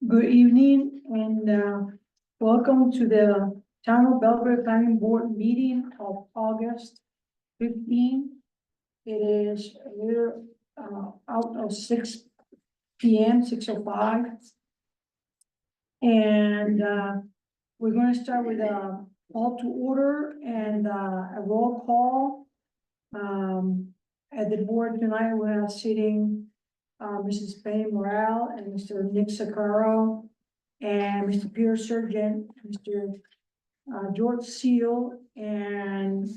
Good evening and welcome to the Town of Belgrade Planning Board meeting of August 15. It is we're out of 6 p.m., 6:05. And we're going to start with a call to order and a roll call. At the board tonight, we are sitting Mrs. Penny Morale and Mr. Nick Sakaro and Mr. Peter Surgeon, Mr. George Seal and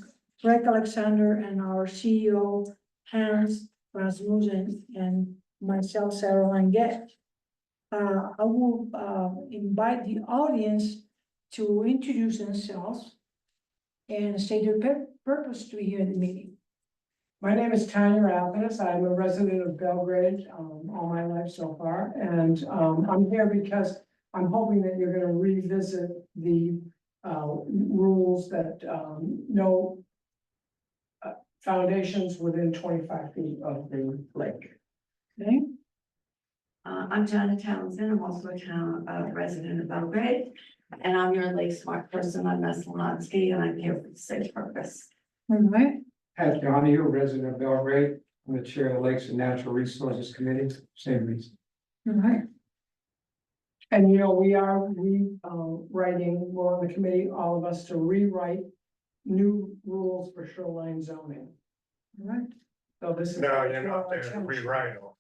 Greg Alexander and our CEO Hans Rasmussen and myself, Sarah Langet. I will invite the audience to introduce themselves and state their purpose to be here at the meeting. My name is Tanya Alpinus. I'm a resident of Belgrade, all my life so far, and, I'm here because I'm hoping that you're gonna revisit the, rules that, no foundations within 25 feet of the lake. Okay, I'm Janet Townsend. I'm also a resident of Belgrade. And I'm your Lake Smart person. I'm Meslonsky, and I'm here for the same purpose. all right, Pat Donahue, resident of Belgrade, I'm the chair of the Lakes and Natural Resources Committee, same reason. all right, And you know, we are writing, we're on the committee, all of us, to rewrite new rules for shoreline zoning. all right. So this is. No, you're not there to rewrite them.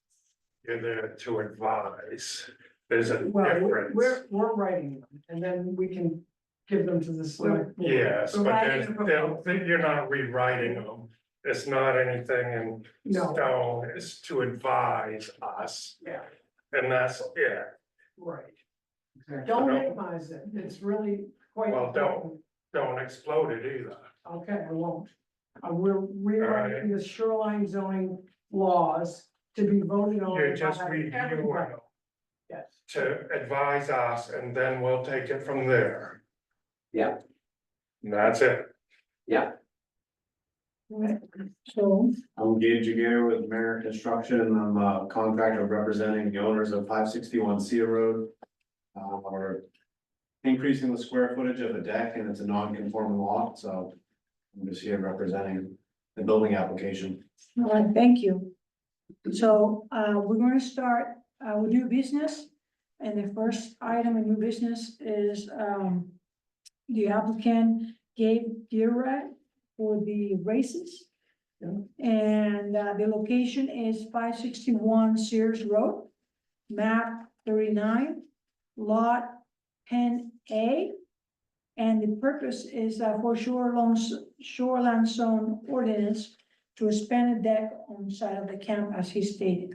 You're there to advise. There's a Well, difference. we're writing them, and then we can give them to the select. board. Yes, We're but writing a proposal. you're not rewriting them. It's not anything in No. stone. It's to advise us. Yeah, And that's, yeah, right. Exactly. Don't No. minimize it. It's really quite Well, important. don't explode it either. Okay, I won't. We're rewriting the shoreline zoning laws to be voted on. You're just by reviewing everybody. them Yes, to advise us and then we'll take it from there. Yeah. And that's it. yeah. All right. So, I'm Gabe Jagger with Merit Construction. I'm a contractor representing the owners of 561 Cedar Road. We're increasing the square footage of a deck and it's a non-conforming lot, so I'm just here representing the building application. all right, thank you. So, we're gonna start, with new business. And the first item in new business is, the applicant Gabe Girard for the races. And, the location is 561 Sears Road, map 39, lot 10A. And the purpose is, for shoreline zone ordinance to expand a deck on the side of the camp as he stated.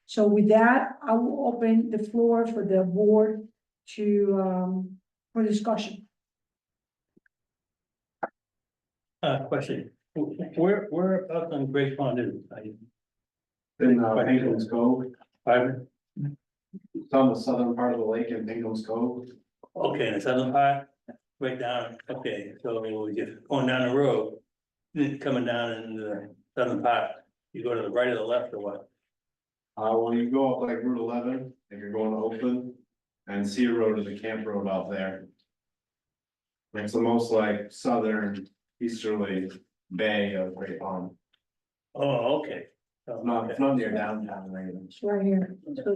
So with that, I will open the floor for the board to, for discussion. Question, where up on Great Pond is it? In Pinkham's Cove, Pardon? it's on the southern part of the lake in Pinkham's Cove. Okay, the southern part, right down, okay, so we just going down the road. Then coming down in the southern part, you go to the right or the left or what? Well, you go up like Route 11, if you're going to Oakland, and Cedar Road is a camp road out there. It's the most like southern easterly bay of Great Pond. Oh, okay. Oh, It's not near downtown or anything. It's right here. So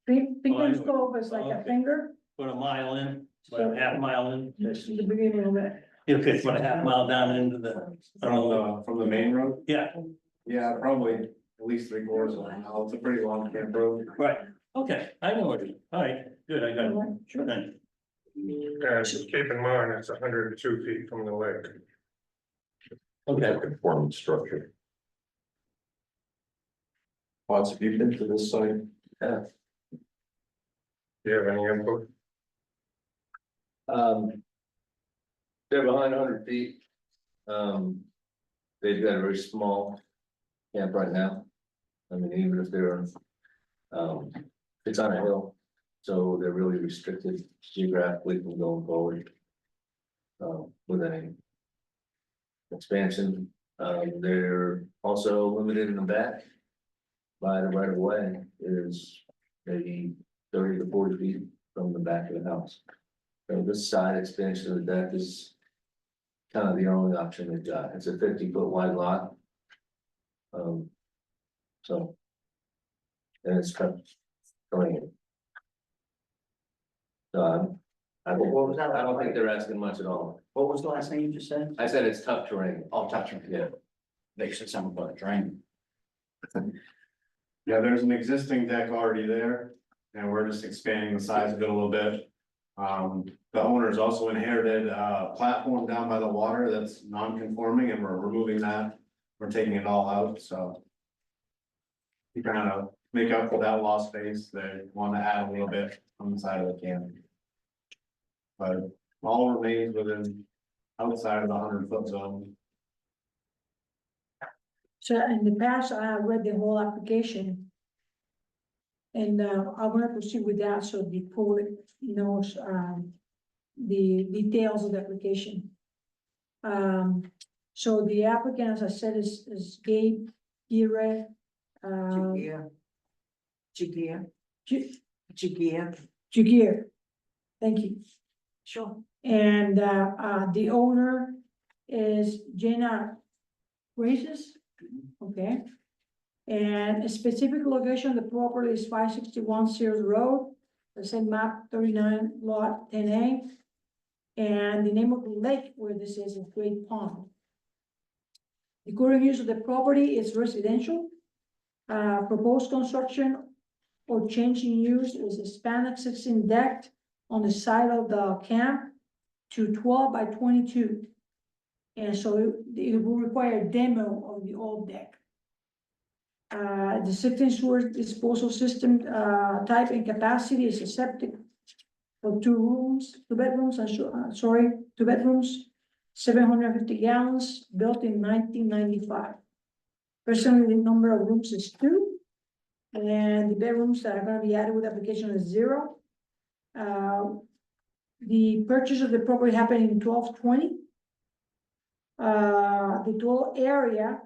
Pinkham's Cove is like a Okay. finger, Put a mile in, about a half mile in, this is the beginning of it. okay, put a half mile down into the, From the main road, yeah, yeah, probably at least 3/4 of a mile. It's a pretty long camp road. right, okay, I know what it is, all right, good, I got it, sure then. And keep in mind, it's 102 feet from the lake. Okay, Conforming structure. Lots of people into this site. Do you have any input? They're behind 100 feet. They've got a very small camp right now. I mean, even if they're, it's on a hill, so they're really restricted geographically from going forward. With any expansion, they're also limited in the back by the right of way is maybe 30 to 40 feet from the back of the house. So this side expansion of the deck is kind of the only option they've got. It's a 50-foot wide lot. So. And it's kind of going in. So I What was that? don't think they're asking much at all. What was the last thing you just said? I said it's tough terrain. Oh, touching. Yeah. They said something about a drain. Yeah, there's an existing deck already there, and we're just expanding the size of it a little bit. The owners also inherited a platform down by the water that's non-conforming, and we're removing that. We're taking it all out, so. To kind of make up for that lost space, they want to add a little bit on the side of the camp. But all remains within, outside of the 100-foot zone. So in the past, I read the whole application. And I'm gonna proceed with that, so the public knows the details of the application. So the applicant, as I said, is Gabe Gira. Jagir. Thank you. Sure. And the owner is Jenna Graces, okay? And a specific location of the property is 561 Sears Road, the same map 39 lot 10A. And the name of the lake where this is Great Pond. The current use of the property is residential. Proposed construction or change in use is a span existing deck on the side of the camp to 12 by 22. And so it will require a demo of the old deck. The septic sewer disposal system, type and capacity is a septic for 2 bedrooms, 750 gallons, built in 1995. Personally, the number of rooms is 2. And the bedrooms that are gonna be added with application is 0. The purchase of the property happened in 12/20. The total area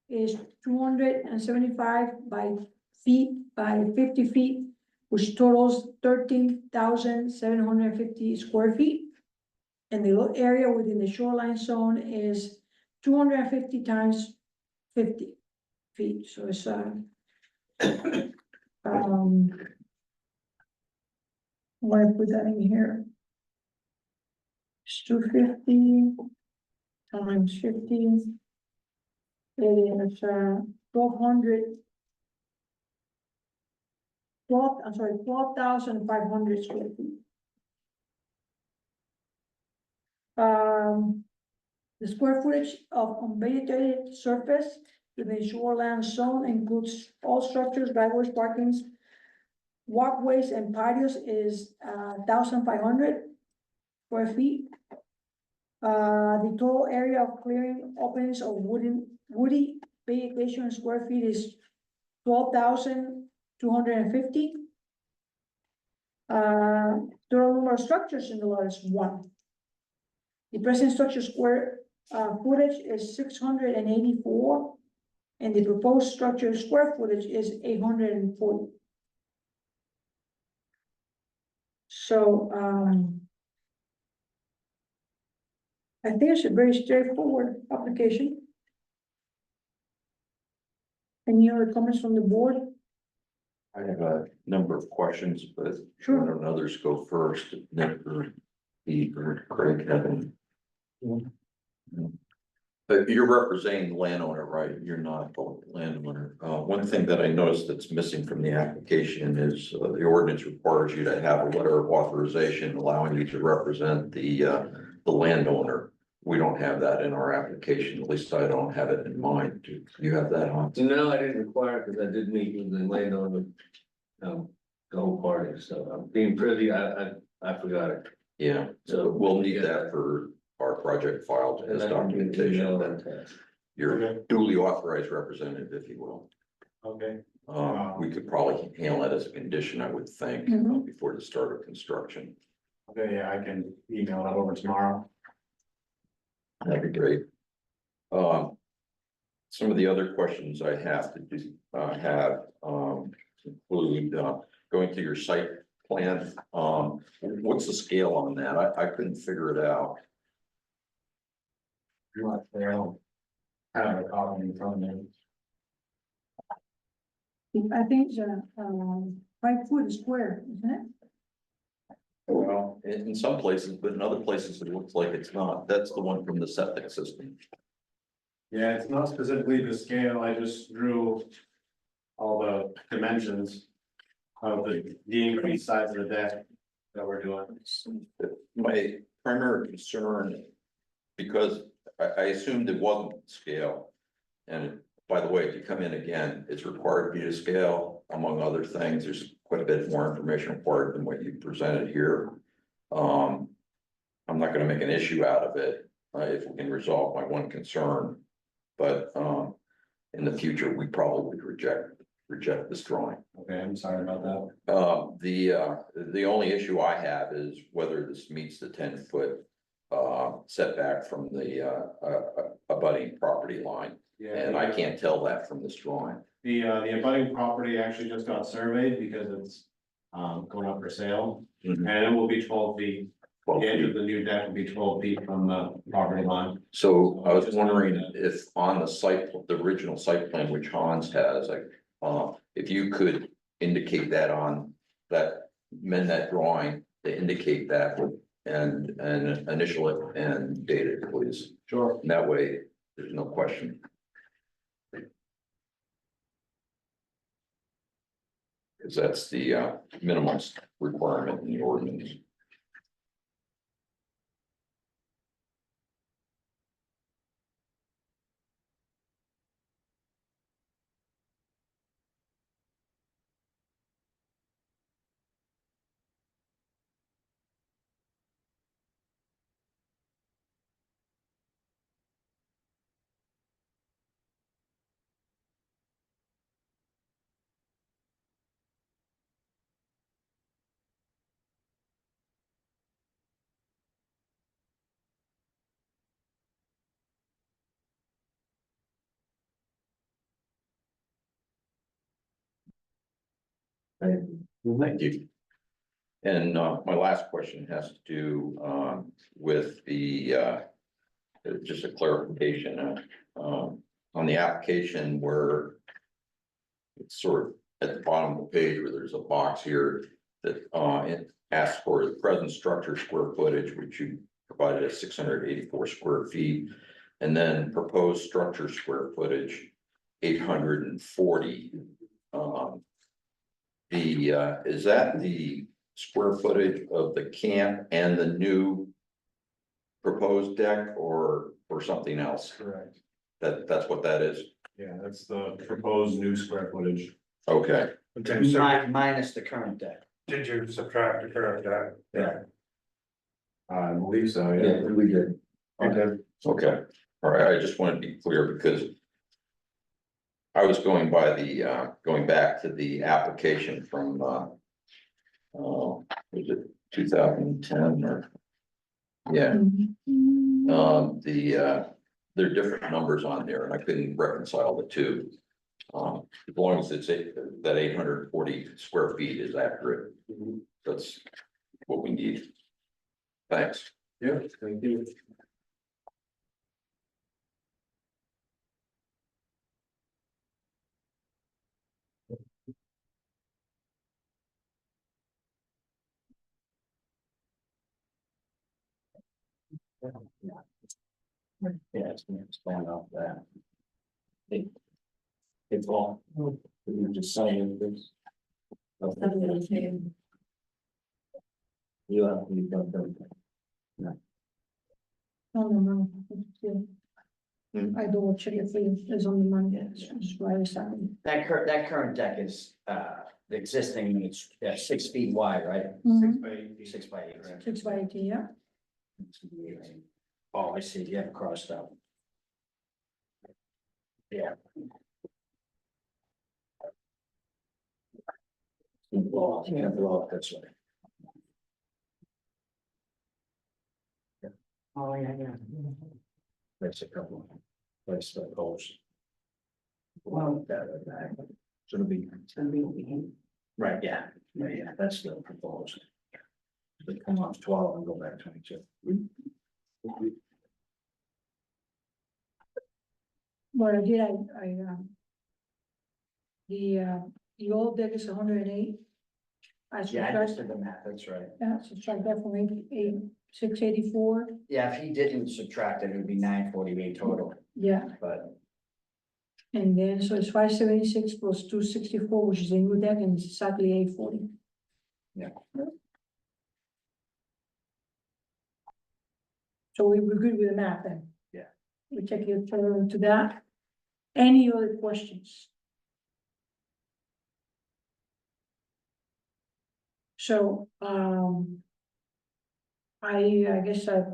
is 275 by 50 feet, which totals 13,750 square feet. And the area within the shoreline zone is 250 times 50 feet, so it's why put that in here? It's 250 times 50. It is 12,500 square feet. The square footage of unvegetated surface within the shoreline zone includes all structures, driveways, parkings, walkways, and patios is 1,500 square feet. The total area of clearing openings of woody vegetation in square feet is 12,250. Total number of structures in the lot is 1. The present structure square footage is 684, and the proposed structure square footage is 840. So, I think it's a very straightforward application. Any other comments from the board? I have a number of questions, but Sure. why don't others go first, Nick or Pete or Craig, Kevin. But you're representing the landowner, right? You're not the landowner. One thing that I noticed that's missing from the application is the ordinance requires you to have a letter of authorization allowing you to represent the landowner. We don't have that in our application, at least I don't have it in mind. Do you have that on? No, I didn't require it because I did meet with the landowner, the whole party, so I'm being privy, I forgot it. Yeah, so we'll need that for our project file as And I can give you documentation the that test. you're duly authorized representative, if you will. Okay. We could probably handle that as a condition, I would think, Mhm. before the start of construction. Okay, yeah, I can email that over tomorrow. That'd be great. Some of the other questions I have to do, include, going through your site plan, what's the scale on that? I couldn't figure it out. You're not there, I don't have a copy in front of me. I think it's 5 foot square, isn't it? Well, in some places, but in other places, it looks like it's not. That's the one from the septic system. Yeah, it's not specifically the scale, I just drew all the dimensions of the increased size of the deck that we're doing. My primary concern, because I assumed it wasn't scale. And by the way, if you come in again, it's required to be to scale, among other things. There's quite a bit more information required than what you presented here. I'm not gonna make an issue out of it, if we can resolve my one concern. But, in the future, we probably would reject this drawing. Okay, I'm sorry about that. The only issue I have is whether this meets the 10-foot setback from the abutting property line. Yeah, And I can't tell that from this drawing. the abutting property actually just got surveyed because it's going up for sale. Mhm. And it will be 12 feet. Well, The edge of the new deck will be 12 feet from the property line. so I was wondering if on the site, the original site plan which Hans has, like, if you could indicate that on that, amend that drawing to indicate that and initial it and date it, please. Sure. And that way, there's no question. Because that's the minimum requirement in the ordinance. Thank you. And my last question has to do with the just a clarification on the application where it's sort of at the bottom of the page where there's a box here that it asks for the present structure square footage, which you provided as 684 square feet, and then proposed structure square footage 840. Is that the square footage of the camp and the new proposed deck or something else? Correct. That's what that is? Yeah, that's the proposed new square footage. Okay, Okay, so Minus the current deck. did you subtract the current deck? Yeah. I believe so, Yeah, yeah. we did. Okay. okay. All right, I just want to be clear because I was going by going back to the application from, was it 2010 or? Yeah, there are different numbers on there and I couldn't reconcile the two. As long as it's that 840 square feet is accurate, that's what we need. Thanks. Yeah, thank you. Yeah, it's gonna expand off that. It's all, you're just saying this. You have, you've done them. On the money. Hmm. I double check if it's on the money, it's right aside. That current deck is, the existing, it's 6 feet wide, right? 6 by 8. Right? 6 by 18, yeah. Oh, I see, you have it crossed out. Yeah. Blow up this way. Oh, yeah. That's a couple. Place the post. Well, So it'll be. Right, yeah, Yeah, that's the proposed. They come off 12 and go back 22. What I did, the old deck is 108. I Yeah, I just subtract, did the math, that's right. subtract that from 684, Yeah, if he didn't subtract it, it would be 948 total, yeah, but and then, so it's 576 plus 264, which is a new deck, and it's exactly 840. Yeah. So we're good with the math then? Yeah. We take it further into that. Any other questions? So, I guess I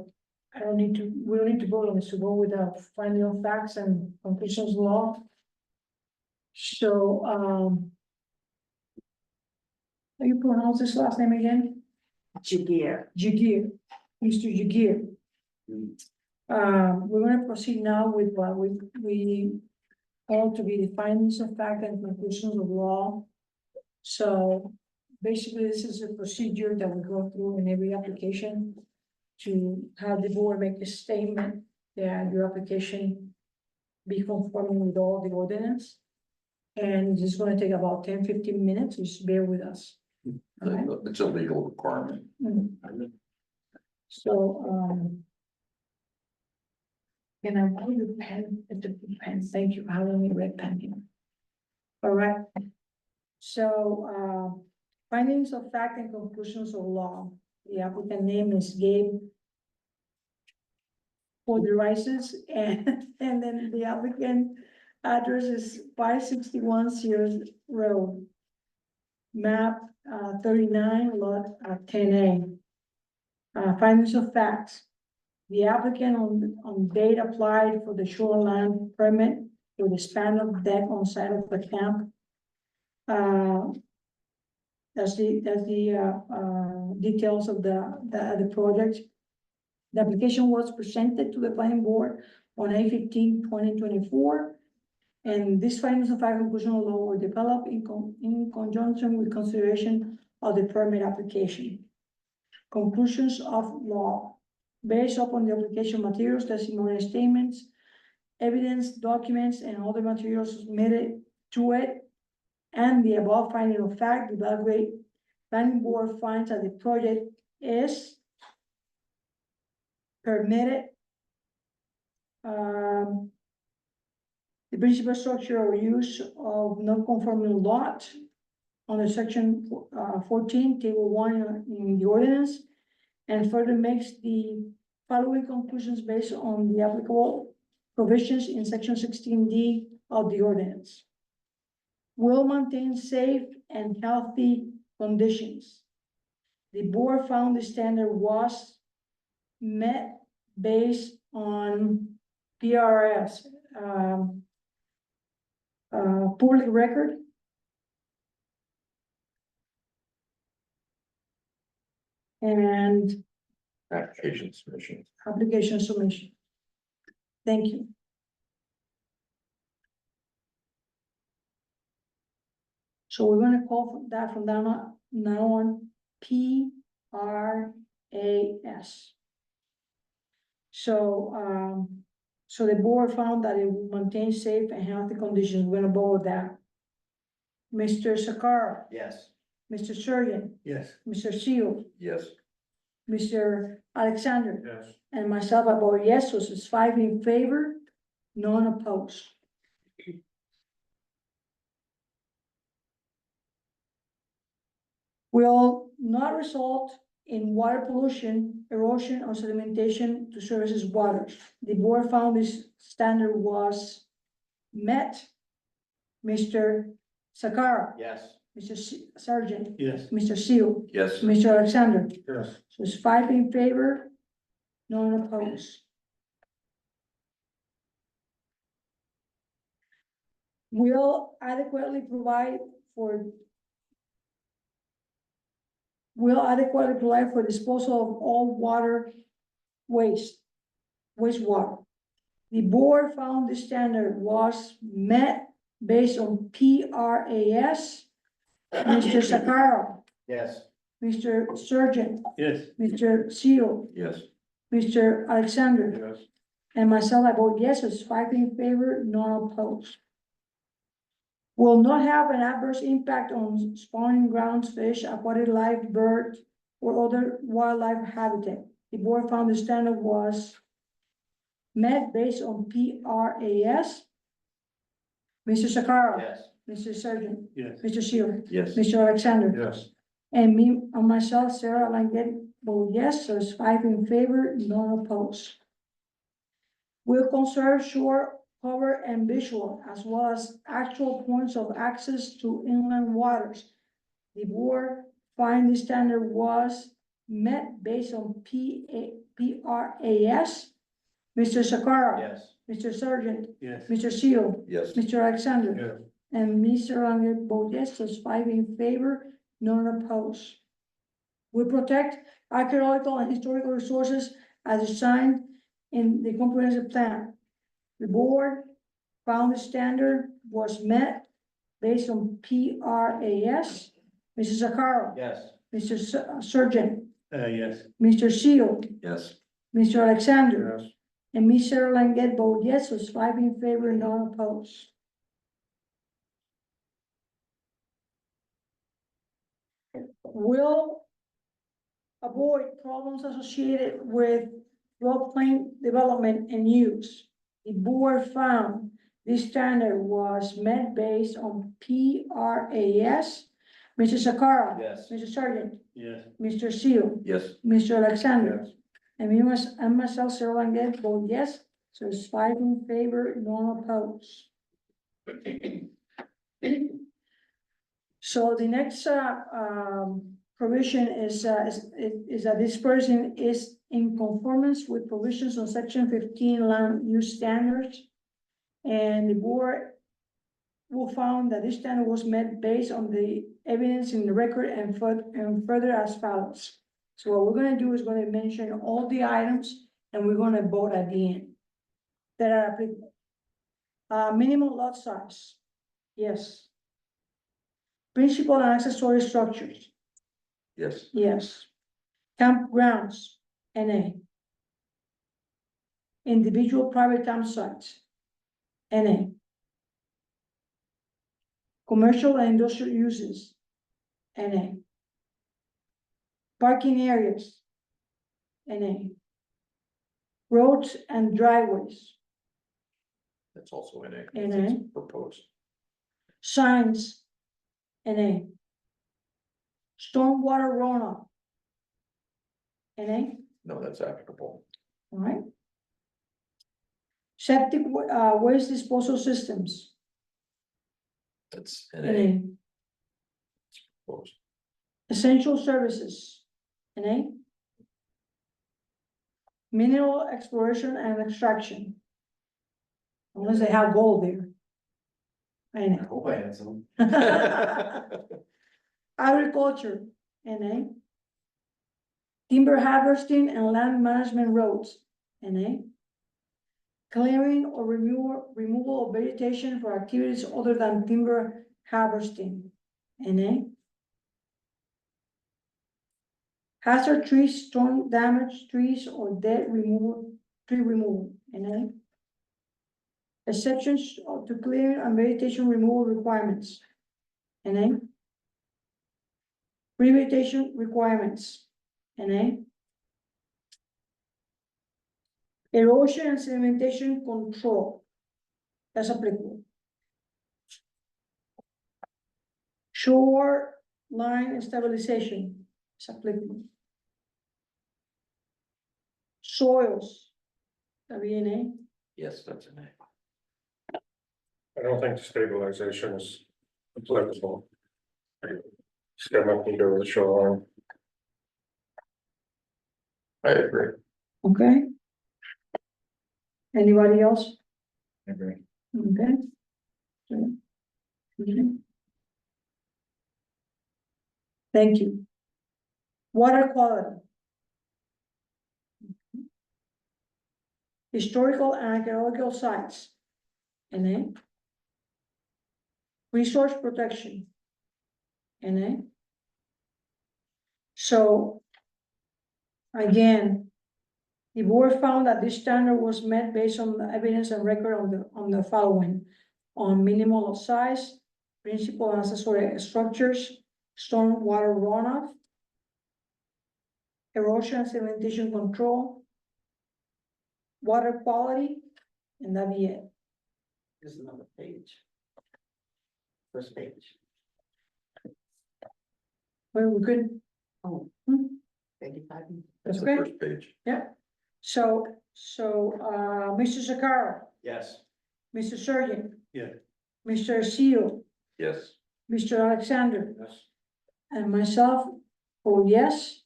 don't need to, we don't need to vote on this, to go with the finding of facts and conclusions law. So, how you pronounce this last name again? Jagir. Jagir, Mr. Jagir. We're gonna proceed now with what we call to be the findings of fact and conclusions of law. So basically, this is a procedure that we go through in every application to have the board make a statement that your application be conforming with all the ordinance. And it's just gonna take about 10-15 minutes, just bear with us. Okay. It's a legal requirement. So, can I hold your pen, the pen, thank you, I only red pen here. All right. So, findings of fact and conclusions of law, the applicant name is Gabe for the rices, and then the applicant address is 561 Sears Road. Map 39, lot 10A. Findings of facts. The applicant on date applied for the shoreline permit with the span of deck on site of the camp. That's the details of the project. The application was presented to the planning board on 8/15/2024. And these findings of fact and conclusion of law were developed in conjunction with consideration of the permit application. Conclusions of law. Based upon the application materials, testimony statements, evidence, documents, and other materials submitted to it, and the above finding of fact, the Belgrade Planning Board finds that the project is permitted. The principal structure or use of non-conforming lot under section 14, table 1 in the ordinance, and further makes the following conclusions based on the applicable provisions in section 16D of the ordinance. Will maintain safe and healthy conditions. The board found the standard was met based on PRS, public record. And Application submission. application submission. Thank you. So we're gonna call that from now on PRAS. So, so the board found that it will maintain safe and healthy conditions. We're gonna go with that. Mr. Sakara, yes. Mr. Surgeon, Yes. Mr. Seal, Yes. Mr. Alexander, Yes. and myself, I vote yes, so it's 5 in favor, none opposed. Will not result in water pollution, erosion, or sedimentation to services waters. The board found this standard was met. Mr. Sakara, Yes. Mr. Sargent, Yes. Mr. Seal, Yes. Mr. Alexander. Yes. So it's 5 in favor, none opposed. Will adequately provide for disposal of all water wastewater. The board found the standard was met based on PRAS. Mr. Sakara, Yes. Mr. Surgeon, Yes, Mr. Seal, Yes. Mr. Alexander. Yes. And myself, I vote yes, it's 5 in favor, none opposed. Will not have an adverse impact on spawning grounds, fish, aquatic life, birds, or other wildlife habitat. The board found the standard was met based on PRAS. Mr. Sakara. Yes. Mr. Surgeon, yes, Mr. Seal, Yes. Mr. Alexander. Yes. And me, on myself, Sarah Langet, vote yes, so it's 5 in favor, none opposed. Will conserve shore cover and visual, as well as actual points of access to inland waters. The board find the standard was met based on PRAS. Mr. Sakara. Yes. Mr. Sergeant, yes, Mr. Seal, Yes. Mr. Alexander. Yes. And Mr. Langet vote yes, so it's 5 in favor, none opposed. We protect archaeological and historical resources as assigned in the comprehensive plan. The board found the standard was met based on PRAS. Mrs. Sakara. Yes. Mr. Surgeon, yes, Mr. Seal, Yes. Mr. Alexander, Yes. and Ms. Sarah Langet vote yes, so it's 5 in favor, none opposed. Will avoid problems associated with floodplain development and use. The board found this standard was met based on PRAS. Mr. Sakara. Yes. Mr. Sergeant, yes, Mr. Seal, Yes. Mr. Alexander. Yes. And myself, Sarah Langet, vote yes, so it's 5 in favor, none opposed. So the next, provision is that this person is in conformance with provisions on section 15 land use standards. And the board will found that this standard was met based on the evidence in the record and further as follows. So what we're gonna do is gonna mention all the items and we're gonna vote at the end that are applicable. Minimum lot size, yes. Principal and accessory structures, Yes. yes. Campgrounds, NA. Individual private campsites, NA. Commercial and industrial uses, NA. Parking areas, NA. Roads and driveways, That's also in a. NA. Proposed. Signs, NA. Stormwater runoff, NA, No, that's applicable. all right? Septic, waste disposal systems, That's in a. NA. Proposed. Essential services, NA. Mineral exploration and extraction. Unless they have gold there. I NA. hope I had some. Agriculture, NA. Timber harvesting and land management roads, NA. Clearing or removal of vegetation for activities other than timber harvesting, NA. Hazard trees, storm damaged trees or tree removal, NA. Exceptions to clearing and vegetation removal requirements, NA. Revegetation requirements, NA. Erosion and sedimentation control, that's applicable. Shore line stabilization, is applicable. Soils, WNA, Yes, that's in a. I don't think stabilization is applicable. It's got nothing to do with the shoreline. I agree. okay? Anybody else? I agree. Okay. Okay. Thank you. Water quality. Historical and archaeological sites, NA. Resource protection, NA. So again, the board found that this standard was met based on the evidence and record on the following. On minimal of size, principal and accessory structures, storm water runoff, erosion and sedimentation control, water quality, and that be it. Here's another page. First page. Well, we could, Oh. Hmm. Beg your pardon? That's the Okay. first page. so, Mr. Sakara, Yes. Mr. Surgeon. Yeah. Mr. Seal, Yes. Mr. Alexander, Yes. and myself, oh, yes.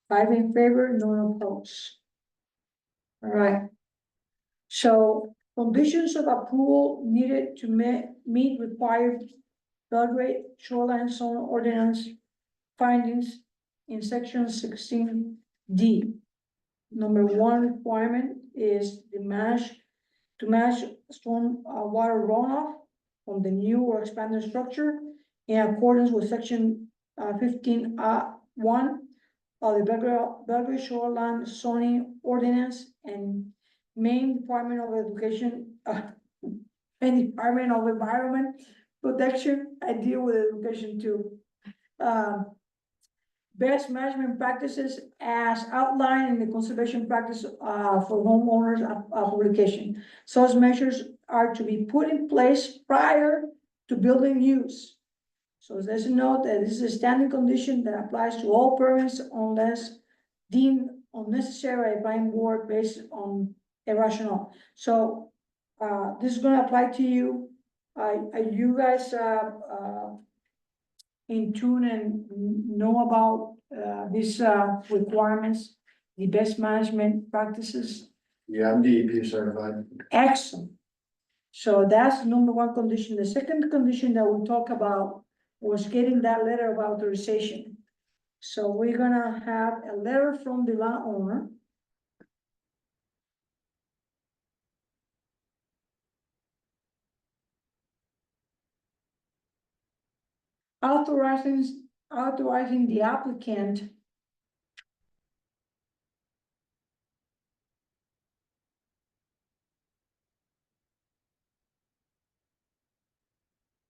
5 in favor, no opposed. All right. So conditions of approval needed to meet required Belgrade shoreline zone ordinance findings in section 16D. Number 1 requirement is to match storm water runoff from the new or expanded structure in accordance with section 15 of the Belgrade shoreline zoning ordinance and Maine Department of Education, and Department of Environment Protection. I deal with education too. Best management practices as outlined in the conservation practice for homeowners publication. Such measures are to be put in place prior to building use. So there's a note that this is a standing condition that applies to all permits unless deemed unnecessary by planning board based on a rationale. So this is gonna apply to you. Are you guys in tune and know about these requirements, the best management practices? Yeah, I'm DEP certified. Excellent. So that's number 1 condition. The second condition that we talk about was getting that letter of authorization. So we're gonna have a letter from the landowner. Authorizing the applicant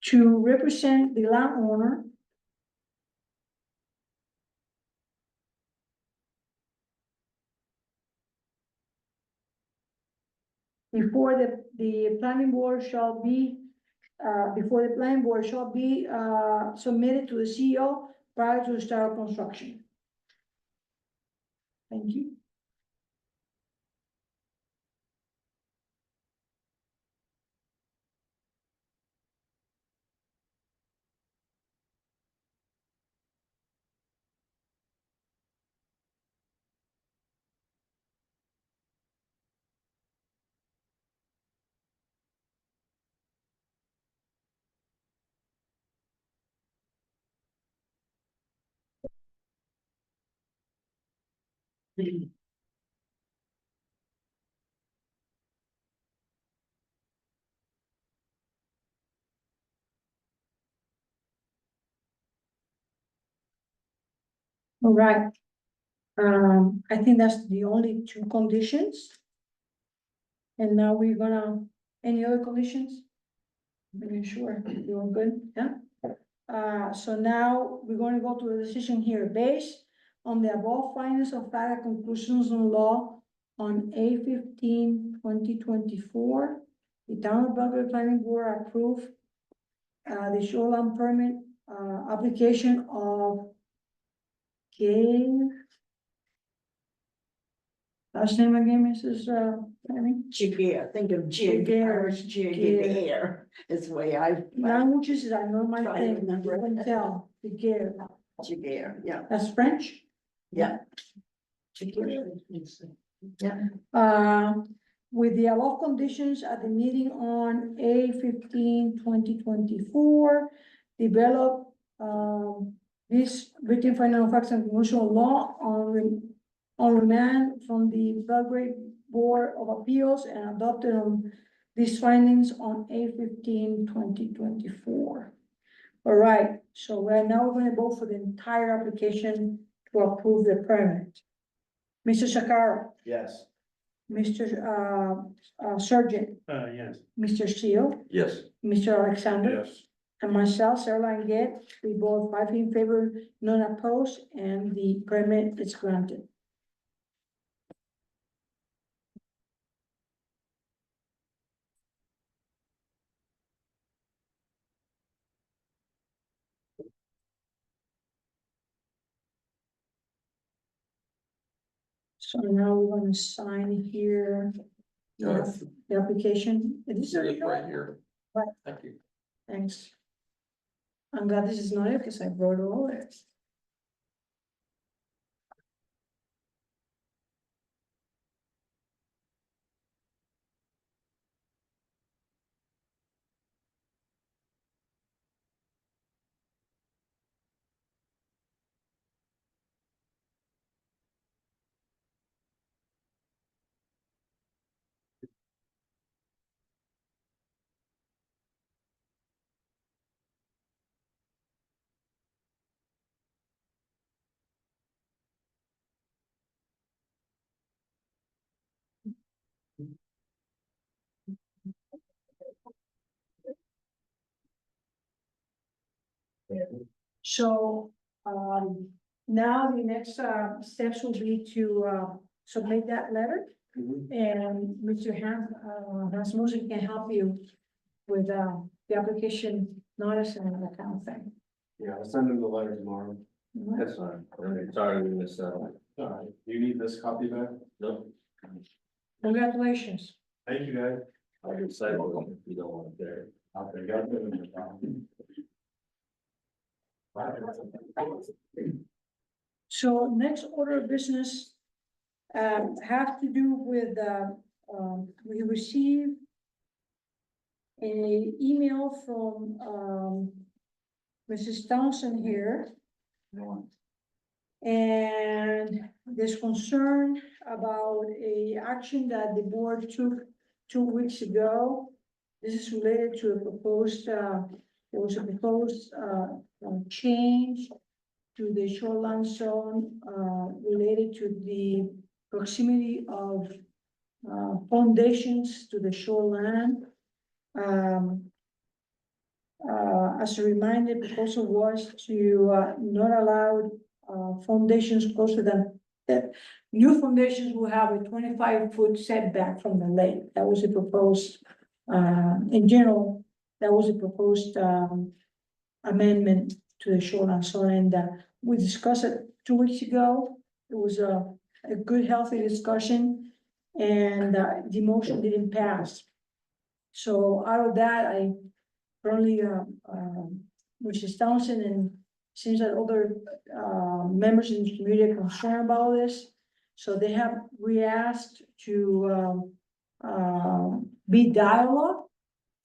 to represent the landowner before the planning board shall be submitted to the CEO prior to the start of construction. Thank you. All right. I think that's the only 2 conditions. And now we're gonna, any other conditions? Making sure you're good, yeah? So now we're gonna go to the decision here. Based on the above findings of fact and conclusions on law on 8/15/2024, the Town of Belgrade Planning Board approved the shoreline permit application of last name again, Mrs. Tammy? Jiguer, think of jig, Jiguer, Irish jig in the air is the way I, Languages are not my Try to thing, remember you can it. tell, the gear, jiguer, yeah. that's French. Yeah. With the above conditions at the meeting on 8/15/2024, develop, this written final facts and conclusion of law on remand from the Belgrade Board of Appeals and adopted on these findings on 8/15/2024. All right, so we're now gonna vote for the entire application to approve the permit. Mr. Sakara, Yes. Mr. Surgeon, Yes. Mr. Seal, Yes. Mr. Alexander. Yes. And myself, Sarah Langet, we vote 5 in favor, none opposed, and the permit is granted. So now we're gonna sign here. The application. This is It's right here. Right. Thank you. Thanks. I'm glad this is not it, because I wrote all it. So, now the next, steps will be to, submit that letter. And Mr. Rasmussen can help you with, the application notice and that kind of thing. Yeah, I'll send him the letter tomorrow. That's fine. Okay, sorry, we missed out. Do you need this copy back? No, Congratulations. Thank you, guys. I'll just say, well, if you don't want it there. Okay, got it. So next order of business, have to do with, we received a email from, Mrs. Townsend here. And there's concern about a action that the board took 2 weeks ago. This is related to a proposed, there was a proposed, change to the shoreline zone, related to the proximity of, foundations to the shoreline. As a reminder, the proposal was to, not allow, foundations closer than, that new foundations will have a 25-foot setback from the lake. That was a proposed, in general, that was a proposed, amendment to the shoreline zone, and, we discussed it 2 weeks ago. It was a good, healthy discussion, and, the motion didn't pass. So out of that, I currently, Mrs. Townsend, and seems that other, members in the community are concerned about this. So they have re-asked to, be dialogue.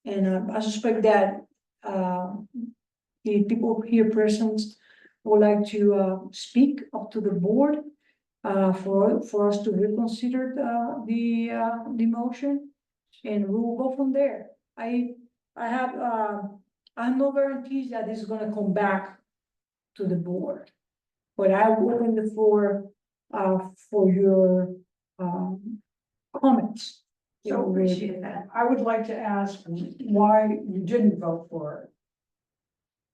And, I suspect that, the people here present would like to, speak up to the board, for us to reconsider the motion, and we will go from there. I have no guarantees that this is gonna come back to the board. But I will open the floor, for your, comments. So appreciate that. I would like to ask why you didn't vote for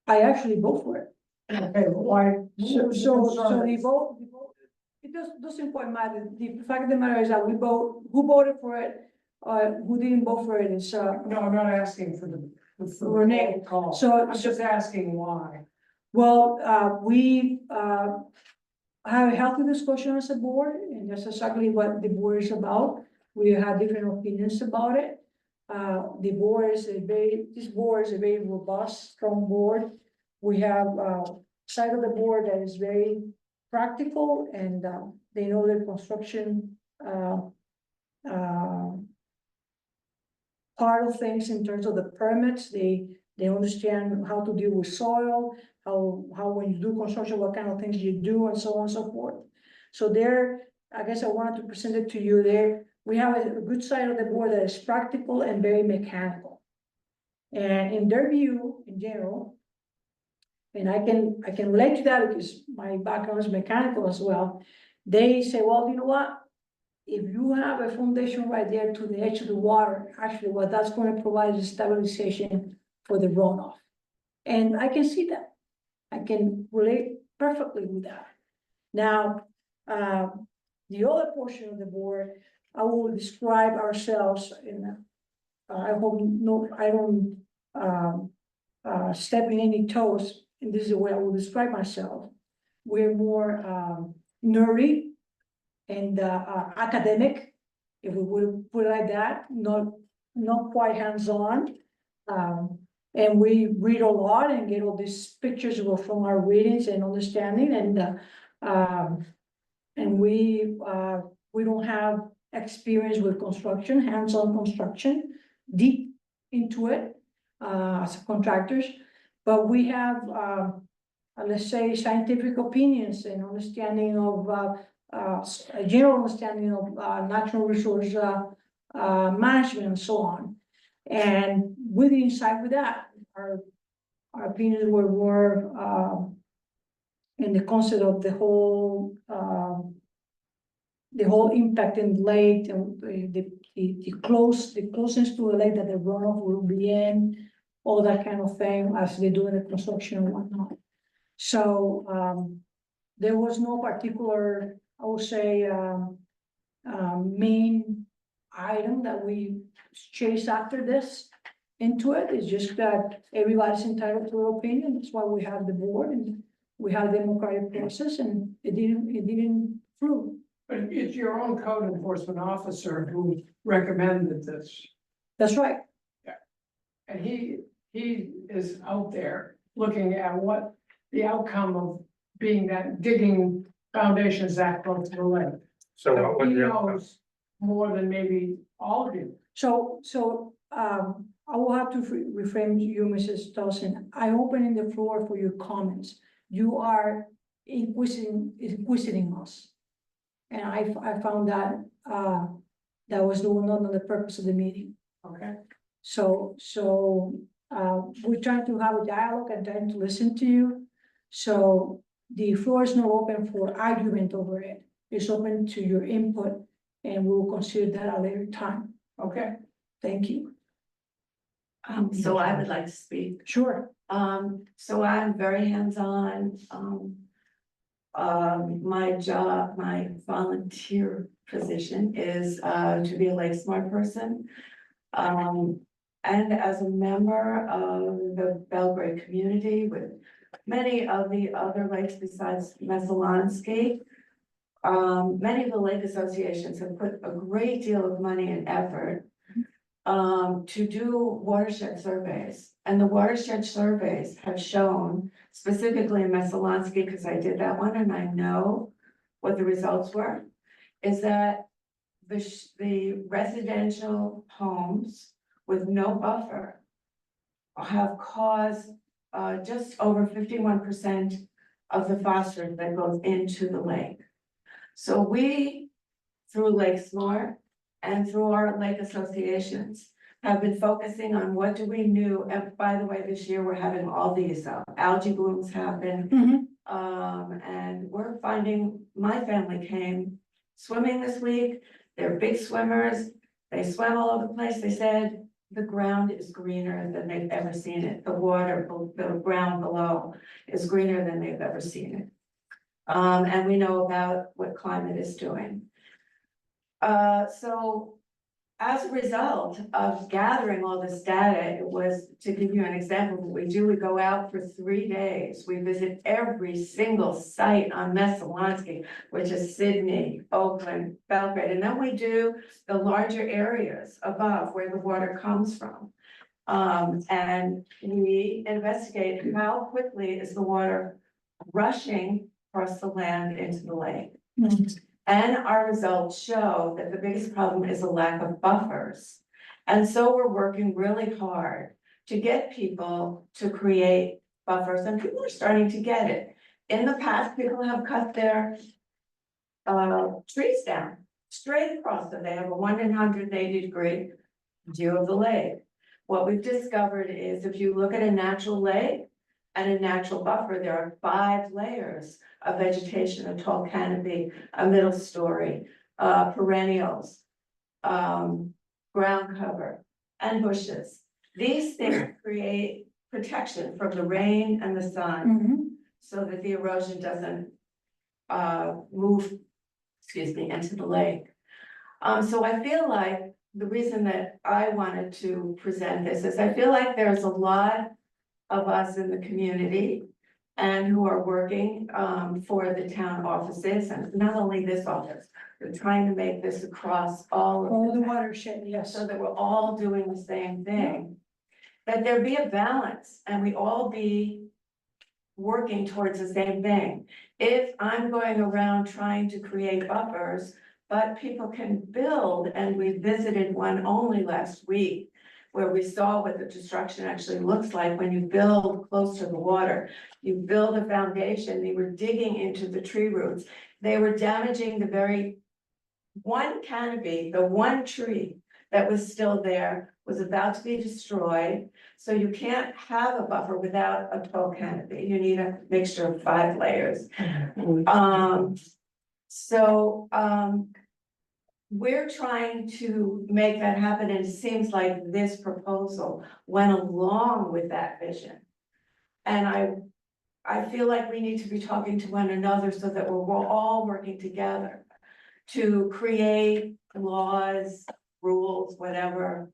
I actually vote for it. it. Okay, but why? So the vote, it doesn't quite matter. The fact of the matter is that we vote, who voted for it, who didn't vote for it is, No, I'm not asking for the. Renee, Call. so- I'm just asking why. well, we, have a healthy discussion as a board, and that's exactly what the board is about. We have different opinions about it. The board is this board is a very robust, strong board. We have, side of the board that is very practical, and, they know the construction, part of things in terms of the permits. They understand how to deal with soil, how when you do construction, what kind of things you do, and so on and so forth. So there, I guess I wanted to present it to you there. We have a good side of the board that is practical and very mechanical. And in their view, in general, and I can relate to that because my background is mechanical as well. They say, well, you know what? If you have a foundation right there to the edge of the water, actually what that's gonna provide is stabilization for the runoff. And I can see that. I can relate perfectly with that. Now, the other portion of the board, I will describe ourselves in, I hope no, I don't, step in any toes, and this is the way I will describe myself. We're more, nerdy and, academic, if we would put it like that, not quite hands-on. And we read a lot and get all these pictures from our readings and understanding, and we don't have experience with construction, hands-on construction, deep into it, as contractors. But we have, let's say, scientific opinions and understanding of, a general understanding of, natural resource, management and so on. And with the insight with that, our opinions were more, in the concept of the whole impact in the lake and the closeness to the lake that the runoff will be in, all that kind of thing as they do in the construction and whatnot. So, there was no particular, I would say, main item that we chase after this into it. It's just that everybody's entitled to their opinion. That's why we have the board and we have the democratic process, and it didn't prove. But it's your own code enforcement officer who recommended this. That's right. And he is out there looking at what the outcome of being that digging foundations that close to the lake. So So what was he the outcome? knows more than maybe all of you. So, I will have to reframe you, Mrs. Dawson. I open in the floor for your comments. You are inquisiting us. And I found that, that was not the purpose of the meeting. Okay. So, we're trying to have a dialogue and trying to listen to you. So the floor is not open for argument over it. It's open to your input, and we will consider that at a later time. Okay. Thank you. So I would like to speak. Sure. So I'm very hands-on. My job, my volunteer position is to be a Lake Smart person. And as a member of the Belgrade community with many of the other lakes besides Messalonsky, many of the lake associations have put a great deal of money and effort to do watershed surveys. And the watershed surveys have shown, specifically in Messalonsky, because I did that one and I know what the results were, is that the residential homes with no buffer have caused just over 51% of the phosphorus that goes into the lake. So we, through Lake Smart and through our lake associations, have been focusing on what do we know. And by the way, this year we're having all these algae blooms happen. And we're finding, my family came swimming this week. They're big swimmers. They swam all over the place. They said the ground is greener than they've ever seen it. The water, the ground below is greener than they've ever seen it. And we know about what climate is doing. So as a result of gathering all this data, it was, to give you an example of what we do, we go out for 3 days. We visit every single site on Messalonsky, which is Sydney, Oakland, Belgrade, and then we do the larger areas above where the water comes from. And we investigate how quickly is the water rushing across the land into the lake. And our results show that the biggest problem is a lack of buffers. And so we're working really hard to get people to create buffers, and people are starting to get it. In the past, people have cut their trees down straight across them. They have a 180-degree view of the lake. What we've discovered is if you look at a natural lake And a natural buffer, there are 5 layers of vegetation, a tall canopy, a middle story, perennials, ground cover, and bushes. These things create protection from the rain and the sun, Mhm. so that the erosion doesn't move, into the lake. So I feel like the reason that I wanted to present this is I feel like there's a lot of us in the community and who are working for the town offices, and not only this office, we're trying to make this across all All of the the watershed, yes. so that we're all doing the same thing. That there be a balance and we all be working towards the same thing. If I'm going around trying to create buffers, but people can build, and we visited one only last week, where we saw what the destruction actually looks like when you build close to the water. You build a foundation, they were digging into the tree roots, they were damaging the very one canopy, the one tree that was still there was about to be destroyed. So you can't have a buffer without a tall canopy. You need a mixture of 5 layers. We're trying to make that happen, and it seems like this proposal went along with that vision. And I feel like we need to be talking to one another so that we're all working together to create laws, rules, whatever,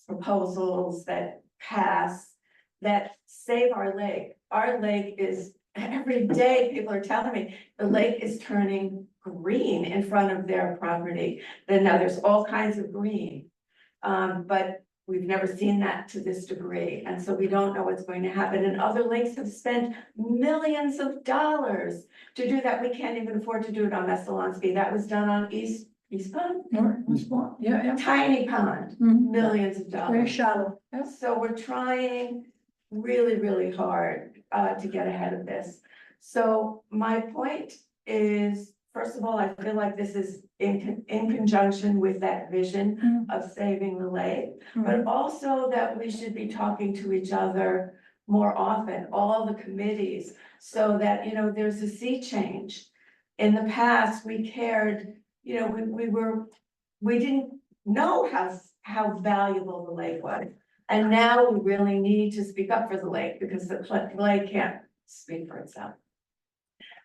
proposals that pass, that save our lake. Our lake is, every day, people are telling me, the lake is turning green in front of their property. Then now there's all kinds of green. But we've never seen that to this degree, and so we don't know what's going to happen. And other lakes have spent millions of dollars to do that. We can't even afford to do it on Messalonsky. That was done on East Pond, Yeah. tiny pond, Mhm. millions of Very dollars. shallow, yeah. So we're trying really, really hard to get ahead of this. So my point is, first of all, I feel like this is in conjunction with that vision Mhm. of saving the lake, Mhm. but also that we should be talking to each other more often, all the committees, so that, you know, there's a sea change. In the past, we cared, you know, we didn't know how valuable the lake was. And now we really need to speak up for the lake, because the lake can't speak for itself.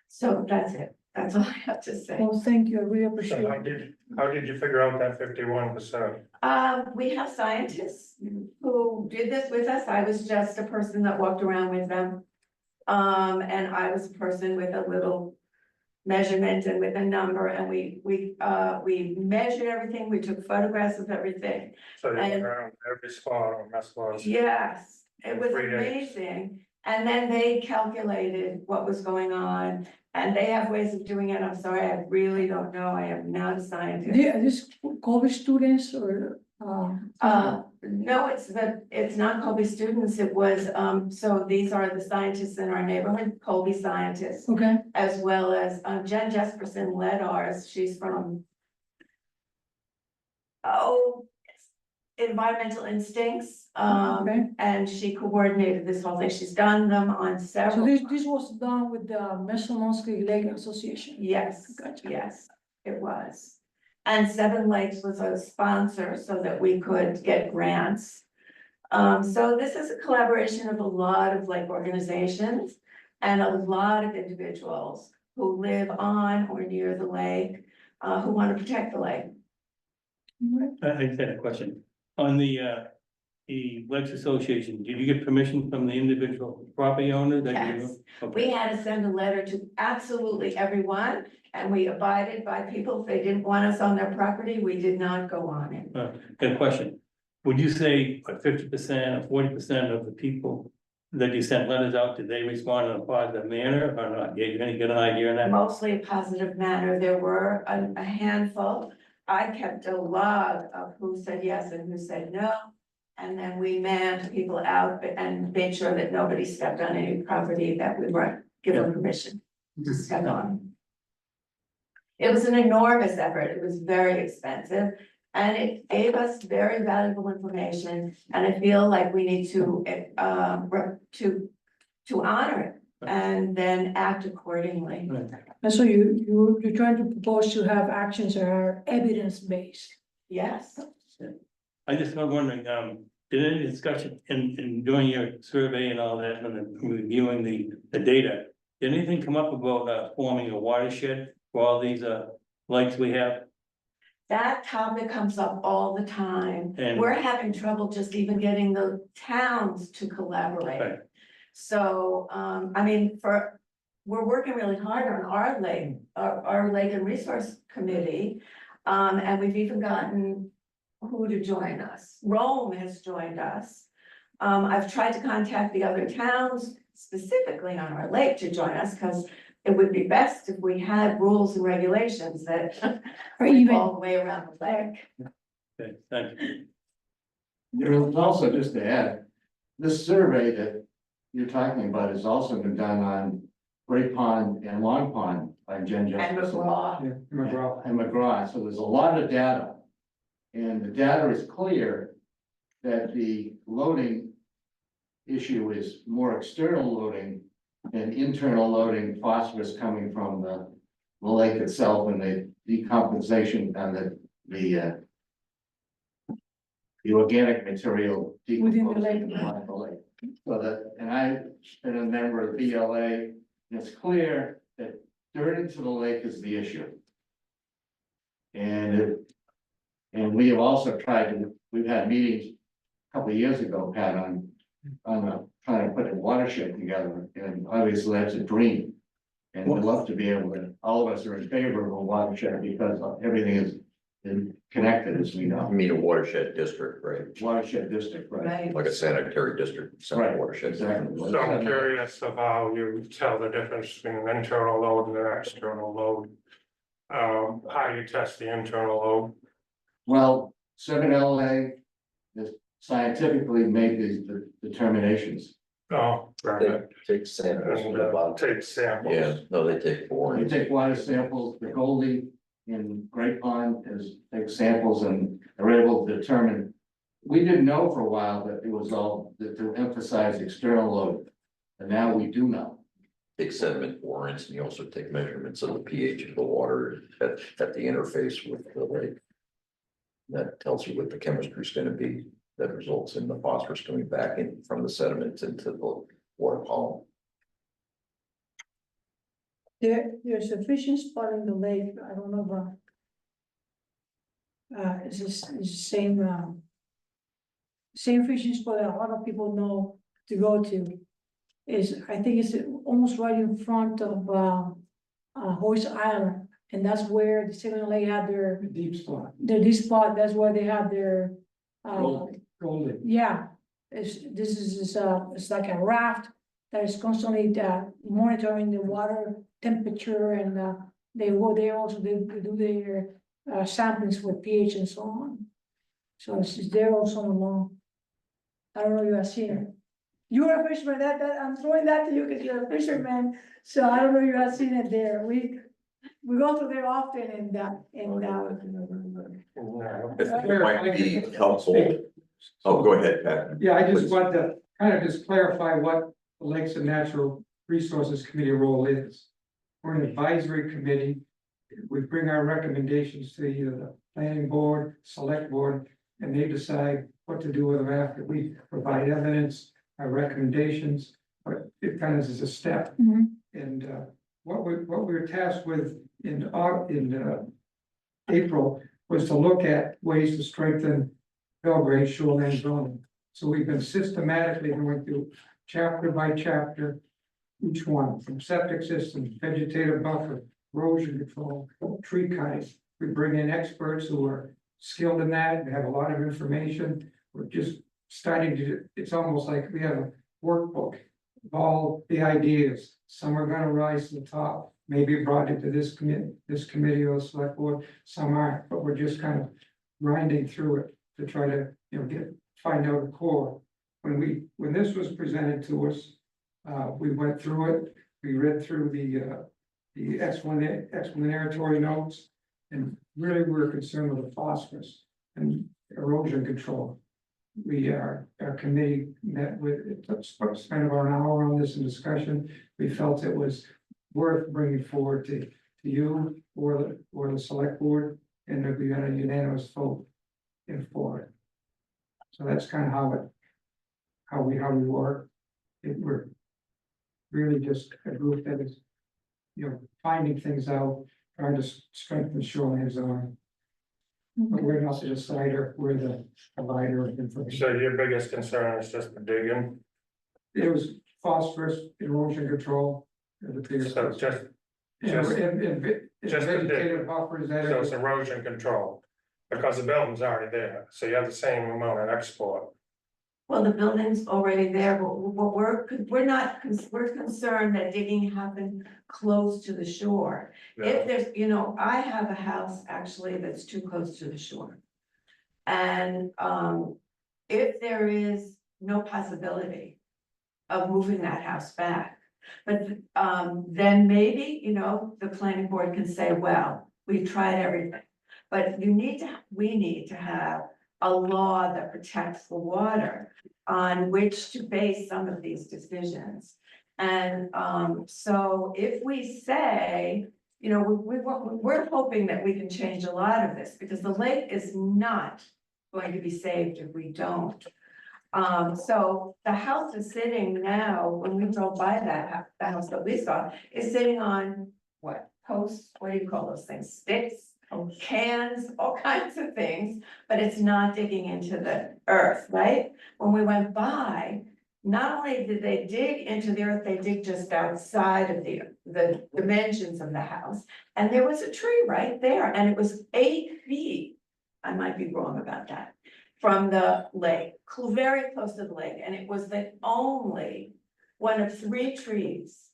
So that's it. That's all I have to say. Well, thank you, I really So appreciate how it. did you figure out that 51%? We have scientists who did this with us. I was just a person that walked around with them. And I was a person with a little measurement and with a number, and we measured everything. We took photographs of everything. So they went And- around every spot on Messalonsky. Yes, it was 3 days. amazing. And then they calculated what was going on, and they have ways of doing it. I'm sorry, I really don't know. I am not a scientist. Are these college students or? No, it's not Colby students. It was, so these are the scientists in our neighborhood, Colby scientists, Okay, as well as Jen Jesperson led ours. She's from Environmental Instincts, Okay. and she coordinated this whole thing. She's done them on so several. this was done with the Messalonsky Lake Association? Yes, Gotcha. yes, it was. And Seven Lakes was a sponsor so that we could get grants. So this is a collaboration of a lot of lake organizations and a lot of individuals who live on or near the lake, who want to protect the lake. I just had a question. On the Lakes Association, did you get permission from the individual property owner that you? Yes. Okay. We had to send a letter to absolutely everyone, and we abided by people. If they didn't want us on their property, we did not go on it. Got a question. Would you say 50% or 40% of the people that you sent letters out, did they respond in a positive manner or not? Gave you any good idea on that? Mostly a positive manner. There were a handful. I kept a log of who said yes and who said no. And then we manned people out and made sure that nobody stepped on any property that we weren't given permission to step on. It was an enormous effort. It was very expensive. And it gave us very valuable information, and I feel like we need to to honor it and then act accordingly. And so you're trying to propose to have actions that are evidence-based. Yes, I just was wondering, did any discussion in doing your survey and all that, and then reviewing the data? Did anything come up about, forming a watershed for all these, lakes we have? that topic comes up all the time. And- We're having trouble just even getting the towns to collaborate. Right. So, I mean, we're working really hard on our lake, our Lake and Resource Committee. And we've even gotten who to join us. Rome has joined us. I've tried to contact the other towns specifically on our lake to join us, because it would be best if we had rules and regulations that Or went even, all the way around the lake. Okay, thank you. There was also, just to add, this survey that you're talking about has also been done on Great Pond and Long Pond by Jen And Justice. McGraw, Yeah, McGraw. And McGraw, so there's a lot of data. And the data is clear that the loading issue is more external loading than internal loading, phosphorus coming from the lake itself and the decomposition and the organic material Within the lake. decomposing on the lake. So that, and I've been a member of BLA, and it's clear that dirt into the lake is the issue. And we have also tried to, we've had meetings a couple of years ago, Pat, on trying to put a watershed together, and obviously that's a dream. And we'd love to be able to, all of us are in favor of a watershed because everything is connected, as we I know. mean, a watershed district, right? Watershed district, right? right? Like a sanitary district, some Right, watershed. exactly. So I'm curious of how you tell the difference between an internal load and an external load. How do you test the internal load? Well, 7LA has scientifically made these determinations. Oh, They right. take samples from the And bottom. take samples. Yeah, no, they take You borings. take water samples, the Goldie in Great Pond take samples and are able to determine. We didn't know for a while that it was all to emphasize external load, and now we do know. Take sediment borings, and you also take measurements of the pH of the water at the interface with the lake. That tells you what the chemistry is gonna be, that results in the phosphorus coming back in from the sediments into the water column. there's a fishing spot in the lake, I don't know about. It's the same, same fishing spot that a lot of people know to go to. I think it's almost right in front of, Hoy's Island, and that's where the Second Lake had The deep spot. their spot, that's where they have their, Golden. yeah. It's like a raft that is constantly, monitoring the water temperature, and, they go there also, they do their, samplings with pH and so on. So it's there also along. I don't know if you have seen it. You're a fisherman, that, I'm throwing that to you because you're a fisherman, so I don't know if you have seen it there, we go through there often, and, It might be helpful. Oh, go ahead, Pat. Yeah, I just Please. want to kind of just clarify what the Lakes and Natural Resources Committee role is. We're an advisory committee. We bring our recommendations to either the planning board, select board, and they decide what to do with them after we provide evidence, our recommendations, but it kind of is a step. Mhm. And what we were tasked with in April was to look at ways to strengthen Belgrade shoreline zoning. So we've been systematically going through chapter by chapter, each one, from septic systems, vegetative buffer, erosion control, tree cutting. We bring in experts who are skilled in that, and have a lot of information. We're just starting to, it's almost like we have a workbook of all the ideas. Some are gonna rise to the top, maybe brought into this committee or select board, some aren't, but we're just kind of grinding through it to try to, find out the core. When this was presented to us, we went through it, we read through the explanatory notes. And really, we're concerned with the phosphorus and erosion control. our committee met with, it took, spent about an hour on this in discussion. We felt it was worth bringing forward to you or the select board, and that we got a unanimous vote in for it. So that's kind of how we work. We're really just a group that is, finding things out, trying to strengthen shoreline zone. But we're not the decider, we're the provider of information. So your biggest concern is just the digging, It was phosphorus, erosion control. The biggest. so just, Yeah, just- just the vegetative buffers that so it's are, erosion control. Because the building's already there, so you have the same amount of export. Well, the building's already there, but we're concerned that digging happened close to the shore. If there's, I have a house actually that's too close to the shore. And, if there is no possibility of moving that house back. But, then maybe, the planning board can say, well, we've tried everything. But we need to have a law that protects the water on which to base some of these decisions. And, so if we say, we're hoping that we can change a lot of this, because the lake is not going to be saved if we don't. So the house is sitting now, when we drove by the house that we saw, is sitting on what, posts, what do you call those things, sticks? Cans, all kinds of things, but it's not digging into the earth, right? When we went by, not only did they dig into the earth, they dig just outside of the dimensions of the house. And there was a tree right there, and it was 8 feet, I might be wrong about that, from the lake, very close to the lake, and it was the only one of 3 trees.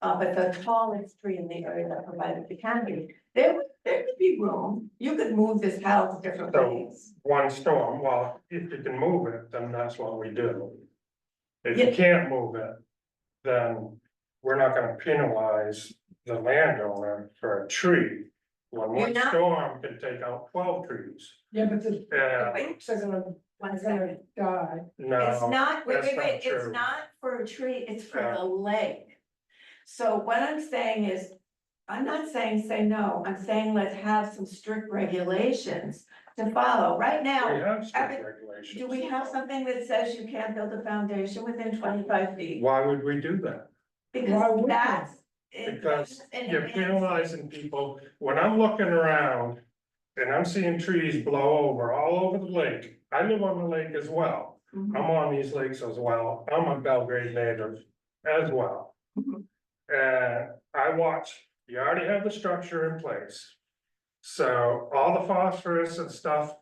But the tallest tree in the area that provided the canopy, there could be room, you could move this house different So- ways. One storm, well, if you can move it, then that's what we do. If Yeah. you can't move it, then we're not gonna penalize the landowner for a tree. When You're one not- storm can take out 12 trees. Yeah, but the And roots are gonna, One are gonna second, die. it's no, not, wait, that's wait, not wait, it's true. not for a tree, it's for Yeah. the lake. So what I'm saying is, I'm not saying say no, I'm saying let's have some strict regulations to follow. Right we now, have strict every- regulations. do we have something that says you can't build a foundation within 25 feet? Why would we do that? Why Because wouldn't that's. Because you're penalizing people, when I'm looking around and I'm seeing trees blow over all over the lake, I live on the lake as well. Mhm. I'm on these lakes as well, I'm a Belgrade native as well. Mhm. And I watch, you already have the structure in place. So all the phosphorus and stuff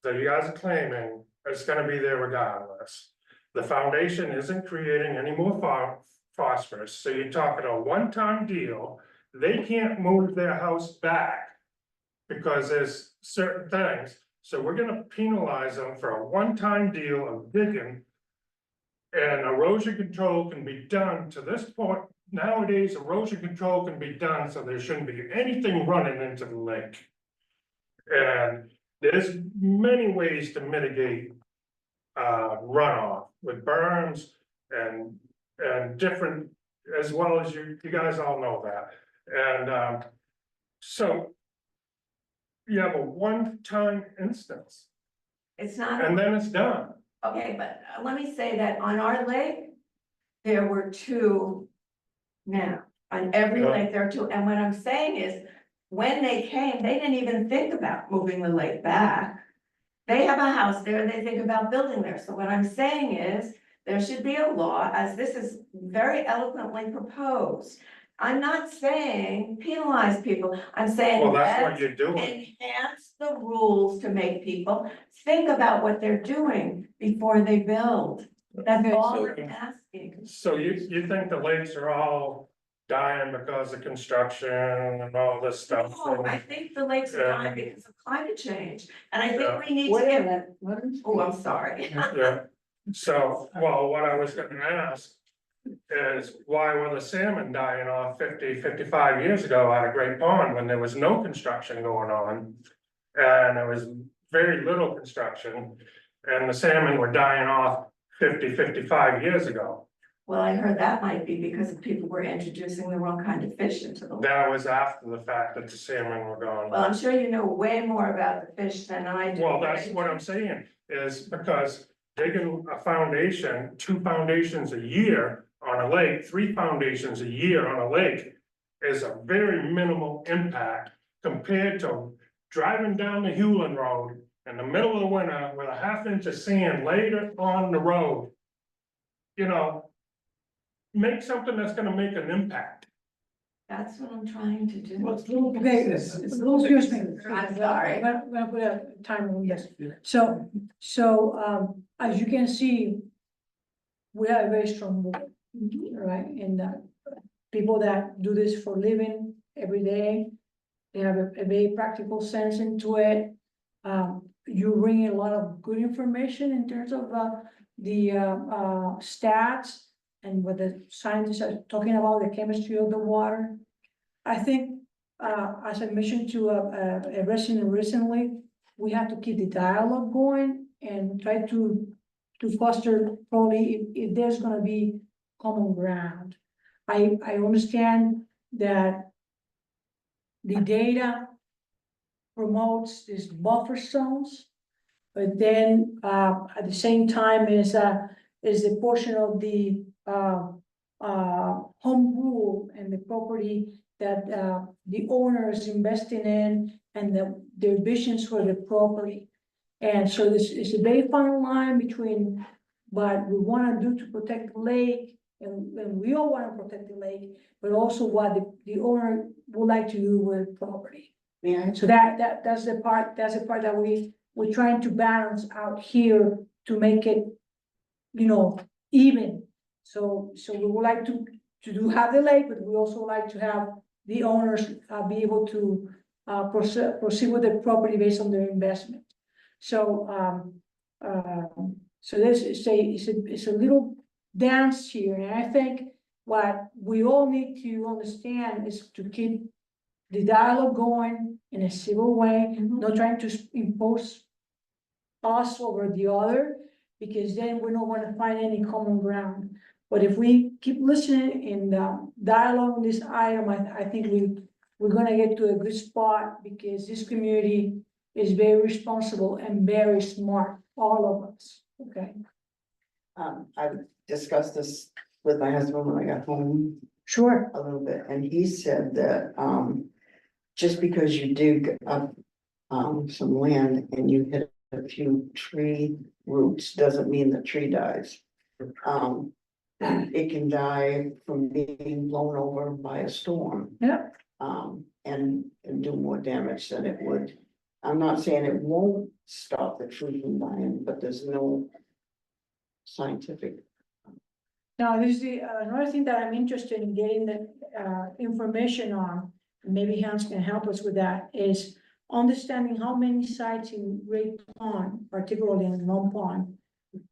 that you guys are claiming is gonna be there regardless. The foundation isn't creating any more phosphorus, so you're talking a one-time deal. They can't move their house back because there's certain things, so we're gonna penalize them for a one-time deal of digging. And erosion control can be done to this point, nowadays erosion control can be done, so there shouldn't be anything running into the lake. And there's many ways to mitigate runoff with berms and different, as well as you guys all know that. And so you have a one-time instance It's not. and then it's done. Okay, but let me say that on our lake, there were 2 now. On every Yeah. lake, there are 2, and what I'm saying is, when they came, they didn't even think about moving the lake back. They have a house there, they think about building there, so what I'm saying is, there should be a law, as this is very eloquently proposed. I'm not saying penalize people, I'm saying Well, that's what let's you're doing. enhance the rules to make people think about what they're doing before they build. That's all So- I'm asking. So you think the lakes are all dying because of construction and all this stuff? No, I think the lakes are dying because of climate change, and I Yeah. think we need to Wait a get, minute, let me. oh, I'm sorry. Yeah, so, well, what I was gonna ask is why were the salmon dying off 55 years ago out of Great Pond when there was no construction going on? And there was very little construction, and the salmon were dying off 55 years ago. Well, I heard that might be because people were introducing the wrong kind of fish into the water. That was after the fact that the salmon were gone. Well, I'm sure you know way more about the fish than I do. Well, that's what I'm saying, is because digging a foundation, 2 foundations a year on a lake, 3 foundations a year on a lake. Is a very minimal impact compared to driving down the Hewlin Road in the middle of the winter with a 1/2 inch of sand laid on the road. You know, make something that's gonna make an impact. That's what I'm trying to do. Well, it's a little Okay, business. It's a excuse little me. business. I'm sorry. We're gonna put a timer on this. So, as you can see, we are a very strong board, right? And, people that do this for a living every day, they have a very practical sense into it. You bring in a lot of good information in terms of, the stats and what the scientists are talking about, the chemistry of the water. I think, as I mentioned to a resident recently, we have to keep the dialogue going and try to foster probably if there's gonna be common ground. I understand that the data promotes these buffer zones. But then, at the same time is the portion of the, home rule and the property that, the owner is investing in and their visions for the property. And so this is a very fine line between what we wanna do to protect the lake, and we all wanna protect the lake, but also what the owner would like to do with property. Yeah, So that's the part that we're trying to balance out here to make it, even. So we would like to have the lake, but we also like to have the owners, be able to, proceed with the property based on their investment. So, so this is it's a little dance here, and I think what we all need to understand is to keep the dialogue going in a civil way, not trying to impose us over the other, because then we're not gonna find any common ground. But if we keep listening and dialogue on this item, I think we're gonna get to a good spot, because this community is very responsible and very smart, all of us, okay? I discussed this with my husband when I got home Sure. a little bit, and he said that, just because you dig up, some land and you hit a few tree roots, doesn't mean the tree dies. It can die from being blown over by a storm. Yeah. And do more damage than it would. I'm not saying it won't stop the tree from dying, but there's no scientific. Now, this is another thing that I'm interested in getting the information on, and maybe Hans can help us with that, is understanding how many sites in Great Pond, particularly in Long Pond,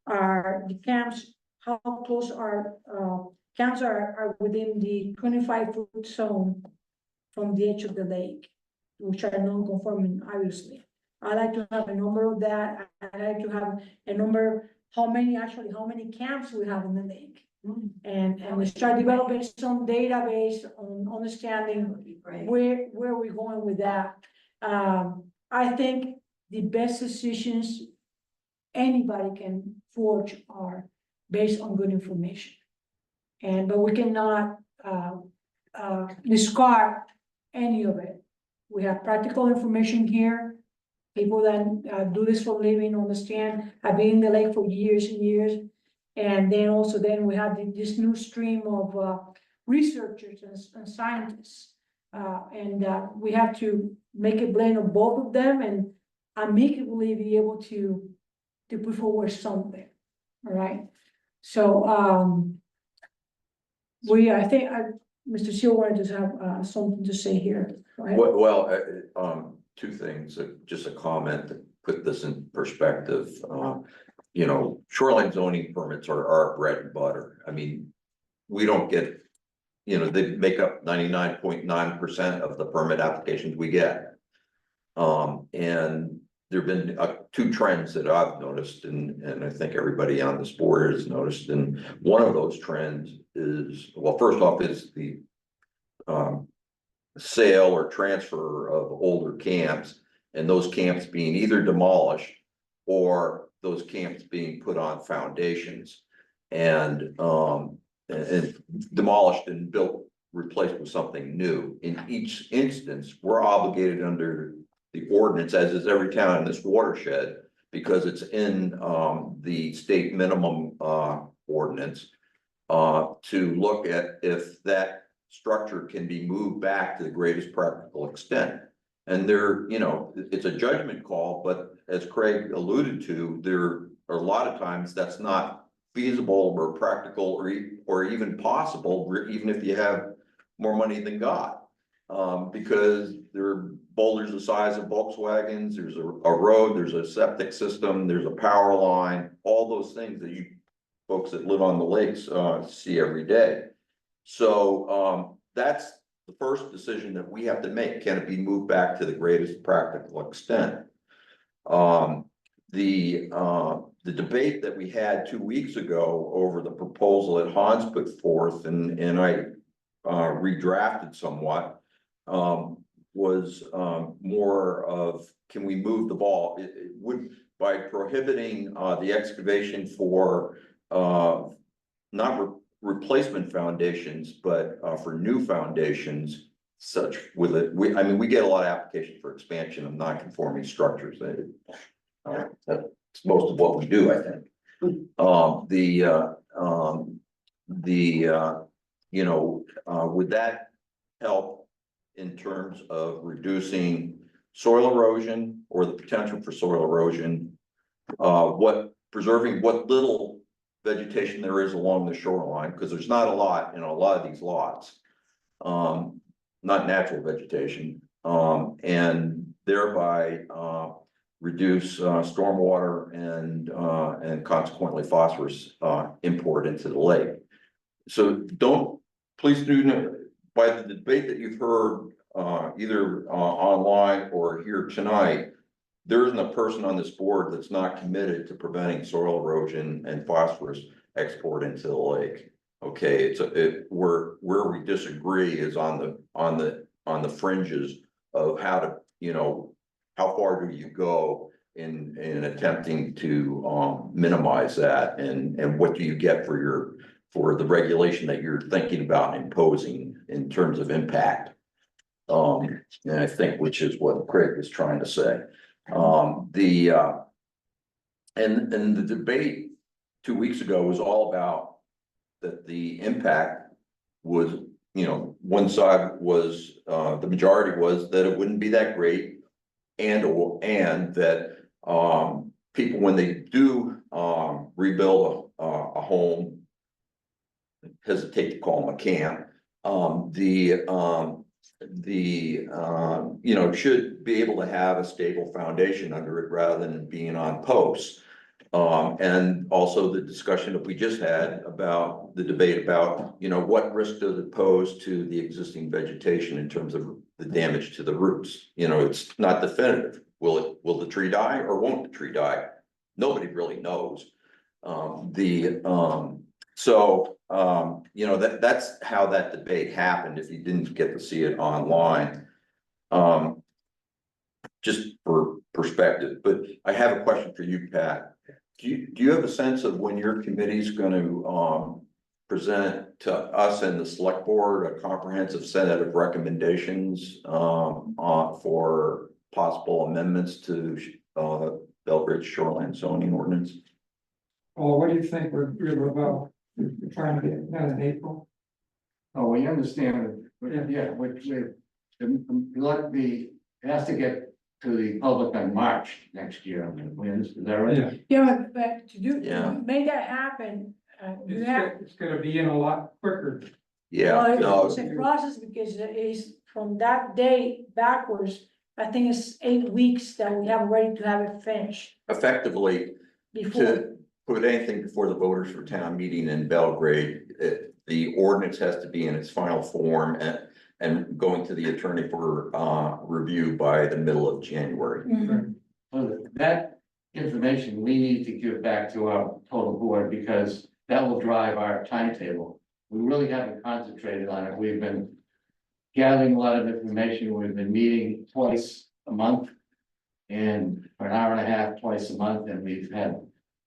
are the camps, how close are camps are within the 25-foot zone from the edge of the lake, which are non-conforming, obviously. I like to have a number of that. I like to have a number, how many camps we have in the lake. And we start developing some database on understanding That would be great. where we're going with that. I think the best decisions anybody can forge are based on good information. But we cannot discard any of it. We have practical information here. People that do this for a living understand, have been in the lake for years and years. And then we have this new stream of researchers and scientists. We have to make a blend of both of them and amicably be able to put forward something, all right? So, I think Mr. Seal wanted to have something to say here, right? Well, 2 things, just a comment to put this in perspective. Shoreline zoning permits are our bread and butter. I mean, we don't get, they make up 99.9% of the permit applications we get. And there've been two trends that I've noticed, and I think everybody on this board has noticed, and one of those trends is, well, first off, is the sale or transfer of older camps, and those camps being either demolished or those camps being put on foundations and demolished and built, replaced with something new. In each instance, we're obligated under the ordinance, as is every town in this watershed, because it's in the state minimum ordinance, to look at if that structure can be moved back to the greatest practical extent. And there, you know, it's a judgment call, but as Craig alluded to, there are a lot of times that's not feasible or practical or even possible, even if you have more money than God. Because there are boulders the size of Volkswagens, there's a road, there's a septic system, there's a power line, all those things that you folks that live on the lakes see every day. So that's the first decision that we have to make. Can it be moved back to the greatest practical extent? The debate that we had 2 weeks ago over the proposal that Hans put forth and I redrafted somewhat, was more of, can we move the ball? It would, by prohibiting the excavation for not replacement foundations, but for new foundations, such with it, I mean, we get a lot of applications for expansion of non-conforming structures. That's most of what we do, I think. Would that help in terms of reducing soil erosion or the potential for soil erosion? Preserving what little vegetation there is along the shoreline, because there's not a lot in a lot of these lots, not natural vegetation, and thereby reduce stormwater and consequently phosphorus import into the lake. So please do know, by the debate that you've heard either online or here tonight, there isn't a person on this board that's not committed to preventing soil erosion and phosphorus export into the lake. Okay, where we disagree is on the fringes of how to, how far do you go in attempting to minimize that, and what do you get for the regulation that you're thinking about imposing in terms of impact. And I think, which is what Craig was trying to say. And the debate 2 weeks ago was all about that the impact was, one side was, the majority was that it wouldn't be that great, and that people, when they do rebuild a home, hesitate to call them a camp, should be able to have a stable foundation under it rather than being on posts. And also the discussion that we just had about the debate about, what risk does it pose to the existing vegetation in terms of the damage to the roots? It's not definitive. Will the tree die or won't the tree die? Nobody really knows. That's how that debate happened, if you didn't get to see it online. Just for perspective, but I have a question for you, Pat. Do you have a sense of when your committee's going to present to us and the select board a comprehensive set of recommendations for possible amendments to Belgrade shoreline zoning ordinance? Well, what do you think we're about? We're trying to get that in April? Oh, we understand, it has to get to the public on March next year, is that right? Yeah, but Yeah. make that happen, you have. It's gonna be in a lot quicker. Yeah, Well, no, it's a process because it is from that day backwards, I think it's 8 weeks that we have ready to have it finished effectively, before. to put anything before the voters for town meeting in Belgrade, the ordinance has to be in its final form and going to the attorney for review by the middle of January. Mhm. So that information we need to give back to our total board because that will drive our timetable. We really haven't concentrated on it. We've been gathering a lot of information. We've been meeting twice a month. And for an hour and a half, twice a month, and we've had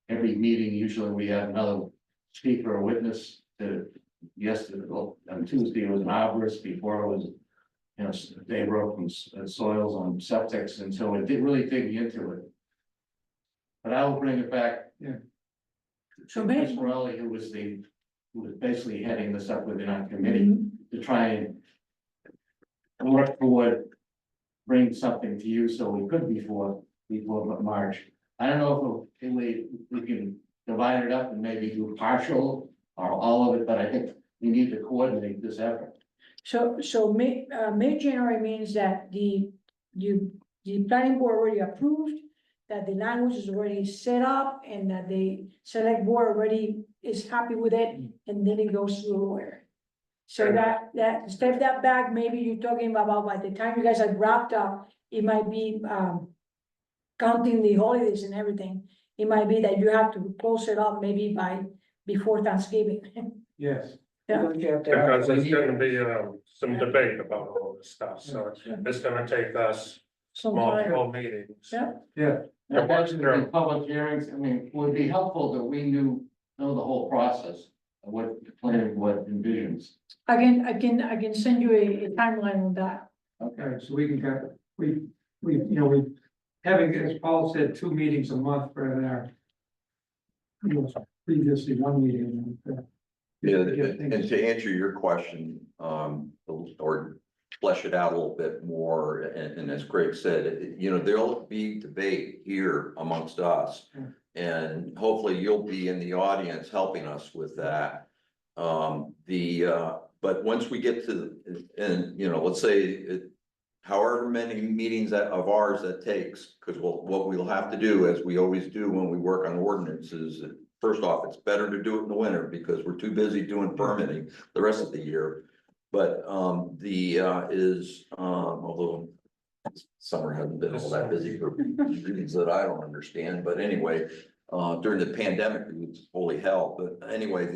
every meeting, usually we have another speaker or witness to. Yesterday, well, on Tuesday, it was an arborist, before it was, you know, they wrote from soils on septics, and so it did really dig into it. But I will bring it back. Yeah. So Chris maybe- Morelli, who was basically heading this up within our committee to try and work toward bring something to you, so we could before March. I don't know if we can divide it up and maybe do partial or all of it, but I think we need to coordinate this effort. So mid-January means that the planning board already approved, that the language is already set up, and that the select board already is happy with it, and then it goes to the lawyer. So that, step that back, maybe you're talking about by the time you guys are wrapped up, it might be, counting the holidays and everything, it might be that you have to close it up maybe before Thanksgiving. Yes. Yeah. Because there's gonna be, some debate about all this stuff, so it's gonna take us Sometime, multiple meetings. yeah, Yeah, Yeah, what's Imagine your- in public hearings, I mean, it would be helpful that we know the whole process of what the planning board envisions. I can send you a timeline on that. okay, so we can get, we, you know, we having, as Paul said, 2 meetings a month for our. You know, previously 1 meeting. Yeah, Get and things- to answer your question, or flesh it out a little bit more, and as Craig said, you know, there'll be debate here amongst us. Yeah. And hopefully you'll be in the audience helping us with that. But once we get to, and, you know, let's say however many meetings of ours that takes, because what we'll have to do, as we always do when we work on ordinances, first off, it's better to do it in the winter because we're too busy doing permitting the rest of the year. But although summer hasn't been all that busy for reasons that I don't understand, but anyway, during the pandemic, it was holy hell. But anyway,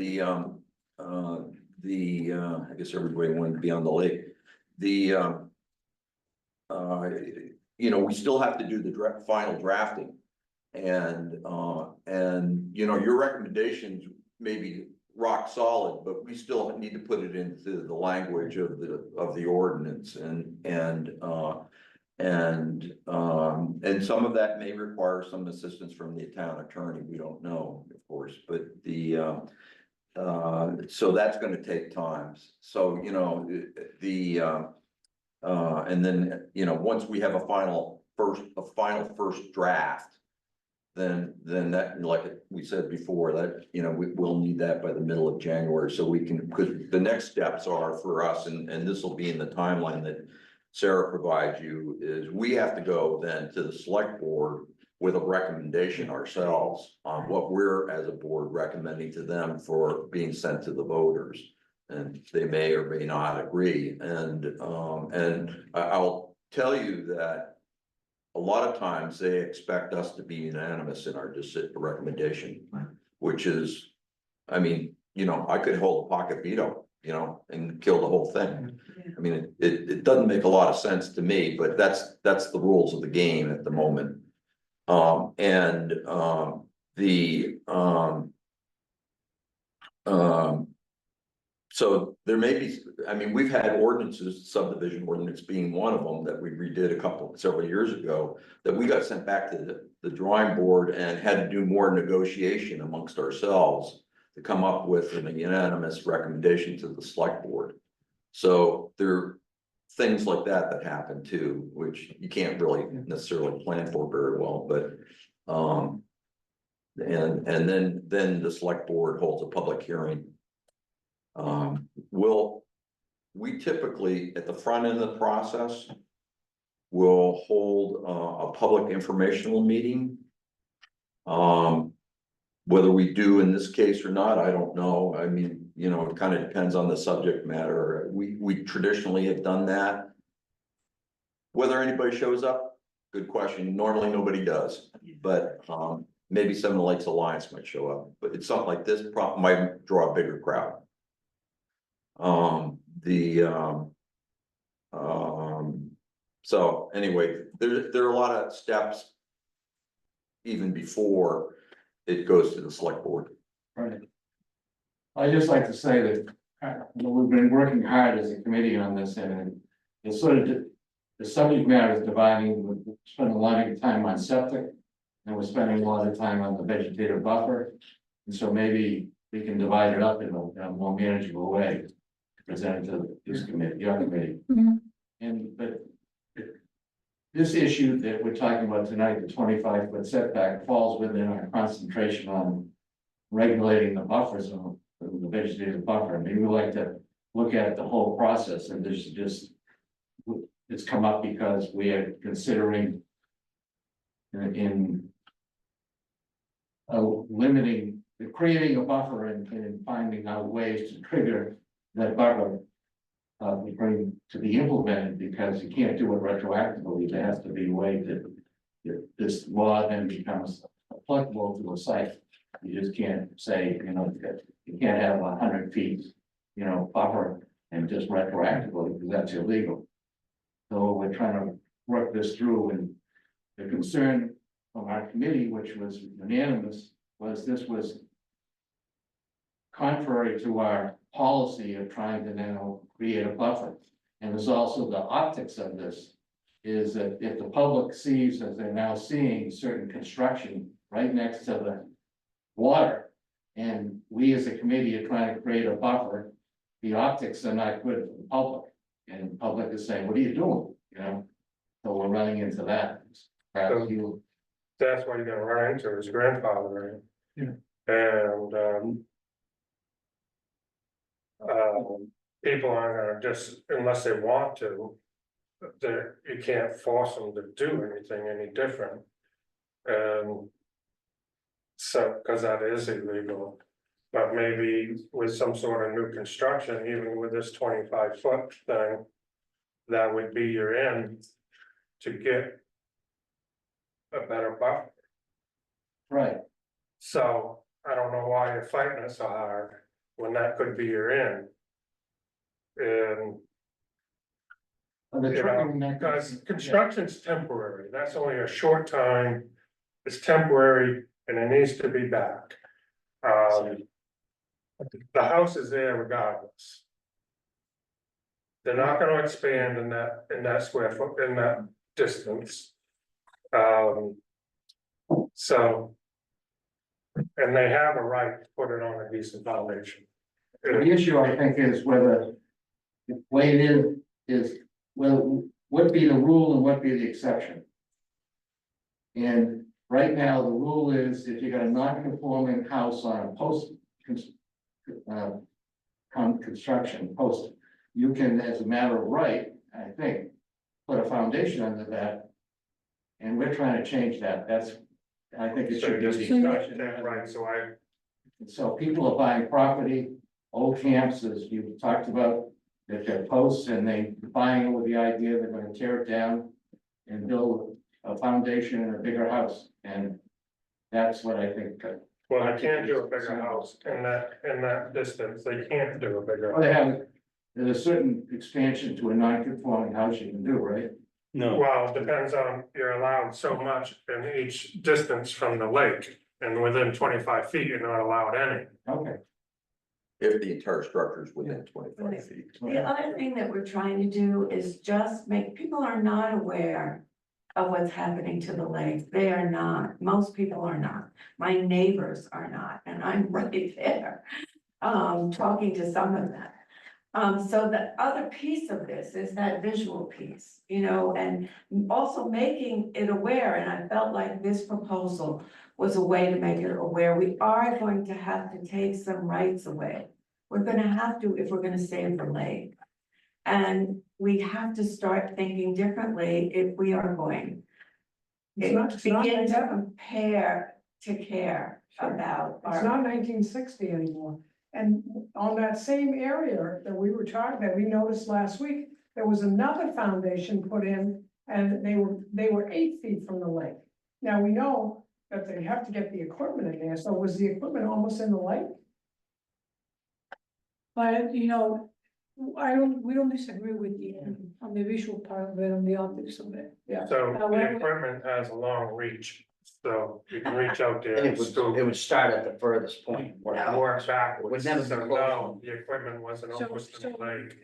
I guess everybody wanted to be on the lake. You know, we still have to do the final drafting. And you know, your recommendations may be rock solid, but we still need to put it into the language of the ordinance and some of that may require some assistance from the town attorney. We don't know, of course, but so that's gonna take time. So, you know, and then, you know, once we have a final first draft, then that, like we said before, that, you know, we'll need that by the middle of January, so we can, because the next steps are for us, and this will be in the timeline that Sarah provides you, is we have to go then to the select board with a recommendation ourselves on what we're, as a board, recommending to them for being sent to the voters. And they may or may not agree, and I'll tell you that a lot of times they expect us to be unanimous in our recommendation, which is, I mean, you know, I could hold a pocket veto, you know, and kill the whole thing. I mean, it doesn't make a lot of sense to me, but that's the rules of the game at the moment. So there may be, I mean, we've had ordinances, subdivision ordinance being one of them that we redid several years ago, that we got sent back to the drawing board and had to do more negotiation amongst ourselves to come up with a unanimous recommendation to the select board. So there are things like that happen too, which you can't really necessarily plan for very well, but and then the select board holds a public hearing. We typically, at the front end of the process, will hold a public informational meeting. Whether we do in this case or not, I don't know. I mean, you know, it kind of depends on the subject matter. We traditionally have done that. Whether anybody shows up, good question. Normally, nobody does, but, maybe some of the Lakes Alliance might show up, but it's something like this might draw a bigger crowd. So anyway, there are a lot of steps. Even before it goes to the select board. Right. I'd just like to say that, we've been working hard as a committee on this, and it's sort of, the subject matter is dividing, we're spending a lot of time on septic. And we're spending a lot of time on the vegetative buffer, and so maybe we can divide it up in a more manageable way. To present to this committee, your committee. Mhm. But this issue that we're talking about tonight, the 25-foot setback, falls within our concentration on regulating the buffer zone, the vegetative buffer. And maybe we'd like to look at the whole process, and there's just, it's come up because we are considering in limiting, creating a buffer and finding out ways to trigger that buffer to be implemented, because you can't do it retroactively. There has to be a way that this law then becomes applicable to a site. You just can't say, that you can't have 100 feet, buffer and just retroactively, because that's illegal. So we're trying to work this through, and the concern from our committee, which was unanimous, was this was contrary to our policy of trying to now create a buffer. And there's also the optics of this, is that if the public sees, as they're now seeing, certain construction right next to the water, and we as a committee are trying to create a buffer, the optics are not good for the public. And the public is saying, what are you doing? So we're running into that. Perhaps you. That's what you're gonna run into is grandfathering. Yeah. And, people aren't gonna just, unless they want to, you can't force them to do anything any different. So, cause that is illegal, but maybe with some sort of new construction, even with this 25-foot thing, that would be your end to get a better buffer. Right. So I don't know why you're fighting it so hard when that could be your end. And because construction's temporary, that's only a short time. It's temporary and it needs to be back. The house is there regardless. They're not gonna expand in that square foot, in that distance. So. And they have a right to put it on a decent foundation. The issue, I think, is whether the way it is well, what be the rule and what be the exception? And right now, the rule is if you got a non-conforming house on a construction post, you can, as a matter of right, I think, put a foundation under that. And we're trying to change that. I think it should be the exception. Right, So people are buying property, old camps, as you talked about, that they're posts, and they're buying it with the idea they're gonna tear it down and build a foundation and a bigger house, and that's what I think. Well, I can't do a bigger house in that distance, they can't do a bigger. Well, they have, there's a certain expansion to a non-conforming house you can do, right? No, Well, it depends on, you're allowed so much in each distance from the lake, and within 25 feet, you're not allowed any. Okay. If the entire structure is within 25 feet. The other thing that we're trying to do is just make, people are not aware of what's happening to the lake. They are not, most people are not. My neighbors are not, and I'm right there, talking to some of them. So the other piece of this is that visual piece, and also making it aware, and I felt like this proposal was a way to make it aware. We are going to have to take some rights away. We're gonna have to, if we're gonna save the lake. And we have to start thinking differently if we are going. It's not Begin to like that. compare to care about It's not 1960 anymore. And on that same area that we were talking, that we noticed last week, there was another foundation put in and they were 8 feet from the lake. Now, we know that they have to get the equipment in there, so was the equipment almost in the lake? But, we don't disagree with you on the visual part of it, on the optics of it. So Well, the equipment has a long reach, so you can reach out there And and it still would start at the furthest point. work backwards. Would never be So close. no, the equipment wasn't So, almost in the lake.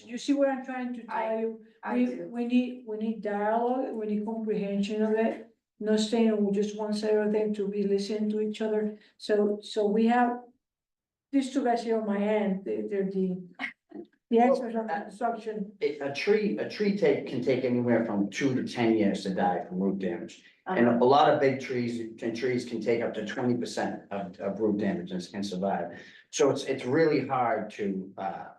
you see what I'm trying to tell you? I do. We need dialogue, we need comprehension of it, not saying we just want everything to be listening to each other. So we have these two guys here on my hand, they're the experts on construction. A tree can take anywhere from 2 to 10 years to die from root damage. And a lot of big trees can take up to 20% of root damage and survive. So it's really hard to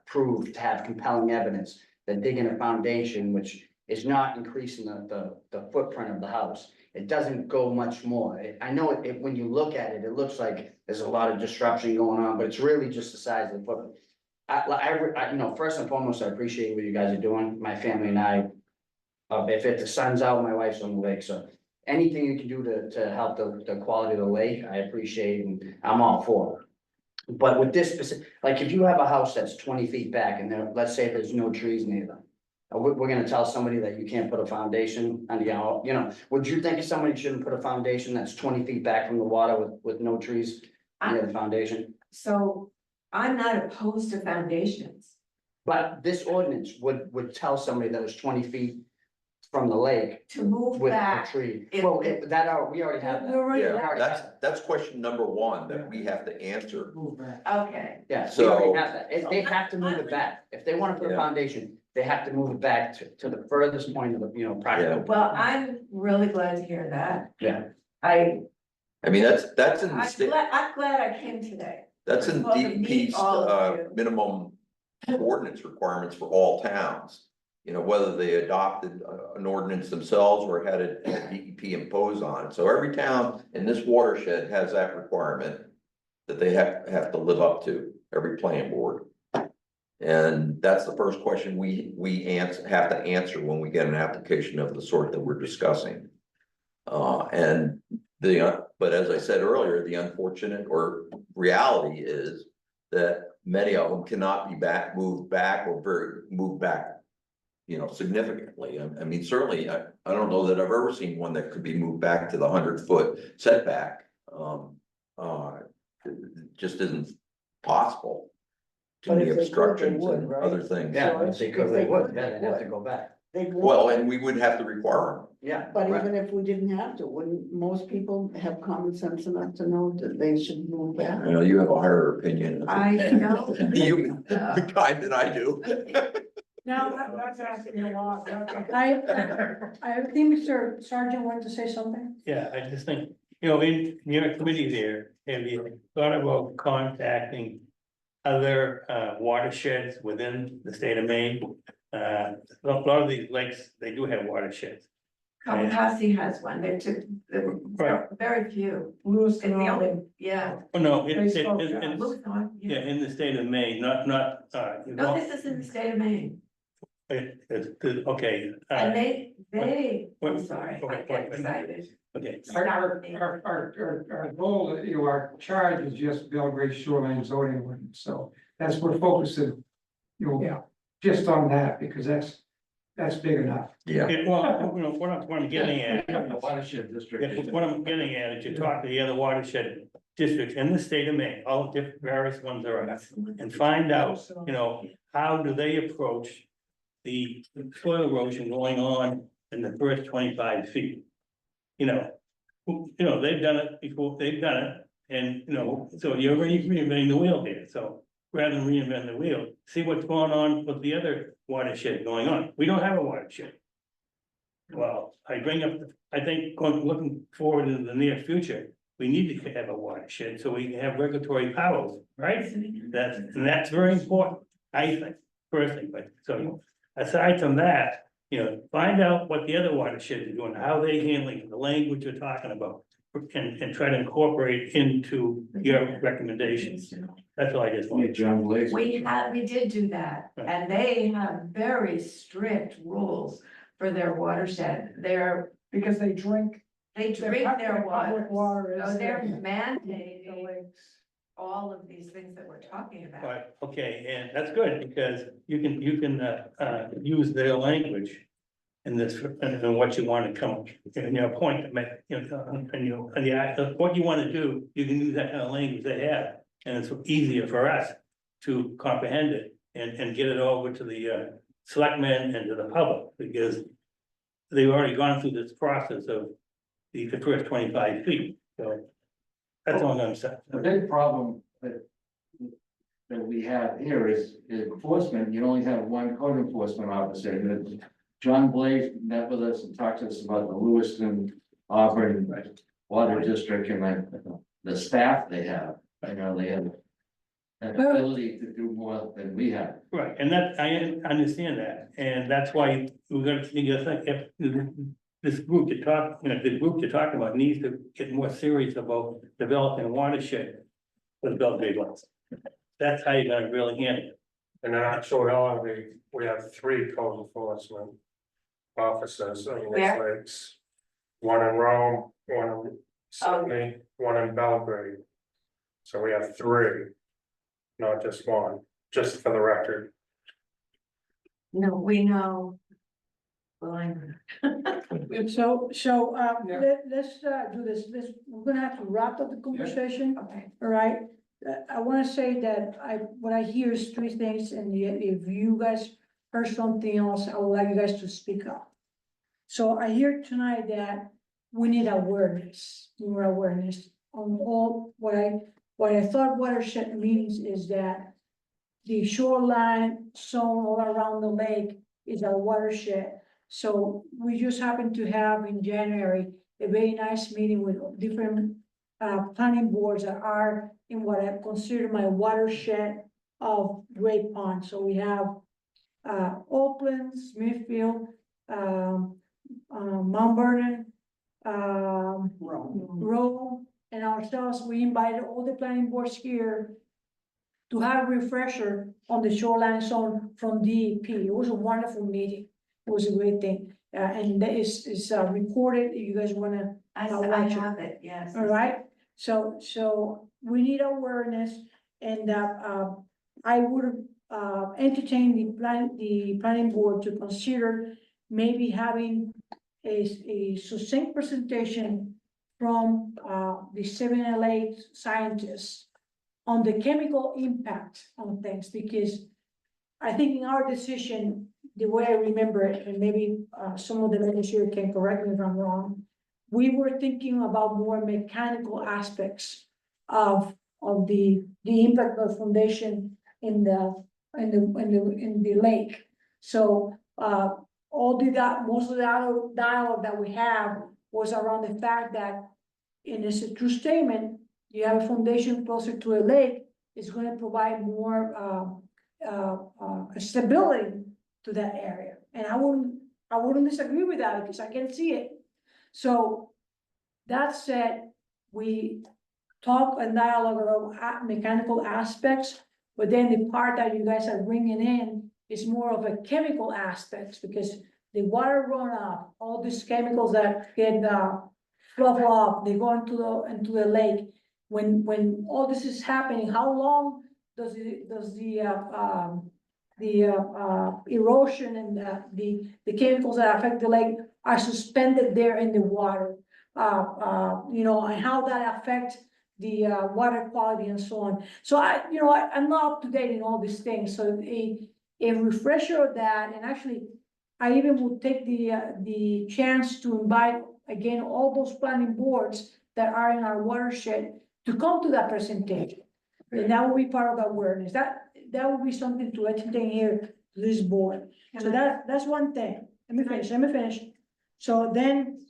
prove, to have compelling evidence that digging a foundation, which is not increasing the footprint of the house, it doesn't go much more. I know when you look at it, it looks like there's a lot of disruption going on, but it's really just the size of the footprint. First and foremost, I appreciate what you guys are doing, my family and I. If the sun's out, my wife's on the lake, so anything you can do to help the quality of the lake, I appreciate, and I'm all for it. But with this specific, like if you have a house that's 20 feet back and let's say there's no trees near them. We're gonna tell somebody that you can't put a foundation and would you think somebody shouldn't put a foundation that's 20 feet back from the water with no trees near the foundation? So I'm not opposed to foundations. But this ordinance would tell somebody that was 20 feet from the lake To move with a back, tree. if- Well, we already have that. We're Yeah, already- that's question number one that we have to answer. Move back. okay, Yeah, we So- already have that. They have to move it back. If they wanna put a Yeah. foundation, they have to move it back to the furthest point of the, practical. well, I'm really glad to hear that. Yeah. I mean, that's in the state, I'm glad I came today. that's in Well, to meet DEP's, all of you. minimum ordinance requirements for all towns. Whether they adopted an ordinance themselves or had a DEP impose on it. So every town in this watershed has that requirement that they have to live up to, every planning board. And that's the first question we have to answer when we get an application of the sort that we're discussing. But as I said earlier, the unfortunate or reality is that many of them cannot be moved back significantly. I mean, certainly, I don't know that I've ever seen one that could be moved back to the 100-foot setback. It just isn't possible. Too But many if they could, they obstructions would, and right? other things. Yeah, So if they if could, they they would, could, yeah, they they'd have to would. go back. They'd Well, want- and we would have to require them. Yeah. But right. even if we didn't have to, wouldn't most people have common sense enough to know that they should move back? You have a higher opinion. I know. You, the kind that I do. Now, That's asking a lot. I think Mr. Sergeant wanted to say something. Yeah, I just think, in your committee there, have you thought about contacting other watersheds within the state of Maine? A lot of these lakes, they do have watersheds. Compassi has one, there Right. are very few. Lewis It's the Canal. only, yeah. Oh, no, They spoke, yeah. yeah, in the state of Maine, not, No, this is in the state of Maine, okay. and they, I'm Wait, sorry, I wait, get wait. excited. Okay, Our goal, our charge is just Belgrade shoreline zoning ordinance, so that's what we're focusing. Yeah. Just on that, because that's big enough. Yeah. well, what I'm getting at. Watershed district. Yeah, what I'm getting at is you talk to the other watershed districts in the state of Maine, all the different various ones there are, and find out, how do they approach the soil erosion going on in the first 25 feet? They've done it before, they've done it, and, so you're reinventing the wheel here, so rather than reinvent the wheel, see what's going on with the other watershed going on. We don't have a watershed. Well, I think looking forward in the near future, we need to have a watershed so we can have regulatory powers, right? That's very important, I think, personally, but so aside from that, find out what the other watersheds are doing, how they handling the language you're talking about. And try to incorporate into your recommendations. That's all I just wanted. John Lacy. We did do that, and they have very strict rules for their watershed. Because they drink. They drink their Public water is So they're the mandating lakes. all of these things that we're talking about. Right, okay, and that's good, because you can use their language. In this, and what you want to come, and your point, to make, what you want to do, you can use that kind of language they have. And it's easier for us to comprehend it and get it over to the selectmen and to the public, because they've already gone through this process of the first 25 feet, so. That's all I'm saying. The big problem that we have here is enforcement. You only have one code enforcement officer. And John Blaze met with us and talked to us about the Lewiston, Auburn Water District and the staff they have. I know they have an ability to do more than we have. Right, and that, I understand that, and that's why we're gonna, think if this group you're talking about needs to get more serious about developing a watershed for the Belgrade lands. That's how you're gonna really handle it. In actuality, we have 3 code enforcement officers in West Lakes. One in Rome, one in Sydney, one in Belgrade. So we have 3, not just one, just for the record. No, we know. Well, I know. So, Yeah. let's, do this, we're gonna have to wrap up the conversation, Okay. all right? I wanna say that what I hear is 3 things, and if you guys heard something else, I would like you guys to speak up. So I hear tonight that we need awareness, more awareness on all, what I thought watershed means is that the shoreline zone all around the lake is a watershed. So we just happened to have in January a very nice meeting with different planning boards that are in what I consider my watershed of Great Pond. So we have Oakland, Smithfield, Mount Vernon, Rowe, and ourselves. We invited all the planning boards here to have a refresher on the shoreline zone from DEP. It was a wonderful meeting. It was a great thing. And that is recorded. If you guys wanna, I watch it. have it, yes. all right? So we need awareness, and I would entertain the planning board to consider maybe having a succinct presentation from the 7LA scientists on the chemical impact on things, because I think in our decision, the way I remember it, and maybe some of the ladies here can correct me if I'm wrong, we were thinking about more mechanical aspects of the impact of foundation in the lake. So most of the dialogue that we have was around the fact that, in a true statement, you have a foundation closer to a lake, it's going to provide more stability to that area. And I wouldn't disagree with that, because I can see it. So that said, we talk and dialogue about mechanical aspects, but then the part that you guys are bringing in is more of a chemical aspects, because the water runoff, all these chemicals that get fluff off, they go into the lake. When all this is happening, how long does the erosion and the chemicals that affect the lake are suspended there in the water? And how that affects the water quality and so on. So I'm not up to date in all these things. So a refresher of that, and actually, I even would take the chance to invite again all those planning boards that are in our watershed to come to that presentation. And that will be part of the awareness. That will be something to entertain here to this board. So that's one thing. Let me finish. So then,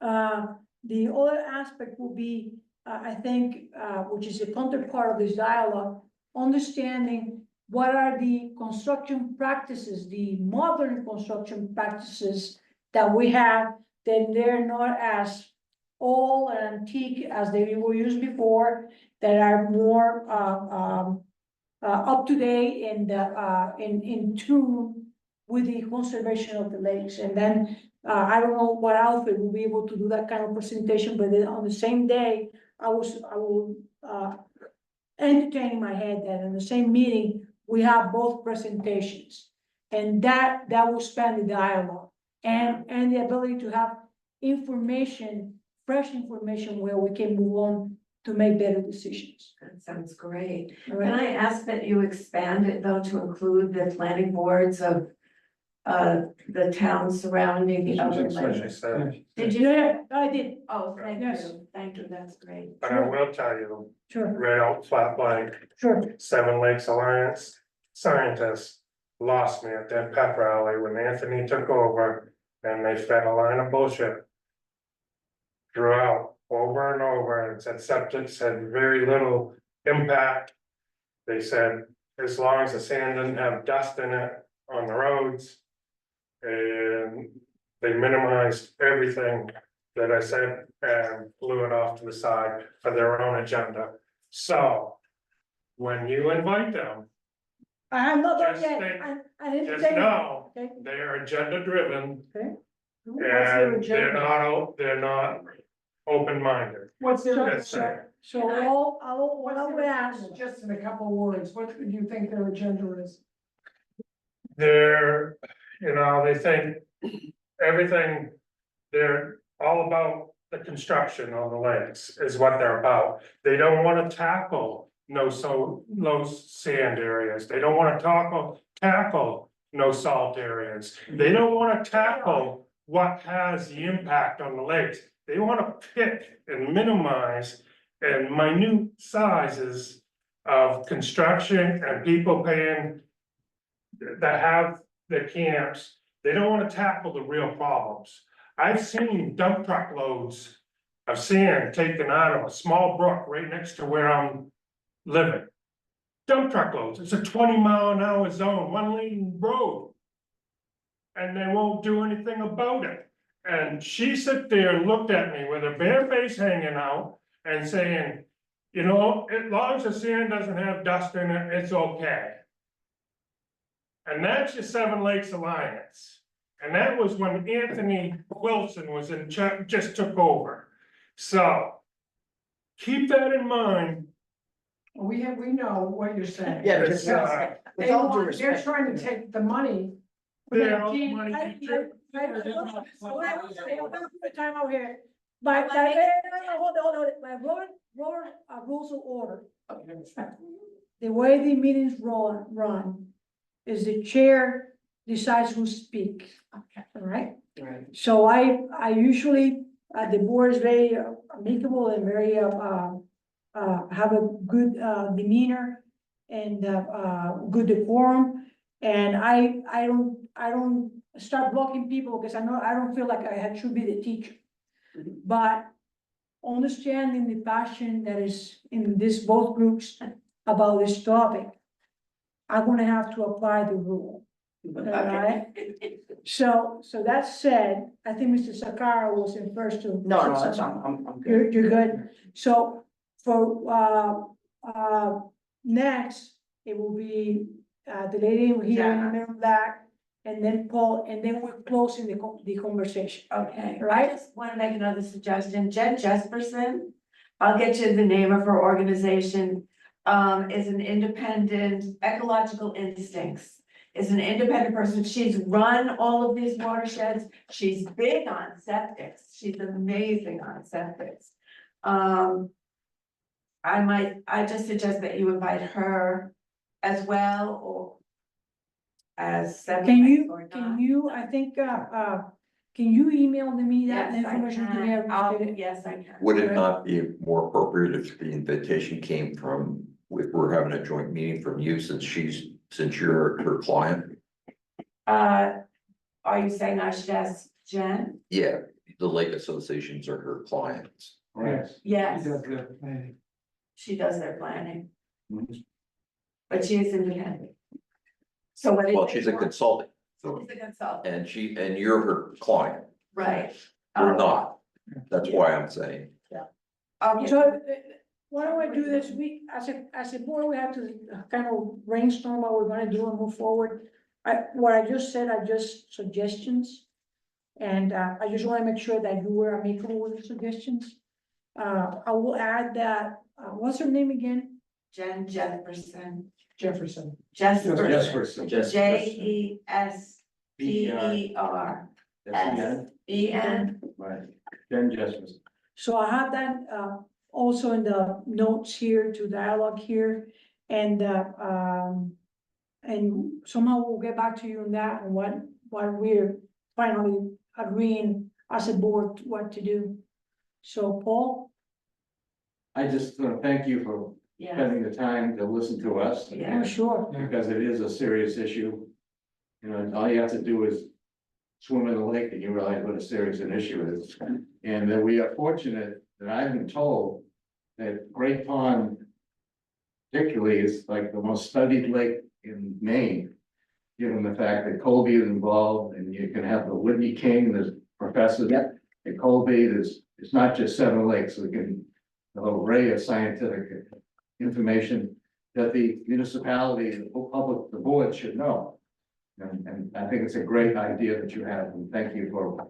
the other aspect will be, I think, which is a counterpart of this dialogue, understanding what are the construction practices, the modern construction practices that we have, that they're not as old and antique as they were used before, that are more up to date and in tune with the conservation of the lakes. And then, I don't know what outfit will be able to do that kind of presentation, but then on the same day, I will, entertain in my head that in the same meeting, we have both presentations. And that will span the dialogue and the ability to have information, fresh information where we can move on to make better decisions. That sounds great. All Can right? I ask that you expand it though to include the planning boards of the towns surrounding the other That's what she lakes? said. Did you? Yeah, I did, Oh, Yes. thank you, that's great. But I will tell you, sure, right out flat blank, sure. Seven Lakes Alliance scientists lost me at that pep rally when Anthony took over and they fed a line of bullshit. Throughout, over and over, and said septic had very little impact. They said, as long as the sand didn't have dust in it on the roads. And they minimized everything that I said and blew it off to the side for their own agenda. So, when you invite them, I have not done Just yet, think- I didn't just say. know Okay. they are agenda driven What's your and agenda? they're not open-minded. What's their? Just saying. So what I would ask, Just in a couple words, what do you think their agenda is? They're, they think everything, they're all about the construction on the lakes is what they're about. They don't wanna tackle no sand areas. They don't wanna tackle no salt areas. They don't wanna tackle what has the impact on the lakes. They wanna pick and minimize and minute sizes of construction and people paying that have the camps. They don't wanna tackle the real problems. I've seen dump truck loads of sand taken out of a small brook right next to where I'm living. Dump truck loads, it's a 20-mile-an-hour zone, one lane road. And they won't do anything about it. And she sat there and looked at me with her bare face hanging out and saying, as long as the sand doesn't have dust in it, it's okay. And that's your Seven Lakes Alliance. And that was when Anthony Wilson was in charge, just took over. So keep that in mind. We know what you're saying. Yeah, It's, because with They all due want, they're respect. trying to take the money. They're all I- money. Time out here. Hold on, by rules of order. The way the meetings run is the chair decides who speaks, Okay. all right? Right. So I usually, the board is very amicable and very, have a good demeanor and, good decorum. And I don't start blocking people because I don't feel like I should be the teacher. But understanding the passion that is in both groups about this topic, I'm gonna have to apply the rule. Alright. So that said, I think Mr. Sakara was in first to. No, that's, I'm good. You're good. So for, next, it will be, the lady here in the middle black, and then Paul, and then we're closing the conversation. Okay, Right. I just wanna make another suggestion. Jen Jesperson, I'll get you the name of her organization, is an independent Ecological Instincts. Is an independent person. She's run all of these watersheds. She's big on septics. She's amazing on septics. I just suggest that you invite her as well, or as septic or not. I think, can you email me that Yes, I information to me? can. Yes, I can. Would it not be more appropriate if the invitation came from, if we're having a joint meeting from you since you're her client? Are you saying I should ask Jen? Yeah, the lake associations are her clients. Yes. Yes, He does the planning. she does their planning, Mhm. but she is independent. So what? Well, she's a consultant, so, She's a consultant, and you're her client, right? we're not, that's why I'm saying. Okay, So, why don't I do this? As a board, we have to kind of brainstorm what we're gonna do and move forward. what I just said are just suggestions. And, I just wanna make sure that you were amicable with the suggestions. I will add that, what's her name again? Jen Jefferson, Jefferson. Jesperson, Just. Jesperson. Right, Jen Jesperson. So I have that, also in the notes here to dialogue here, and, and somehow we'll get back to you on that, and what we're finally agreeing as a board what to do. So Paul, I just want to thank you for Yeah, spending the time to listen to us. Yeah. oh, sure, Because it is a serious issue. You know, all you have to do is swim in the lake and you realize what a serious an issue it is. And that we are fortunate that I've been told that Great Pond particularly is like the most studied lake in Maine. Given the fact that Colby is involved and you can have the Whitney King, there's professors. Yep. At Colby, it's not just Seven Lakes, we can, the whole array of scientific information that the municipality, the public, the board should know. And I think it's a great idea that you have, and thank you for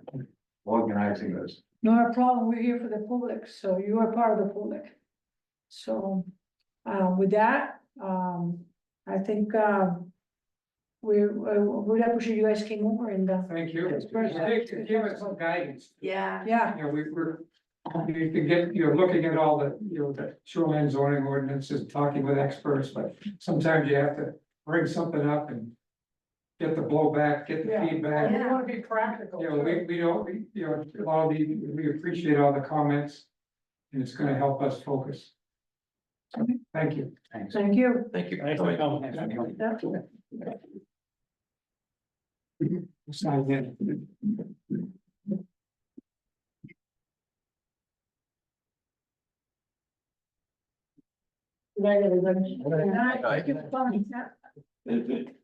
organizing this. not a problem, we're here for the public, so you are part of the public. So, with that, I think, we really appreciate you guys came over and, Thank you. It's very Nick, to give us some guidance. yeah, yeah, You know, you can get, you're looking at all the, the shoreline zoning ordinances, talking with experts, but sometimes you have to bring something up and get the blowback, get the Yeah. feedback. We wanna be practical. You know, we don't, a lot of we appreciate all the comments, and it's gonna help us focus. Thank you. Thanks. thank you. Thank you. Thanks for coming. Sign in. Good night, everybody. Good night. Thank you for coming. Yeah.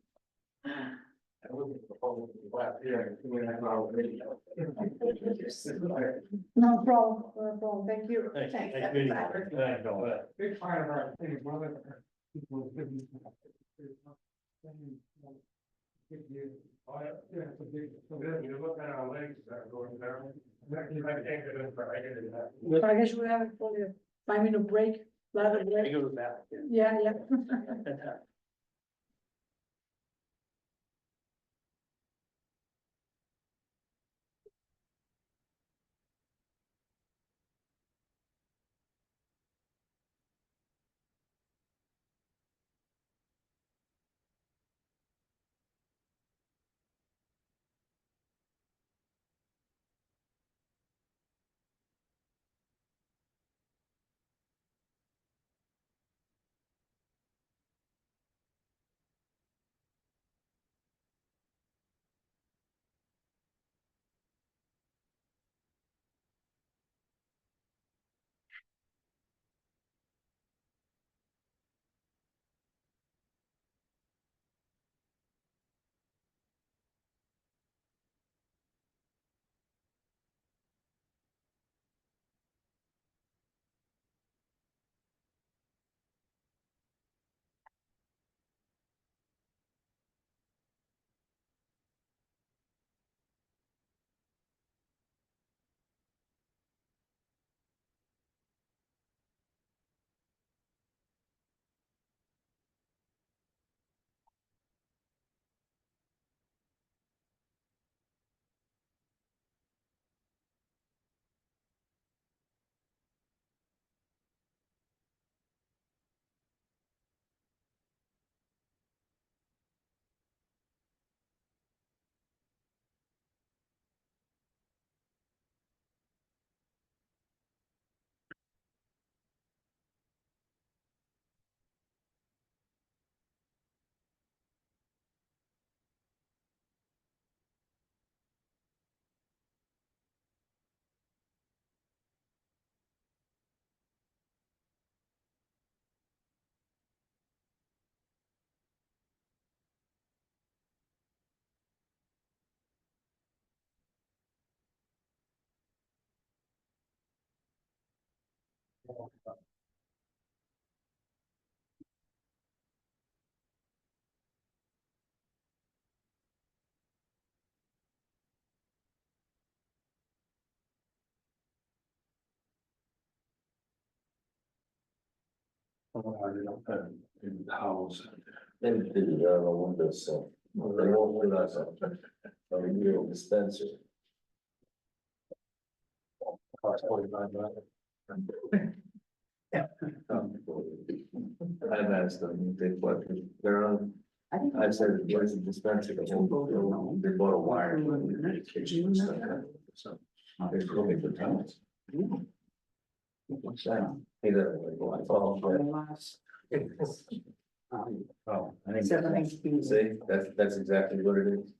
No problem, thank you. Thanks. Thanks, Nice meeting you. everybody. Big part of our thing, one of the people didn't. Yeah, it's a big, so then you look at our legs that are going down. I can't get in, but I get in that. So I guess we have probably a 5-minute break, 11 I break. go to the bathroom. Yeah, yeah. Maybe they did it on the windows, so. They won't put us up. A real dispenser. Cost $45. I've asked them, they what, they're on, I said, where's the dispenser? They bought a wire. Kitchen stuff. So, they're probably good times. What's that? Hey, that, like, oh, oh, I think. See, that's exactly what it is.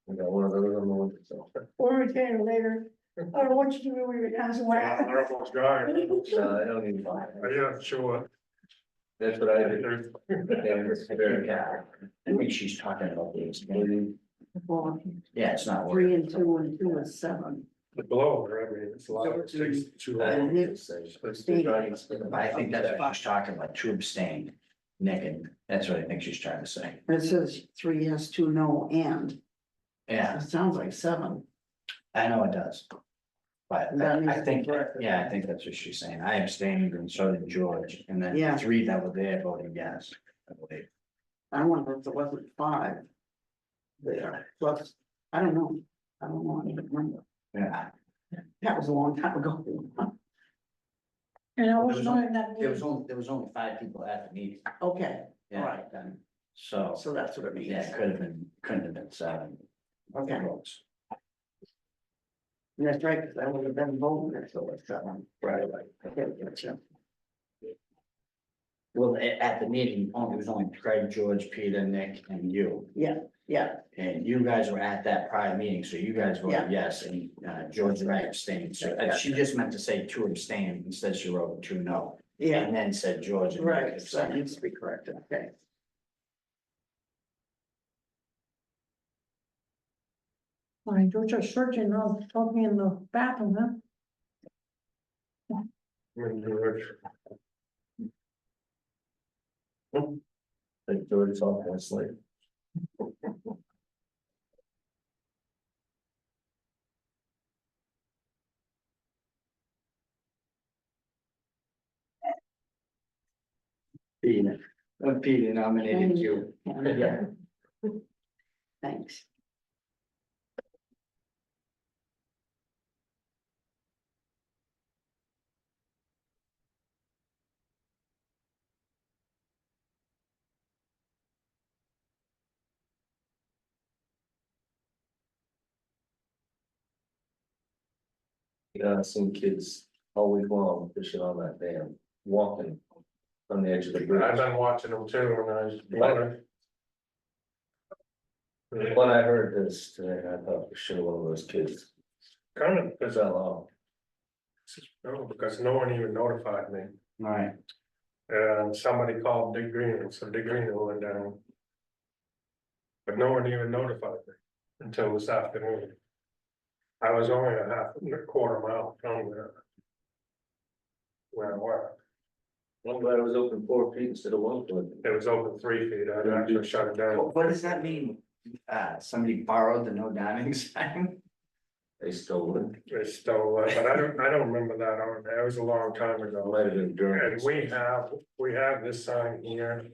We got one of those on the window, so. Or return later. I don't want you to know where your house Yeah, they're almost dry. No, I don't even. Yeah, sure. That's what I do. Yeah, I think she's talking about the expansion. Yeah, it's not. 3 and 2 and 2 is 7. The blower, I mean, it's a lot, it takes too long. But I think that's what she's talking about, 2 abstained, Nick, and that's what I think she's trying to say. It says 3 yes, 2 no, and Yeah, it sounds like 7. I know it does. But That I needs to be think, corrected. yeah, I think that's what she's saying. I abstained and so did George, and then Yeah. the 3 that were there voted yes, I believe. I wonder if there wasn't 5 there, plus, I don't know. I don't know, I don't remember. Yeah, That was a long time ago. And I was not in that there meeting. was only 5 people at the meeting. Okay, Yeah, Alright. then, so, so that's what it means. yeah, it couldn't have been 7. Okay. votes. And that's right, because I would have been voting there, so it's 7. Right. Okay, gotcha. Well, at the meeting, it was only Craig, George, Peter, Nick, and you. Yeah, And you guys were at that prior meeting, so you guys voted yes, and George and I abstained, so she just meant to say 2 abstained, instead she wrote 2 no. yeah, And then said George and Nick right, so that abstained. needs to be corrected, okay. My George are searching, now talking in the bathroom, huh? Like George's off that slate. Peter, Peter nominated you. Yeah. Thanks. Some kids all week long fishing on that dam, walking on the edge of the I've bridge. been watching them too, and I was wondering. When I heard this today, I thought for sure one of those kids Kind of, because, fell off. because no one even notified me, Right, and somebody called Dick Green, so Dick Green went down. But no one even notified me until this afternoon. I was only a quarter mile from there. Where I work, I'm glad it was open 4 feet instead of 1 foot. it was open 3 feet, I actually shut it down. what does that mean? Somebody borrowed the no diving sign? They stole it. They stole it, but I don't remember that on there, it was a long time ago. Might have been during. And we have this sign here.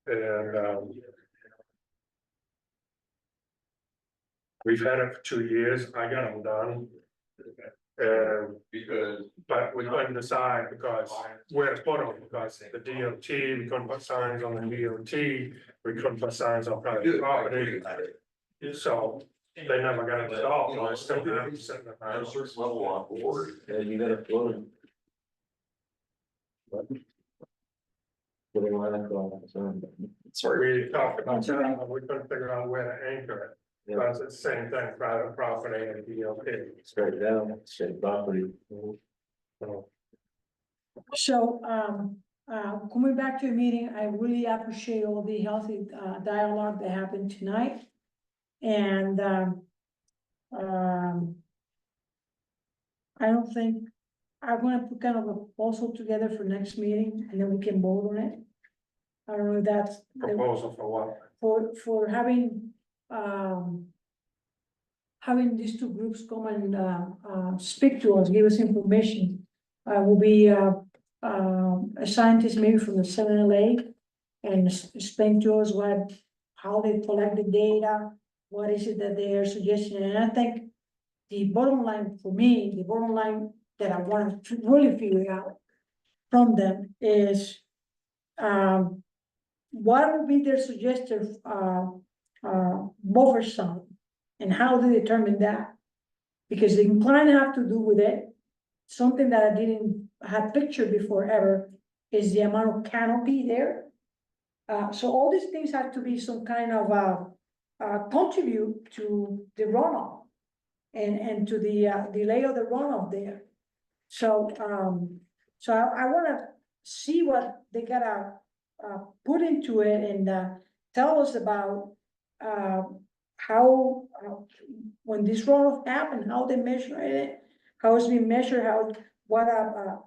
And, we've had it for 2 years, I got them done. But we couldn't decide because where to put them, because the DOT, we couldn't put signs on the DOT, we couldn't put signs on private property. So they never got it installed, so I still have them sitting in the house. Level on board. Yeah, you gotta float it. Put it on that call, so. Sorry, we talked about that, but we couldn't figure out where to anchor it, Yeah, because it's the same thing, private property and DOT. straight down, straight property. So, So, coming back to the meeting, I really appreciate all the healthy, dialogue that happened tonight. And, I don't think, I'm gonna put kind of a proposal together for next meeting, and then we can vote on it. I don't know if that's, proposal for what? for having, having these 2 groups come and, speak to us, give us information. Will be, a scientist maybe from the CNLA and explain to us how they collect the data, what is it that they are suggesting, and I think the bottom line for me, the bottom line that I want to really figure out from them is, what would be their suggested, buffer zone, and how do they determine that? Because the incline have to do with it. Something that I didn't have pictured before ever is the amount of canopy there. So all these things have to be some kind of, contribute to the runoff and to the delay of the runoff there. So, I wanna see what they gotta, put into it and, tell us about, how, when this runoff happened, how they measure it, how it's being measured, what,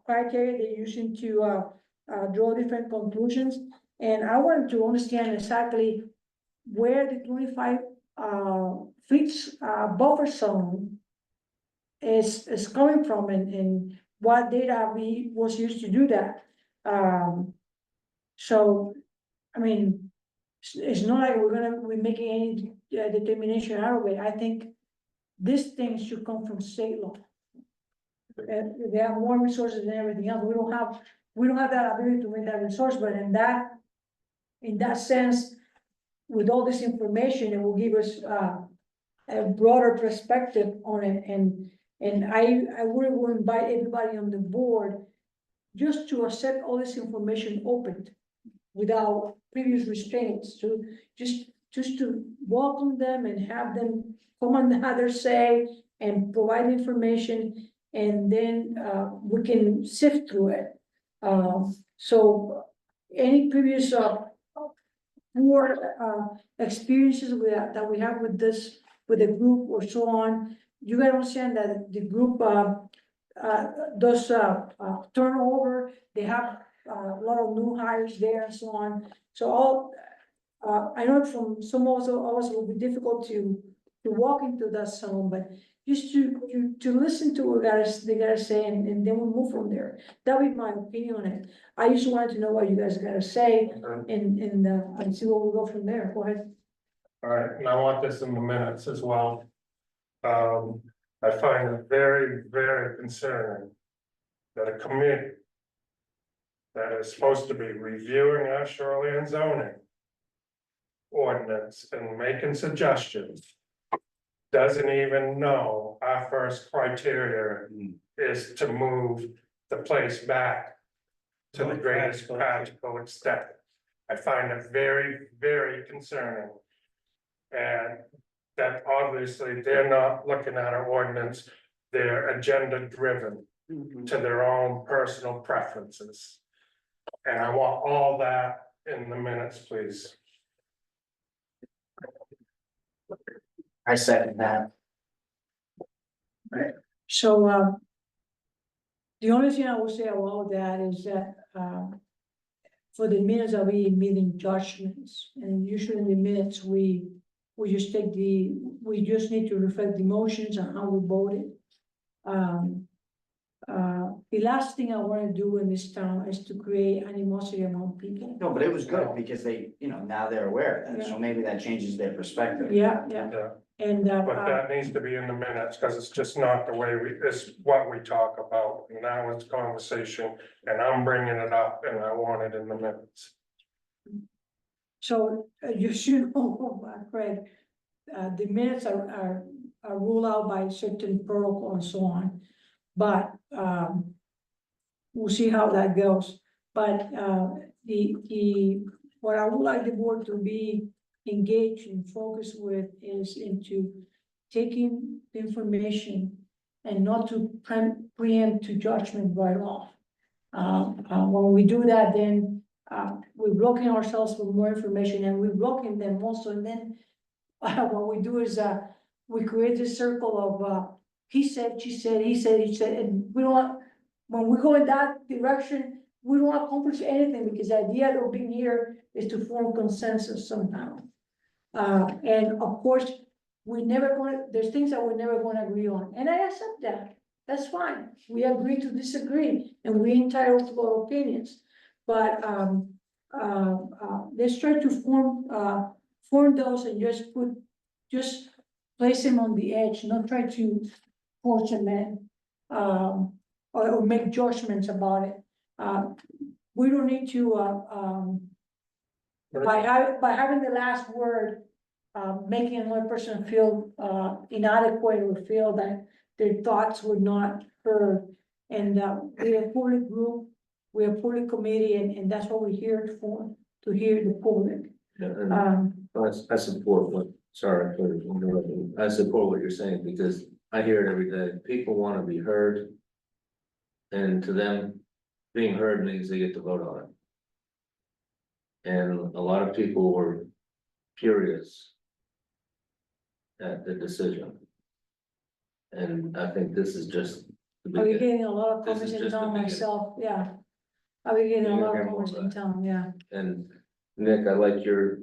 criteria they're using to, draw different conclusions. And I wanted to understand exactly where the 25 feet buffer zone is coming from and what data was used to do that. So, I mean, it's not like we're making any determination out of it. I think this thing should come from state law. They have more resources than everything else. We don't have that ability to make that resource, but in that sense, with all this information, it will give us a broader perspective on it. And I really will invite everybody on the board just to accept all this information open without previous restraints, to just to welcome them and have them come and have their say and provide information, and then we can sift through it. So any previous poor experiences that we have with the group or so on, you gotta understand that the group does turnover. They have a lot of new hires there and so on. So I know from some of us it will be difficult to walk into that zone, but just to listen to what they gotta say, and then we'll move from there. That'll be my opinion on it. I just wanted to know what you guys gotta say, and see where we go from there. Go ahead. All right, and I want this in the minutes as well. I find it very, very concerning that a committee that is supposed to be reviewing our shoreline zoning ordinance and making suggestions doesn't even know our first criteria is to move the place back to the greatest practical extent. I find it very, very concerning. And that obviously they're not looking at our ordinance, they're agenda driven to their own personal preferences. And I want all that in the minutes, please. I second that. So, the only thing I will say about that is that, for the minutes of the meeting judgments, and usually in the minutes, we just need to reflect the motions and how we voted. The last thing I wanna do in this town is to create animosity among people. No, but it was good because they, now they're aware of that, so maybe that changes their perspective. Yeah, Yeah. and, But that needs to be in the minutes, because it's just not the way it's what we talk about, and now it's conversation, and I'm bringing it up, and I want it in the minutes. so you should know, Craig, the minutes are ruled out by certain protocol and so on. But, we'll see how that goes. But, what I would like the board to be engaged and focused with is into taking the information and not to preempt to judgment right off. When we do that, then, we're blocking ourselves with more information, and we're blocking them also, and then what we do is, we create this circle of, he said, she said, he said, and we don't want, when we go in that direction, we don't accomplish anything, because the idea of being here is to form consensus somehow. And of course, there's things that we're never gonna agree on, and I accept that. that's fine. We agree to disagree and we entitled to our opinions. But, let's try to form those and just place them on the edge, not try to force them in. Or make judgments about it. We don't need to, by having the last word, making another person feel, inadequate or feel that their thoughts were not heard. And, we're a public group, we're a public committee, and that's what we're here for, to hear the public. I support what, sorry for interrupting, I support what you're saying, because I hear it every day, people wanna be heard. And to them, being heard means they get to vote on it. And a lot of people were furious at the decision. And I think this is just the I'll be beginning. getting a lot of This is comments in just the town beginning. myself, yeah. I'll be getting a You're lot gonna of hear more comments in about town, yeah. And Nick, I like your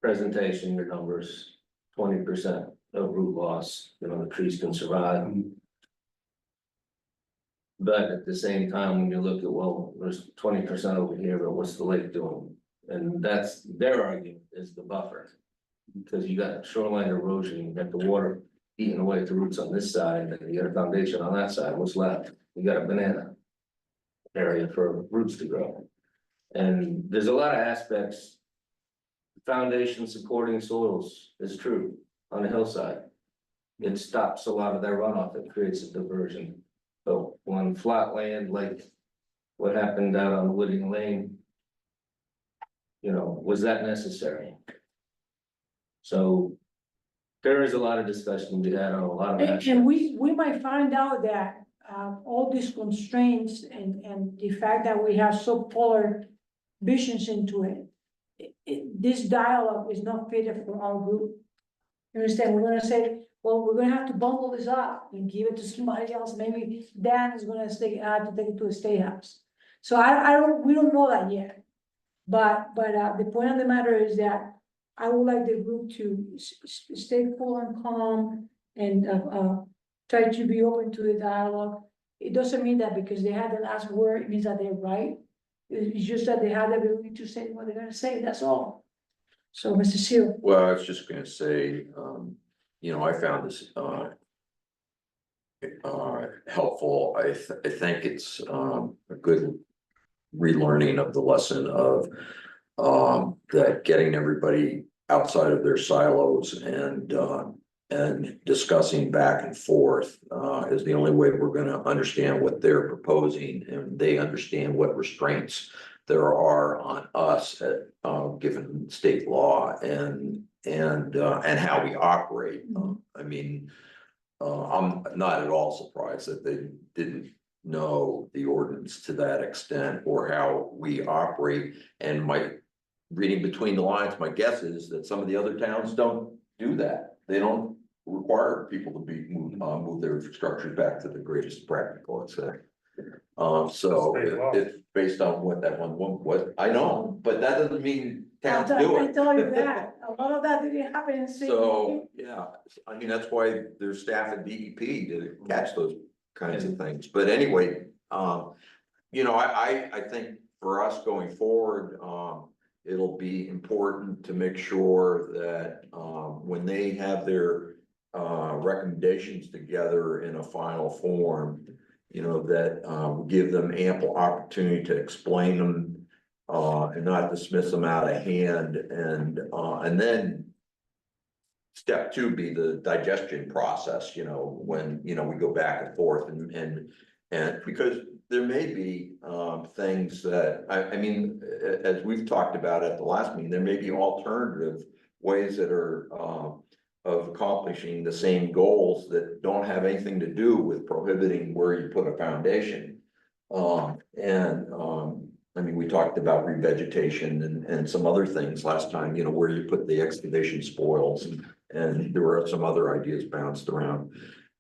presentation, your numbers, 20% of root loss, you know, the trees can survive. But at the same time, when you look at, well, there's 20% over here, but what's the lake doing? And that's their argument is the buffer. Because you got shoreline erosion, you got the water eating away at the roots on this side, and you got a foundation on that side, what's left? You got a banana area for roots to grow. And there's a lot of aspects. Foundation supporting soils is true on the hillside. It stops a lot of their runoff, it creates a diversion. So on flat land, like what happened down on Wooding Lane. You know, was that necessary? So there is a lot of discussion we had on a lot of And aspects. we might find out that, all these constraints and the fact that we have so polar visions into it. This dialogue is not fitted for our group. You understand? We're gonna say, well, we're gonna have to bundle this up and give it to somebody else. Maybe Dan is gonna have to take it to a state house. So we don't know that yet. But, the point of the matter is that I would like the group to stay cool and calm and, try to be open to the dialogue. It doesn't mean that because they had the last word, it means that they're right. It's just that they have the ability to say what they're gonna say, that's all. So, Mr. Seal. Well, I was just gonna say, you know, I found this, helpful. I think it's, a good relearning of the lesson of, that getting everybody outside of their silos and discussing back and forth, is the only way we're gonna understand what they're proposing and they understand what restraints there are on us at, given state law and how we operate. I mean, I'm not at all surprised that they didn't know the ordinance to that extent or how we operate. And reading between the lines, my guess is that some of the other towns don't do that. They don't require people to move their structures back to the greatest practical, etc. So it's based on what that one was. I know, but that doesn't mean towns do I it. tell you that, a lot of that didn't happen in city. So, yeah, I mean, that's why there's staff at DEP to catch those kinds of things. But anyway, you know, I think for us going forward, it'll be important to make sure that, when they have their, recommendations together in a final form, you know, that, give them ample opportunity to explain them, and not dismiss them out of hand, and then step two be the digestion process, you know, when, you know, we go back and forth and because there may be, things that, I mean, as we've talked about at the last meeting, there may be alternative ways that are, of accomplishing the same goals that don't have anything to do with prohibiting where you put a foundation. I mean, we talked about revegetation and some other things last time, you know, where you put the excavation spoils and there were some other ideas bounced around.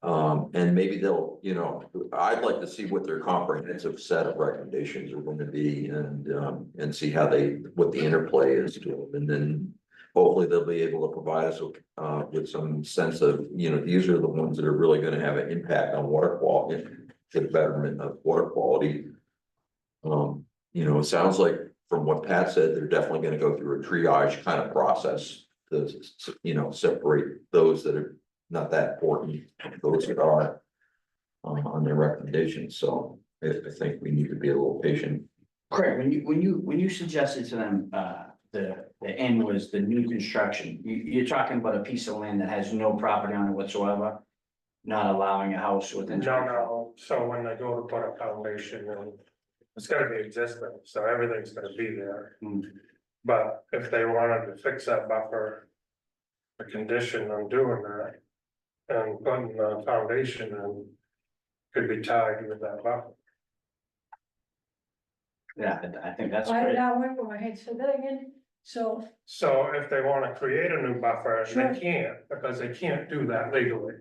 And maybe they'll, you know, I'd like to see what their comprehensive set of recommendations are going to be and see how what the interplay is to them. And then hopefully they'll be able to provide us with some sense of, these are the ones that are really gonna have an impact on water quality, the betterment of water quality. It sounds like from what Pat said, they're definitely gonna go through a triage kind of process to, separate those that are not that important, those that are on their recommendations. So I think we need to be a little patient. Craig, when you suggested to them, the end was the new construction, you're talking about a piece of land that has no property on it whatsoever? Not allowing a house within. No, so when they go to put a foundation in, it's gotta be existing, so everything's gonna be there. Hmm. But if they wanted to fix that buffer, a condition on doing that. And putting the foundation in, could be tied with that buffer. Yeah, I think that's I, great. I went over my head, say that again, so, So if they wanna create a new buffer, Sure. they can't, because they can't do that legally.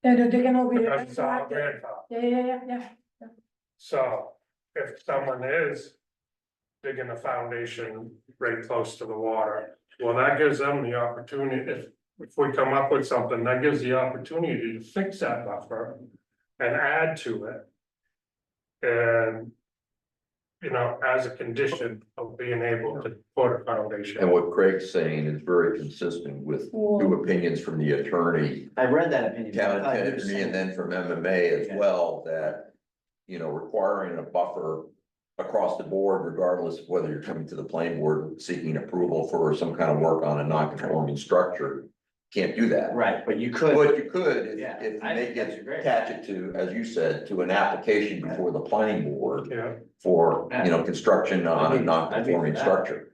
they're gonna be. Because it's all grandfather. Yeah. So if someone is digging a foundation right close to the water, well, that gives them the opportunity, if we come up with something, that gives the opportunity to fix that buffer and add to it. And, as a condition of being able to put a And foundation. what Craig's saying is very consistent with two opinions from the attorney, I read that opinion. town I thought you were attorney, saying- and then from MMA as Yeah. well, that, requiring a buffer across the board, regardless of whether you're coming to the planning board seeking approval for some kind of work on a non-conforming structure, can't do that. Right, but you could, But you could, if Yeah, if you I make think that's it, great. attach it to, as you said, to an application before the planning board Yeah, for, construction on a I'd be- non-conforming I'd be for that. structure.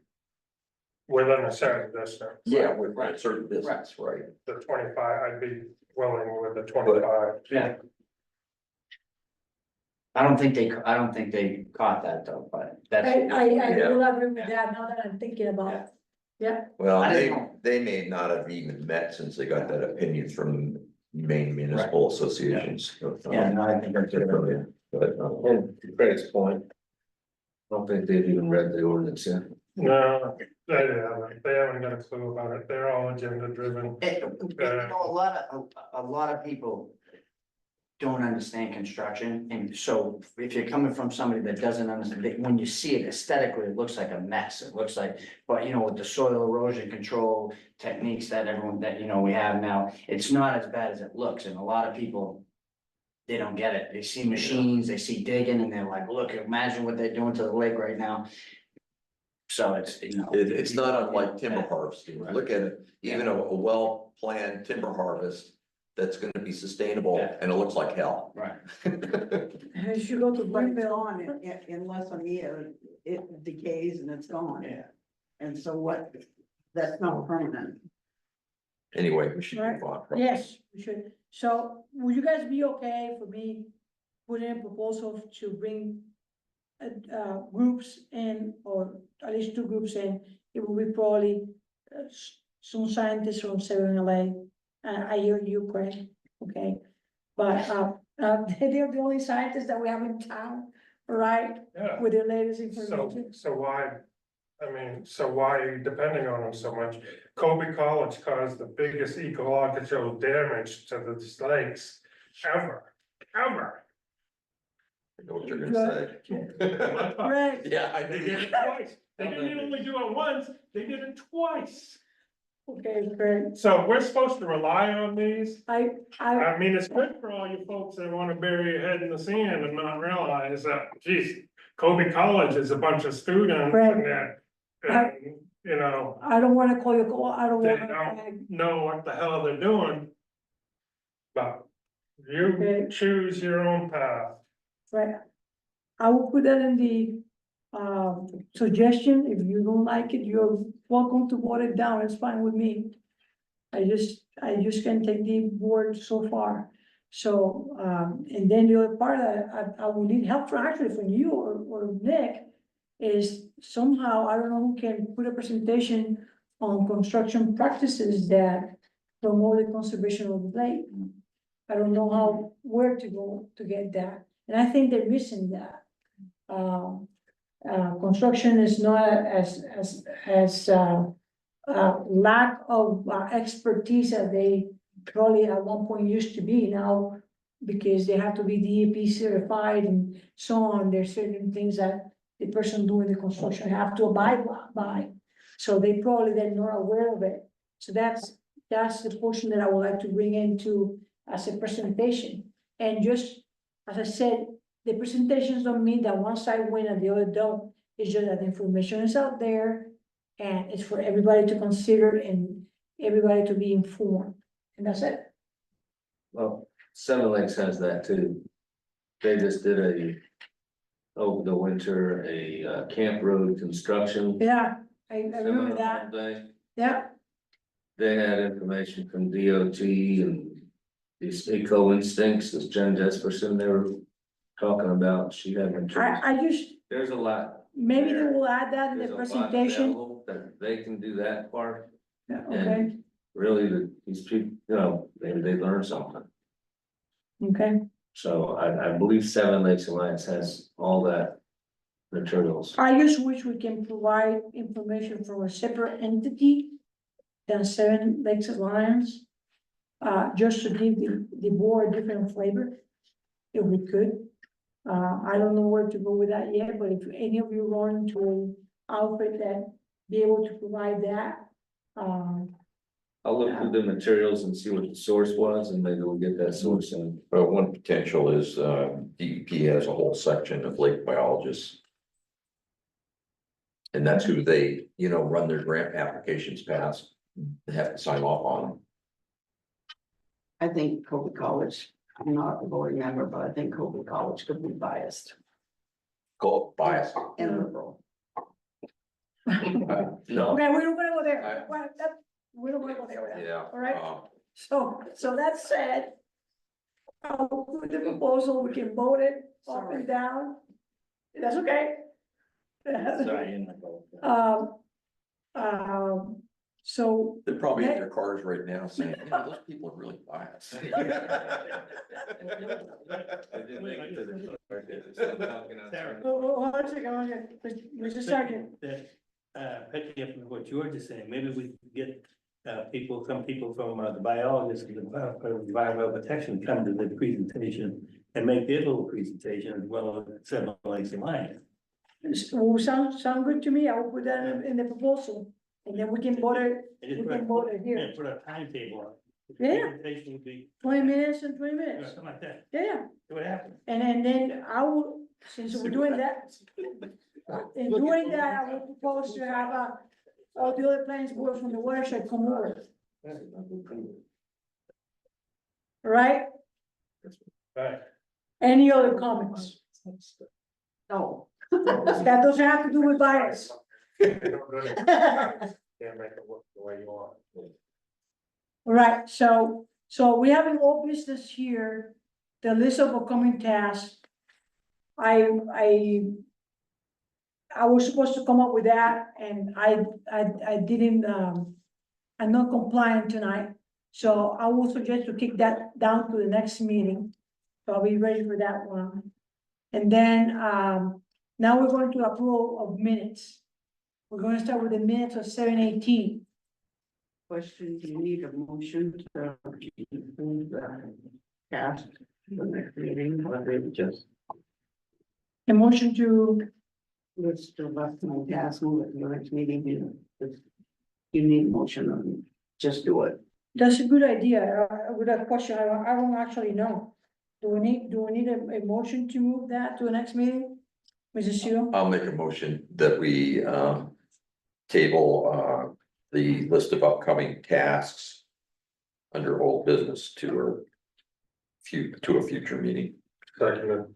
within a certain distance. Yeah, with a certain distance, right? The 25, I'd be willing with the 25. yeah. I don't think they caught that though, but that's. I Yeah. will agree with that now that I'm thinking about it. Yeah, Well, I they, didn't know. they may not have even met since they got that opinion from Maine Municipal Associations. Yeah, no, I think that's good. But, And to Craig's point. I don't think they've even read the ordinance yet. No, they haven't got a clue about it, they're all agenda driven. A lot of people don't understand construction, and so if you're coming from somebody that doesn't understand, when you see it aesthetically, it looks like a mess, it looks like, but with the soil erosion control techniques that everyone, that, we have now, it's not as bad as it looks, and a lot of people, they don't get it, they see machines, they see digging, and they're like, look, imagine what they're doing to the lake right now. So it's, it's not unlike timber harvesting. Look at it, even a well-planned timber harvest that's gonna be sustainable Yeah. and it looks like hell. Right. as you go to But it's Greenville, gone in less than a year, it decays and it's gone. Yeah. And so that's not permanent. Anyway, we should move on. yes, we should. So would you guys be okay for me putting in a proposal to bring groups in, or at least two groups in? It will be probably some scientists from Southern LA. I hear you, Craig, okay? But they're the only scientists that we have in town, right, Yeah, with the latest so, information. so why, why are you depending on them so much? Colby College caused the biggest ecological damage to the lakes ever. I know what you're gonna say. Craig, Yeah, I They did. did it twice, they didn't only do it once, they did it twice. okay, Craig, So we're supposed to rely on these? I, It's good for all you folks that wanna bury your head in the sand and not realize that, geez, Colby College is a bunch of students Right. and that. And, I don't wanna call you, I don't they wanna. don't know what the hell they're doing. But you Okay. choose your own path. Right. I will put that in the suggestion. If you don't like it, you're welcome to vote it down. It's fine with me. I just can take the board so far. So, and then the other part that I will need help from, actually from you or Nick, is somehow, I don't know who can put a presentation on construction practices that promote the conservation of the lake. I don't know where to go to get that, and I think they're missing that. Construction is not as lack of expertise that they probably at one point used to be now, because they have to be DEP certified and so on, there's certain things that the person doing the construction have to abide by. So they probably they're not aware of it. So that's the portion that I would like to bring into as a presentation. And just, as I said, the presentations don't mean that one side win and the other don't. It's just that the information is out there and it's for everybody to consider and everybody to be informed. And that's it. Well, Seven Lakes has that too. They just did over the winter, a camp road construction. Yeah, I remember that. Day. Yeah, They had information from DOT and these Eco Instincts, this Jen Jesperson they were talking about. She had, I just, there's a lot. maybe they will add that in the There's a lot presentation. available that they can do that part. Yeah, okay, Really, these people, you know, maybe they learn something. okay. So I believe Seven Lakes Alliance has all that materials. I just wish we can provide information from a separate entity than Seven Lakes Alliance. Just to give the board a different flavor, if we could. I don't know where to go with that yet, but if any of you run into an outfit that be able to provide that, I'll look through the materials and see what the source was and maybe we'll get that source in. But one potential is, DEP has a whole section of lake biologists. And that's who they, run their grant applications past, they have to sign off on. I think Colby College, I'm not a board member, but I think Colby College could be biased Call bias. and liberal. No, okay, we don't wanna go there. I- Well, we don't wanna go there with that. Yeah. All right. So that said, I'll put the proposal, we can vote it up and down. That's okay. sorry. So, They're probably in their cars right now saying, those people are really biased. hold on a second, Mr. Sergeant. Picking up on what George is saying, maybe we could get, some people from the biologists and the environmental protection come to the presentation and make their little presentation as well as Seven Lakes Alliance. Well, sound good to me, I will put that in the proposal, and then we can vote it, And just we can vote it here, yeah, put a timetable on it. The Yeah. Presentation would be, 20 minutes and 20 you know, minutes, something like that, yeah, see what happens. and then I will, since we're doing that. In doing that, I will propose to have, all the other plans board from the watershed come over, right? Right. Any other comments? No, That doesn't have to do with bias. Can't make it work the way you want. Right, so we have an old business here, the list of upcoming tasks. I was supposed to come up with that and I didn't, I'm not compliant tonight. So I will suggest to kick that down to the next meeting. So I'll be ready for that one. And then, now we're going to approve of minutes. We're gonna start with the minutes of 7/18. question, do you need a motion to approve the cast the next meeting, or maybe just A motion to, let's do left my task, move it to the next meeting, you need a motion on, just do it. that's a good idea. With that question, I don't actually know. Do we need a motion to move that to the next meeting? Mrs. Seal? I'll make a motion that we, table, the list of upcoming tasks under old business to a future meeting. Second,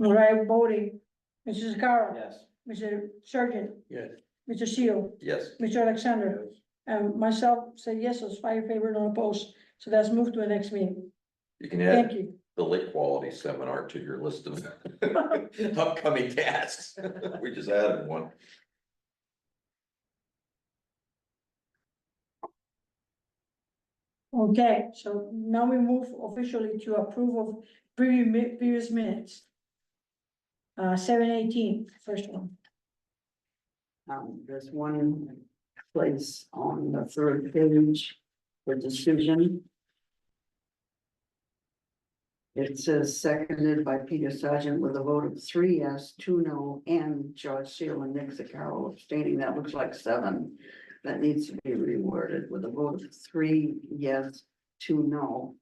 All right, voting. Mrs. Carroll? Yes. Mr. Sergeant? Yes. Mr. Seal? Yes. Mr. Alexander? And myself said yes, so it's 5 in favor, no opposed. So that's moved to the next meeting. You can Thank add you. the lake quality seminar to your list of upcoming tasks. We just added one. Okay, so now we move officially to approve of previous minutes. 7/18, first one. There's one place on the third page for decision. It says seconded by Peter Sargent with a vote of 3 yes, 2 no, and George Seal and Nick Zaccaro abstaining. That looks like 7. That needs to be reworded with a vote of 3 yes, 2 no.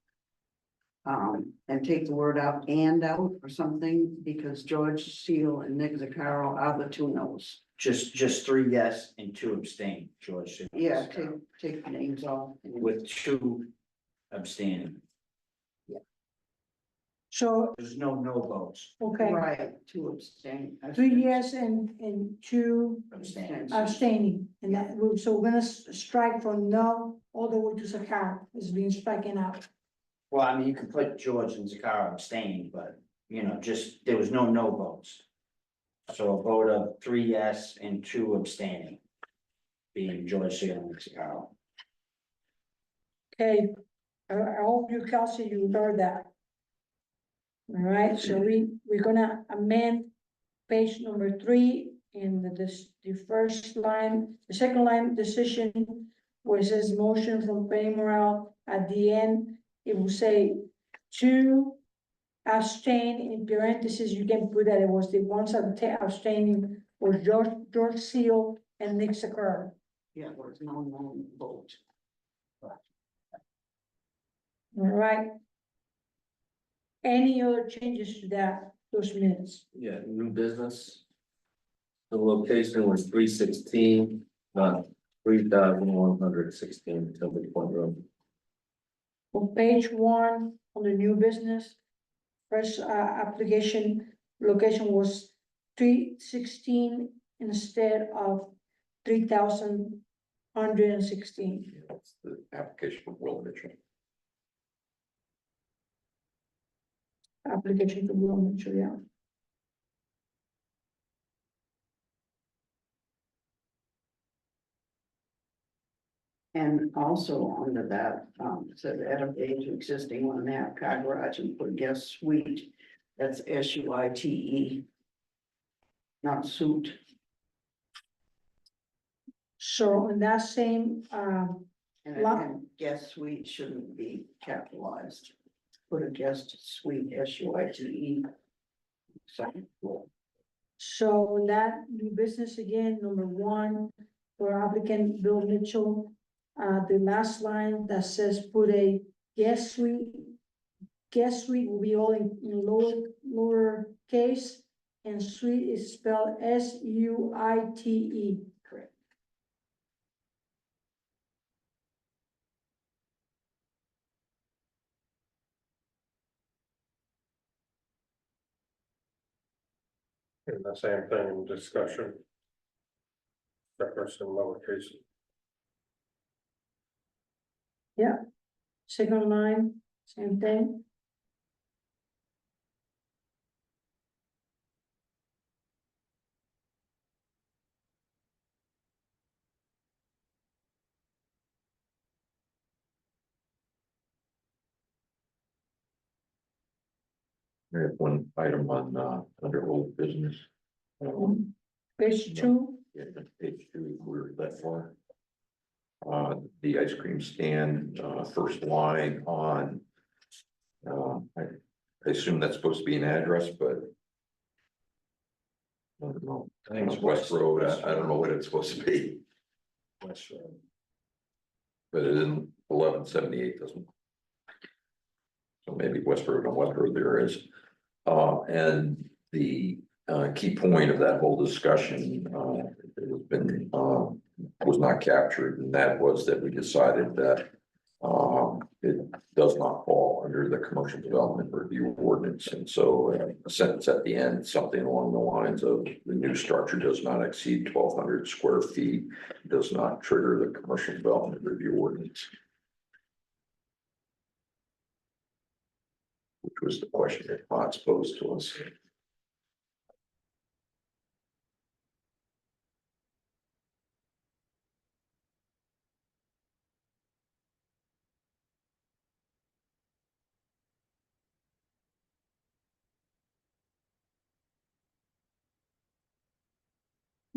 And take the word out and out or something, because George Seal and Nick Zaccaro are the 2 no's. Just 3 yes and 2 abstain, George. Yeah, take the names off. With 2 abstaining. So, There's no votes. okay, Right, 2 abstain. 3 yes and 2 Abstain. abstaining, and that, so we're gonna strike from no all the way to Sakara, is being striking out. Well, I mean, you can put George and Zakara abstaining, but, you know, just, there was no votes. So a vote of 3 yes and 2 abstaining. Being George Seal and Zakara. Okay, I hope you, Kelsey, you heard that. All right, so we're gonna amend page number 3 in the first line, the second line decision, where it says motion from Penny Morale, at the end, it will say 2 abstain, in parentheses, you can put that it was the ones abstaining was George Seal and Nick Sakura. Yeah, there's no vote. All right. Any other changes to that, those minutes? Yeah, new business. The location was 316, not 3,116 Temple Point Road. On page 1, on the new business, first application location was 316 instead of 3,116. That's the application for Will Mitchell. Application to Will Mitchell, yeah. And also under that, it says add a page existing 1.5 car garage and put guest suite. That's SUITE. Not suit. So in that same, And guest suite shouldn't be capitalized. Put a guest suite, SUITE. Second floor. so in that new business again, number 1, for applicant Bill Mitchell, the last line that says put a guest suite. Guest suite will be all in lower case, and suite is spelled SUITE. Correct. And the same thing in discussion. Reference in lowercase. Second line, same thing. We have one item on, under old business. Page 2, Yeah, page 2, we're that far. The ice cream stand, first line on. I assume that's supposed to be an address, but. I don't know. I think it's West Road, I don't know what it's supposed to be, West Road. but it isn't 1178, doesn't. So maybe West Road and West Road there is. And the key point of that whole discussion has been was not captured, and that was that we decided that it does not fall under the commercial development review ordinance. And so a sentence at the end, something along the lines of the new structure does not exceed 1,200 square feet, does not trigger the commercial development review ordinance. Which was the question that Potts posed to us.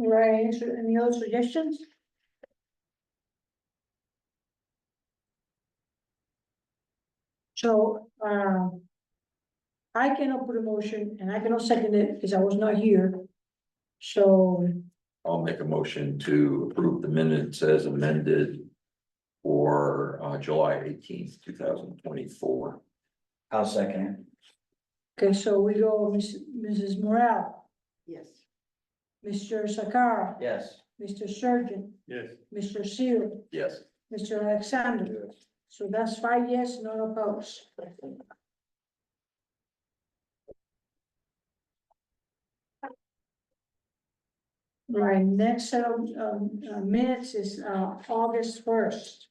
right, so any other suggestions? So, I cannot put a motion and I cannot second it because I was not here. So, I'll make a motion to approve the minutes as amended for July 18th, 2024. I'll second okay, so we go, Mrs. Morale, Yes. Mr. Sakara, it. Yes. Mr. Surgeon, Yes. Mr. Seal, Yes. Mr. Alexander. So that's 5 yes, none opposed. Right, next set of minutes is August 1st.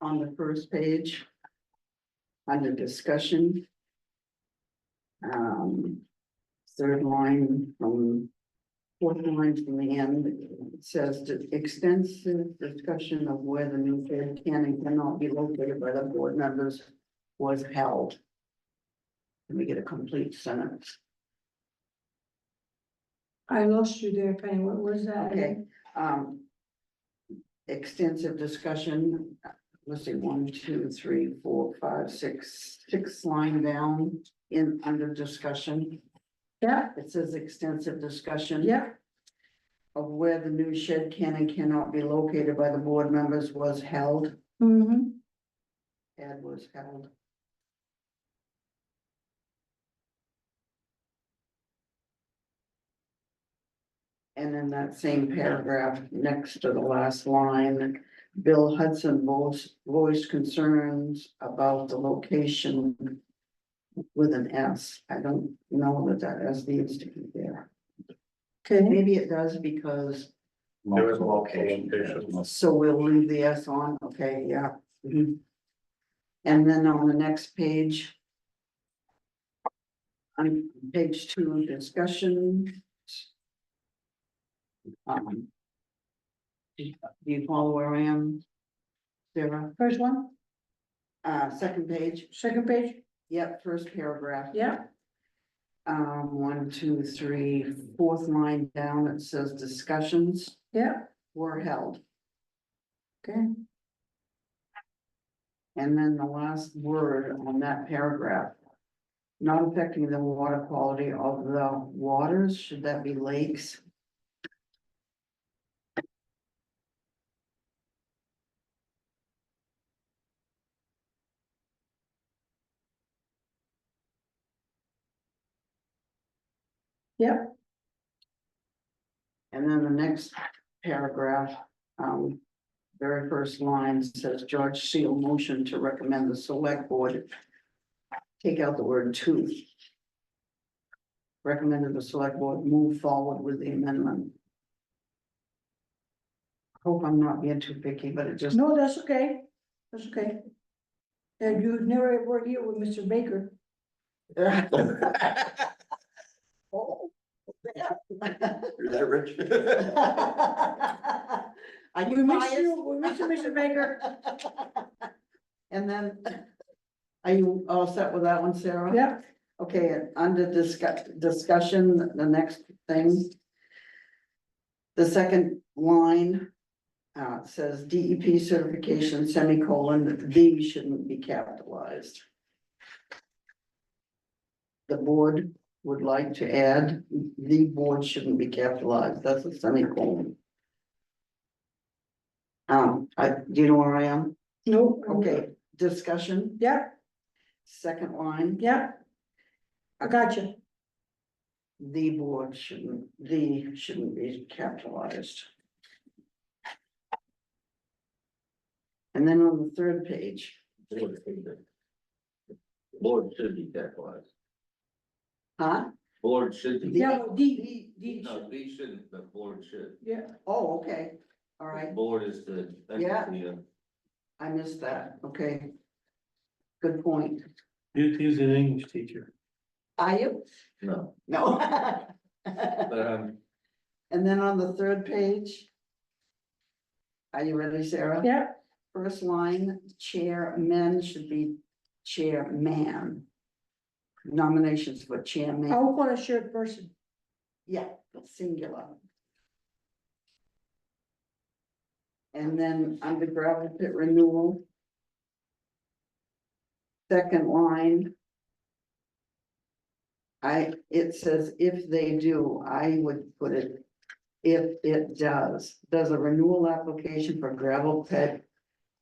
On the first page. Under discussion. Third line from. Fourth line from the end, it says the extensive discussion of where the new shed can and cannot be located by the board members was held. Let me get a complete sentence. I lost you there, Penny, what was that? Okay, extensive discussion, let's see, 1, 2, 3, 4, 5, 6, 6 line down in under discussion. Yeah, It says extensive discussion. yeah, Of where the new shed can and cannot be located by the board members was held, mm-hmm, and was held. And in that same paragraph, next to the last line, Bill Hudson voiced concerns about the location with an S. I don't know that that S needs to be there. okay, Maybe it does because, There was a location. so we'll leave the S on, okay, yeah. Mhm. And then on the next page. On page 2, discussion. Do you follow where I am? Sarah, first one, second page, second page, yep, first paragraph. yeah, 1, 2, 3, fourth line down, it says discussions yeah, were held. okay, And then the last word on that paragraph. Not affecting the water quality of the waters, should that be lakes? yeah, And then the next paragraph, very first line says George Seal motion to recommend the select board. Take out the word to. Recommended the select board move forward with the amendment. Hope I'm not being too picky, but it just, no, that's okay, that's okay. And you've never worked here with Mr. Baker. Oh. You're that rich? Are We you miss biased? you, we miss you, Mr. Baker. And then, are you all set with that one, Sarah? Yeah, Okay, and under discussion, the next thing. The second line. Says DEP certification, semicolon, the shouldn't be capitalized. The board would like to add, the board shouldn't be capitalized, that's a semicolon. Do you know where I am? no, Okay, discussion, yeah, second line, yeah. I got you, the board shouldn't be capitalized. And then on the third page, Board should be capitalized. huh? Board should be. yeah, well, D, No, B shouldn't, but board should. yeah, Oh, okay, all right, Board is the. Yeah. entity of- I missed that, okay. Good point. He's an English teacher. Are you? No, No. but And then on the third page. Are you ready, Sarah? yeah, First line, chairman should be chairman. Nominations for chairman, I will call a shared person, yeah, singular. And then under gravel pit renewal. second line. It says if they do, I would put it, if it does a renewal application for gravel pit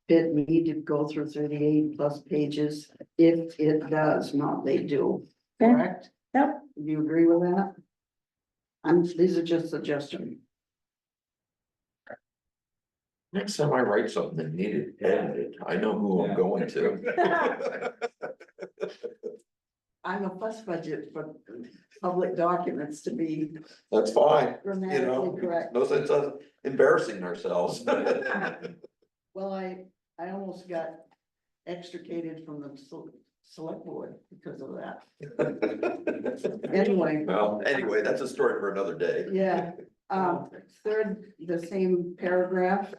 need to go through 38 plus pages? If it does, not they do, Okay. correct? Yep. Do you agree with that? These are just suggestions. Next time I write something that needed edited, I know who I'm going to. I'm a fuss budget for public documents to be That's fine, you grammatically know, correct. no sense of embarrassing ourselves. Well, I almost got extricated from the select board because of that. Anyway, Well, anyway, that's a story for another day. yeah, third, the same paragraph.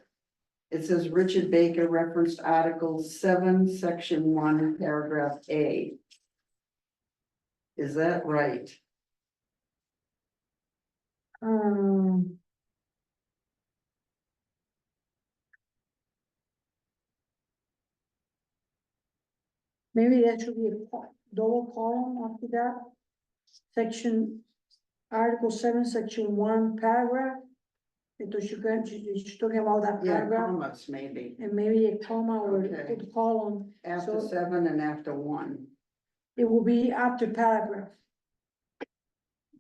It says Richard Baker referenced Article 7, Section 1, Paragraph A. Is that right? Maybe that should be a double column after that. Section, Article 7, Section 1, paragraph. Because you're talking about that Yeah, paragraph, commas maybe, and maybe a comma or Okay. put column, after So- 7 and after 1. it will be after paragraph.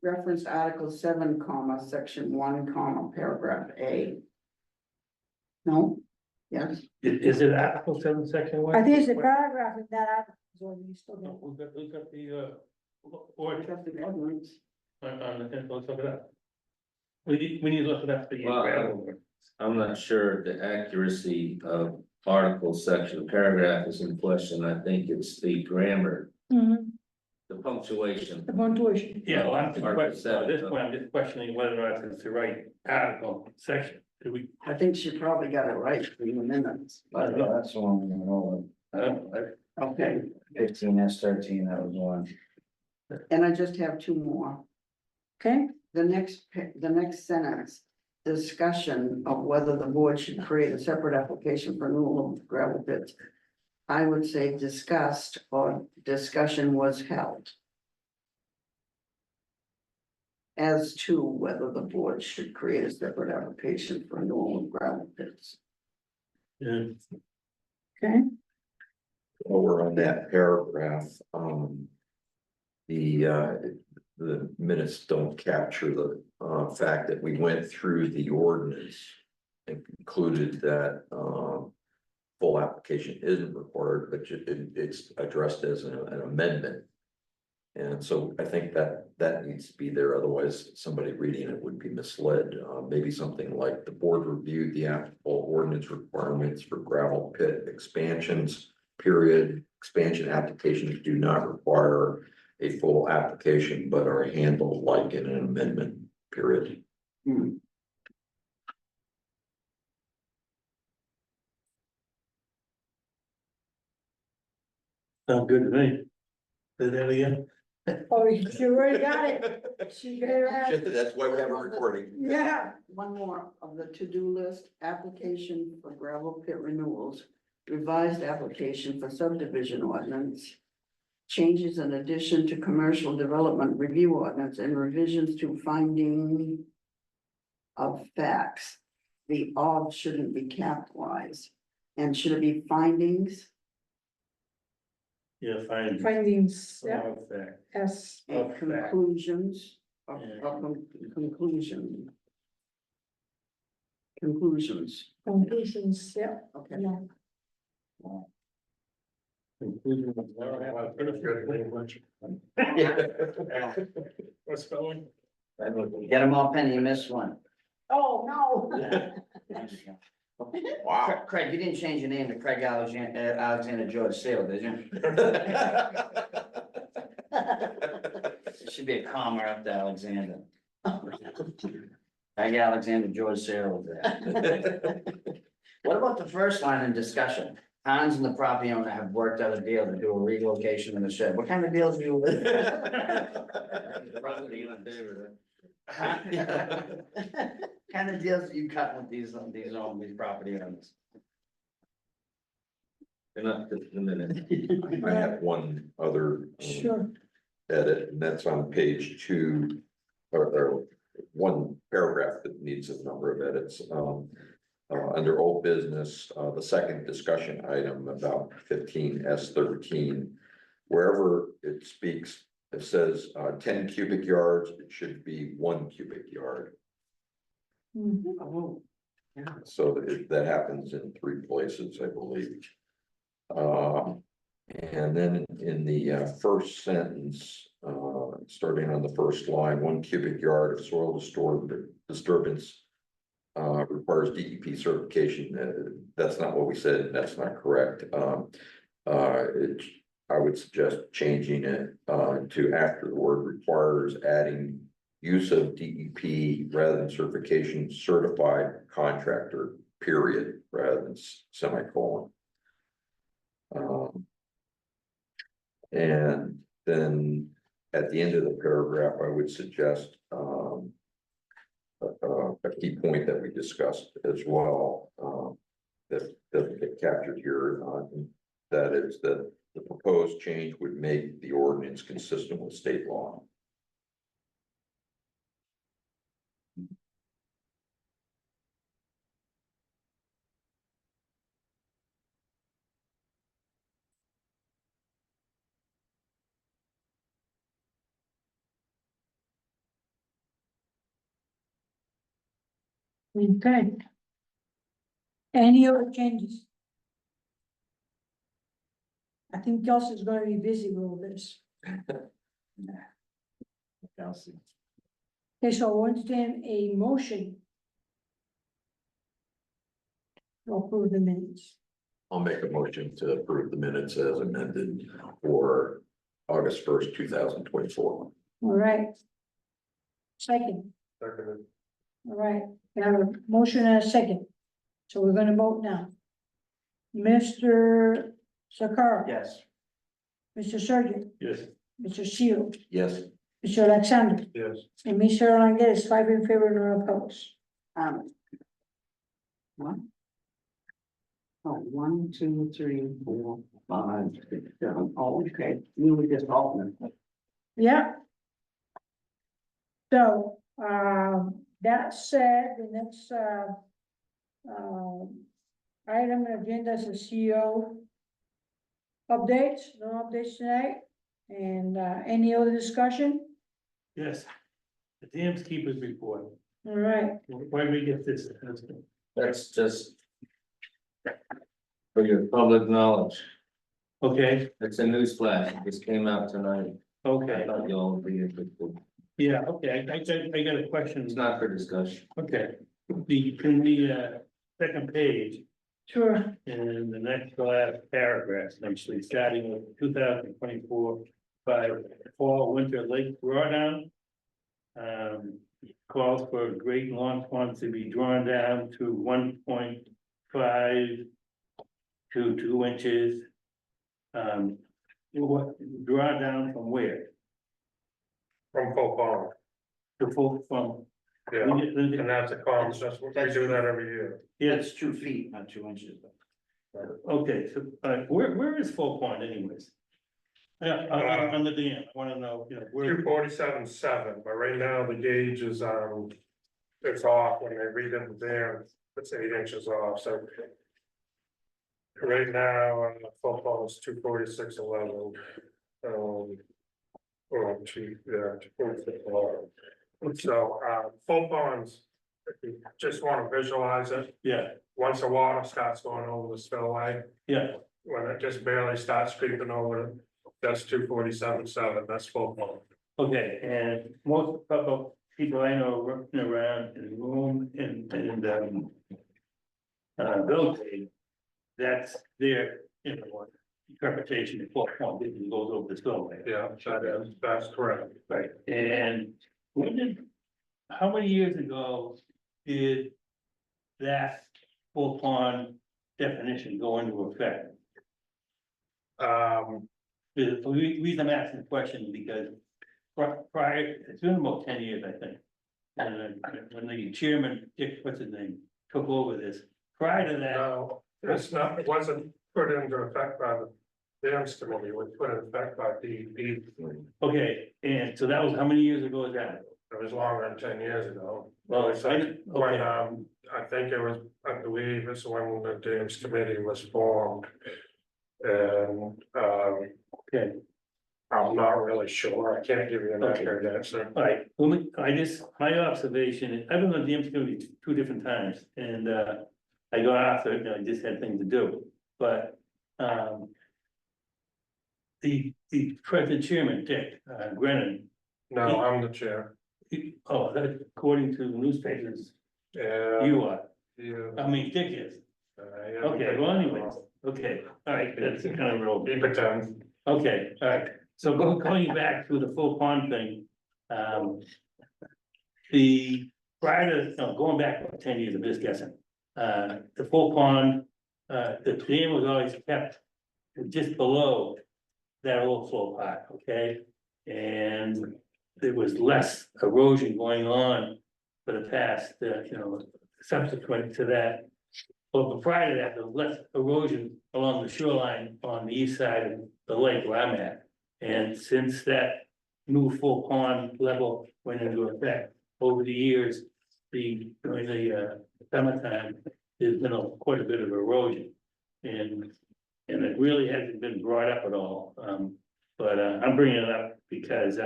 Referenced Article 7, comma, Section 1, comma, Paragraph A. No? Yes? Is it Article 7, Section 1? I think it's a paragraph in that article, so we still No, get. Who's got the, or, Just the ordinance. on the, let's look it up. We need to look it up for you. Well, I'm not sure the accuracy of article, section, paragraph is in question. I think it's the grammar, Mhm, the punctuation. the punctuation. Yeah, well, I'm just Article questioning, at this 7, point, I'm just questioning whether or not it's the right article, section. Do we, I think she probably got it right for the minutes, I don't know. That's the one we roll okay. 15, that's 13, that was one. And I just have two more. Okay, The next sentence, discussion of whether the board should create a separate application for renewal of gravel pits. I would say discussed or discussion was held. As to whether the board should create a separate application for renewal of gravel pits. yeah, okay, Over on that paragraph, the minutes don't capture the, fact that we went through the ordinance and concluded that, full application isn't required, but it's addressed as an amendment. And so I think that needs to be there, otherwise somebody reading it would be misled. Maybe something like the board reviewed the applicable ordinance requirements for gravel pit expansions, period. Expansion applications do not require a full application, but are handled like in an amendment, period. sounds good to me. Say that again. oh, she already got it, she got it right. That's why we have a recording. Yeah, One more of the to-do list, application for gravel pit renewals, revised application for subdivision ordinance. Changes in addition to commercial development review ordinance and revisions to finding of facts. The of shouldn't be capitalized. And should it be findings Yeah, fine. findings, yeah, Oh, fair. S, and Of fact. conclusions of Yeah. conclusion. Conclusions, conclusions, yeah, okay. yeah. Conclusion of What's spelling? Get them all, Penny, you missed one. Oh, no. Wow. Craig, you didn't change your name to Craig Alexander George Sale, did you? It should be a comma up to Alexander. Craig Alexander George Sale was there. What about the first line in discussion? Hans and the property owner have worked out a deal to do a relocation of the shed. What kind of deals do you with? Kind of deals do you cut with these property owners? And not just the minute. I have one other. Sure. Edit, and that's on page 2, or one paragraph that needs a number of edits. Under old business, the second discussion item about 15S13, wherever it speaks, it says 10 cubic yards, it should be 1 cubic yard. Mhm. Oh, So that happens in 3 places, I believe. And then in the first sentence, starting on the first line, 1 cubic yard of soil disturbance requires DEP certification. That's not what we said, and that's not correct. I would suggest changing it to after the word requires, adding use of DEP rather than certification, certified contractor, period, rather than semicolon. And then at the end of the paragraph, I would suggest a key point that we discussed as well, that doesn't get captured here, that is that the proposed change would make the ordinance consistent with state law. Okay. Any other changes? I think Kelsey's gonna be busy with all this. Kelsey. Okay, so I want to entertain a motion to approve the minutes. I'll make a motion to approve the minutes as amended for August 1st, 2024. All right. Second, Seconded. all right, we have a motion and a second. So we're gonna vote now. Mr. Sakara. Yes. Mr. Surgeon, Yes. Mr. Seal, Yes. Mr. Alexander, Yes. and Mr. Langes, 5 in favor, no opposed. One. Oh, 1, 2, 3, 4, 5, 6, 7. Oh, okay, you were just alternate. Yeah. So, that said, the next, item on the agenda is a CEO updates, no updates tonight, and, any other discussion? Yes. The dams keepers report. All right, Why do we get this? That's just. For your public knowledge, Okay, it's a news flash, it just came out tonight. I okay, thought y'all would be interested. yeah, okay, I got a question. It's not for discussion. Okay, can we, second page, sure, and the next to last paragraph, actually, starting with 2024 by fall winter lake drawdown. Calls for great lawn ponds to be drawn down to 1.5 to 2 inches. What, draw down from where? From Full Pond, The full from. yeah, and that's a common, that's what we do that every year. Yes, It's 2 feet, not 2 inches. okay, so, where is Full Pond anyways? On the dam, I wanna know, you know, where, 247.7, but right now the gauge is, it's off when they read it there, it's 8 inches off, so. Right now, Full Pond is 246.11. Or 246.11. So, Full Ponds, if you just wanna visualize it, yeah, once the water starts going over the spillway, yeah, when it just barely starts creeping over it, that's 247.7, that's Full Pond. okay, and most of people I know working around in room and Belgrade, that's their, you know, interpretation of Full Pond, it goes over the spillway. Yeah, that's correct. Right, and how many years ago did that Full Pond definition go into effect? The reason I'm asking the question is because prior, it's been about 10 years, I think. And then when the chairman, Dick, what's his name, took over this, prior to that, No, it's not, it wasn't, put into effect by the dams committee, was put in effect by DEP. Okay, and so that was, how many years ago was that? It was longer than 10 years ago. Well, It was like when, okay. I think it was, I believe it's when the dams committee was formed. And, Okay, I'm not really sure, I can't give you an accurate answer. all right, well, my observation, I've been on the DM's committee two different times, and, I got off it, I just had things to do, but, the present chairman, Dick, Grennan, No, I'm the chair. that according to the newspapers, Yeah. you are, Yeah. I mean, Dick is. Yeah, Okay, well, anyways, okay, all right, that's kind of real. He pretends. Okay, all right, so going back to the full pond thing. The prior to, no, going back about 10 years, I'm just guessing. The full pond, the dam was always kept just below that overflow part, okay? And there was less erosion going on for the past, subsequent to that. But prior to that, there was less erosion along the shoreline on the east side of the lake where I'm at. And since that new full pond level went into effect over the years, during the summertime, there's been quite a bit of erosion. And it really hasn't been brought up at all. But I'm bringing it up because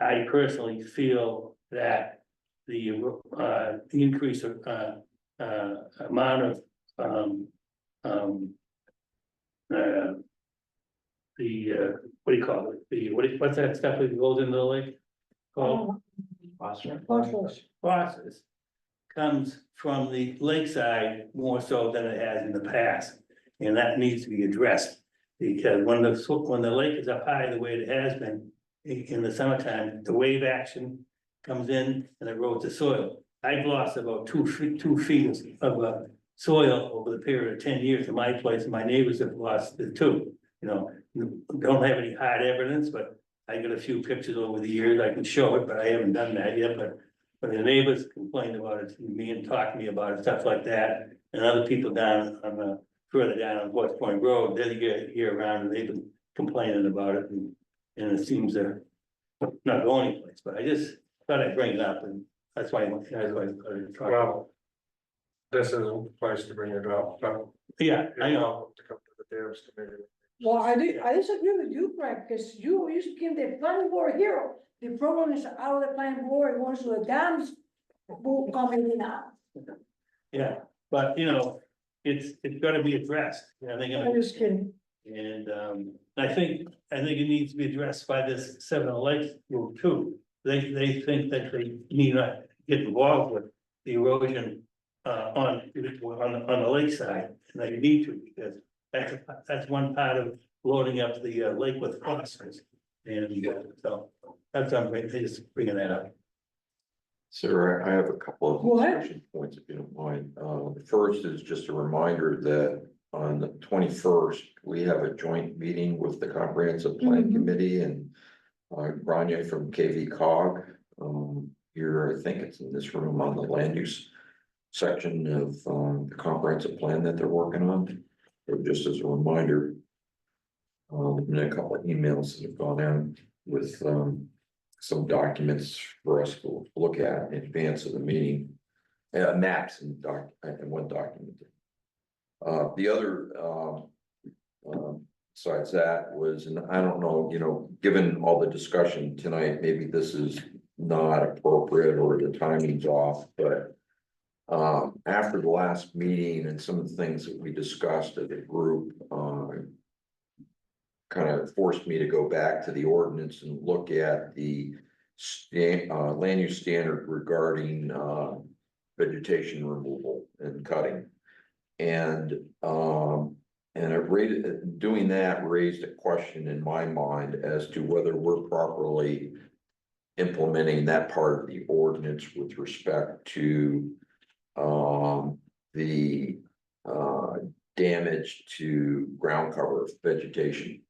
I personally feel that the increase of amount of what do you call it? What's that stuff that goes into the lake? Called Phosphorus. phosphorus comes from the lakeside more so than it has in the past. And that needs to be addressed, because when the lake is up high the way it has been in the summertime, the wave action comes in and erodes the soil. I've lost about 2 feet of soil over the period of 10 years in my place, and my neighbors have lost it too. Don't have any hard evidence, but I got a few pictures over the years, I can show it, but I haven't done that yet, but the neighbors complained about it to me and talked to me about it, stuff like that. And other people down on the, further down on West Point Road, they're year round, and they've been complaining about it, and it seems they're not going anyplace, but I just thought I'd bring it up, and that's why I talk. Well, this isn't the place to bring it up, but. Yeah, I know. To come to the dams committee. Well, I disagree with you, Greg, because you became the planning board hero. The problem is out of the planning board, it wants to the dams will come in now. Yeah, but it's gotta be addressed, I'm just kidding. and I think it needs to be addressed by this Seven Lakes group too. They think that they need to get involved with the erosion on the lakeside, and they need to, because that's one part of loading up the lake with phosphorus. And so that's, I'm just bringing that up. Sir, I have a couple of Go ahead. discussion points, if you don't mind. The first is just a reminder that on the 21st, we have a joint meeting with the Comprehensive Plan Mhm. Committee and Grania from KV Cog. Here, I think it's in this room on the land use section of the comprehensive plan that they're working on. So just as a reminder. And a couple of emails that have gone out with some documents for us to look at in advance of the meeting. Maps and one document. The other besides that was, and I don't know, given all the discussion tonight, maybe this is not appropriate or the timing's off, but after the last meeting and some of the things that we discussed as a group, kind of forced me to go back to the ordinance and look at the land use standard regarding vegetation removal and cutting. And doing that raised a question in my mind as to whether we're properly implementing that part of the ordinance with respect to the damage to ground cover vegetation.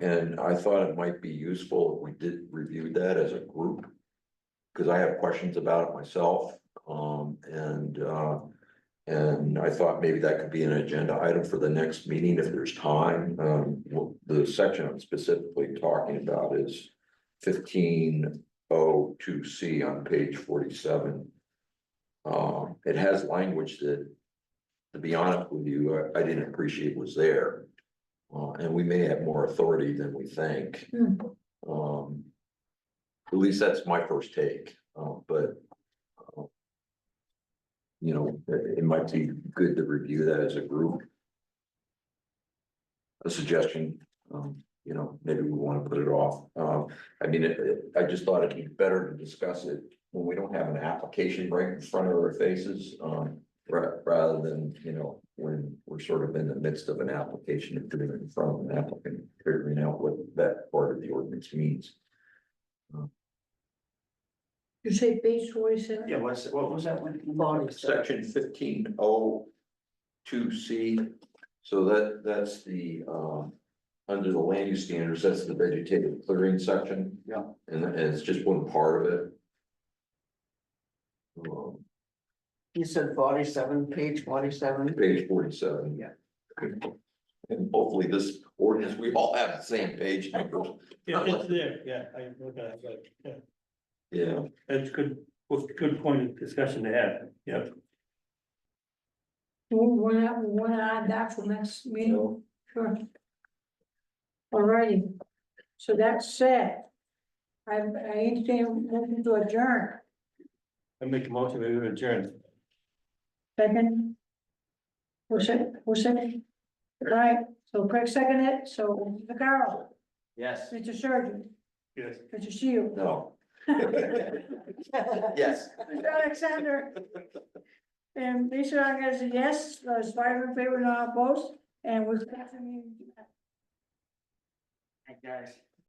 And I thought it might be useful if we did review that as a group, because I have questions about it myself. And I thought maybe that could be an agenda item for the next meeting if there's time. The section I'm specifically talking about is 1502C on page 47. It has language that, to be honest with you, I didn't appreciate was there. And we may have more authority than we think. At least that's my first take, but. You know, it might be good to review that as a group. A suggestion, you know, maybe we want to put it off. I mean, I just thought it'd be better to discuss it when we don't have an application right in front of our faces. Rather than, you know, when we're sort of in the midst of an application and putting it in front of an applicant, figuring out what that part of the ordinance means. You say page 47? Yeah, what was that one? Section 1502C, so that's the, under the land use standards, that's the vegetative clearing section. Yeah. And it's just one part of it. You said 47, page 47. Page 47. Yeah. And hopefully this ordinance, we all have the same page numbers. Yeah, it's there, yeah, I look at it, yeah, Yeah, that's good, good point of discussion to have, yeah. We wanna add that for next meeting? Sure. Alrighty, so that said, I entertain a motion to adjourn. I make a motion, we adjourn. Second? Who's second? Alright, so Craig seconded it, so Mr. Carroll, Yes. Mr. Surgeon, Yes. Mr. Shield. no. Yes. Mr. Alexander. And Lisa, I guess yes, there's 5 in favor, not opposed, and with that, I mean. Hi, guys.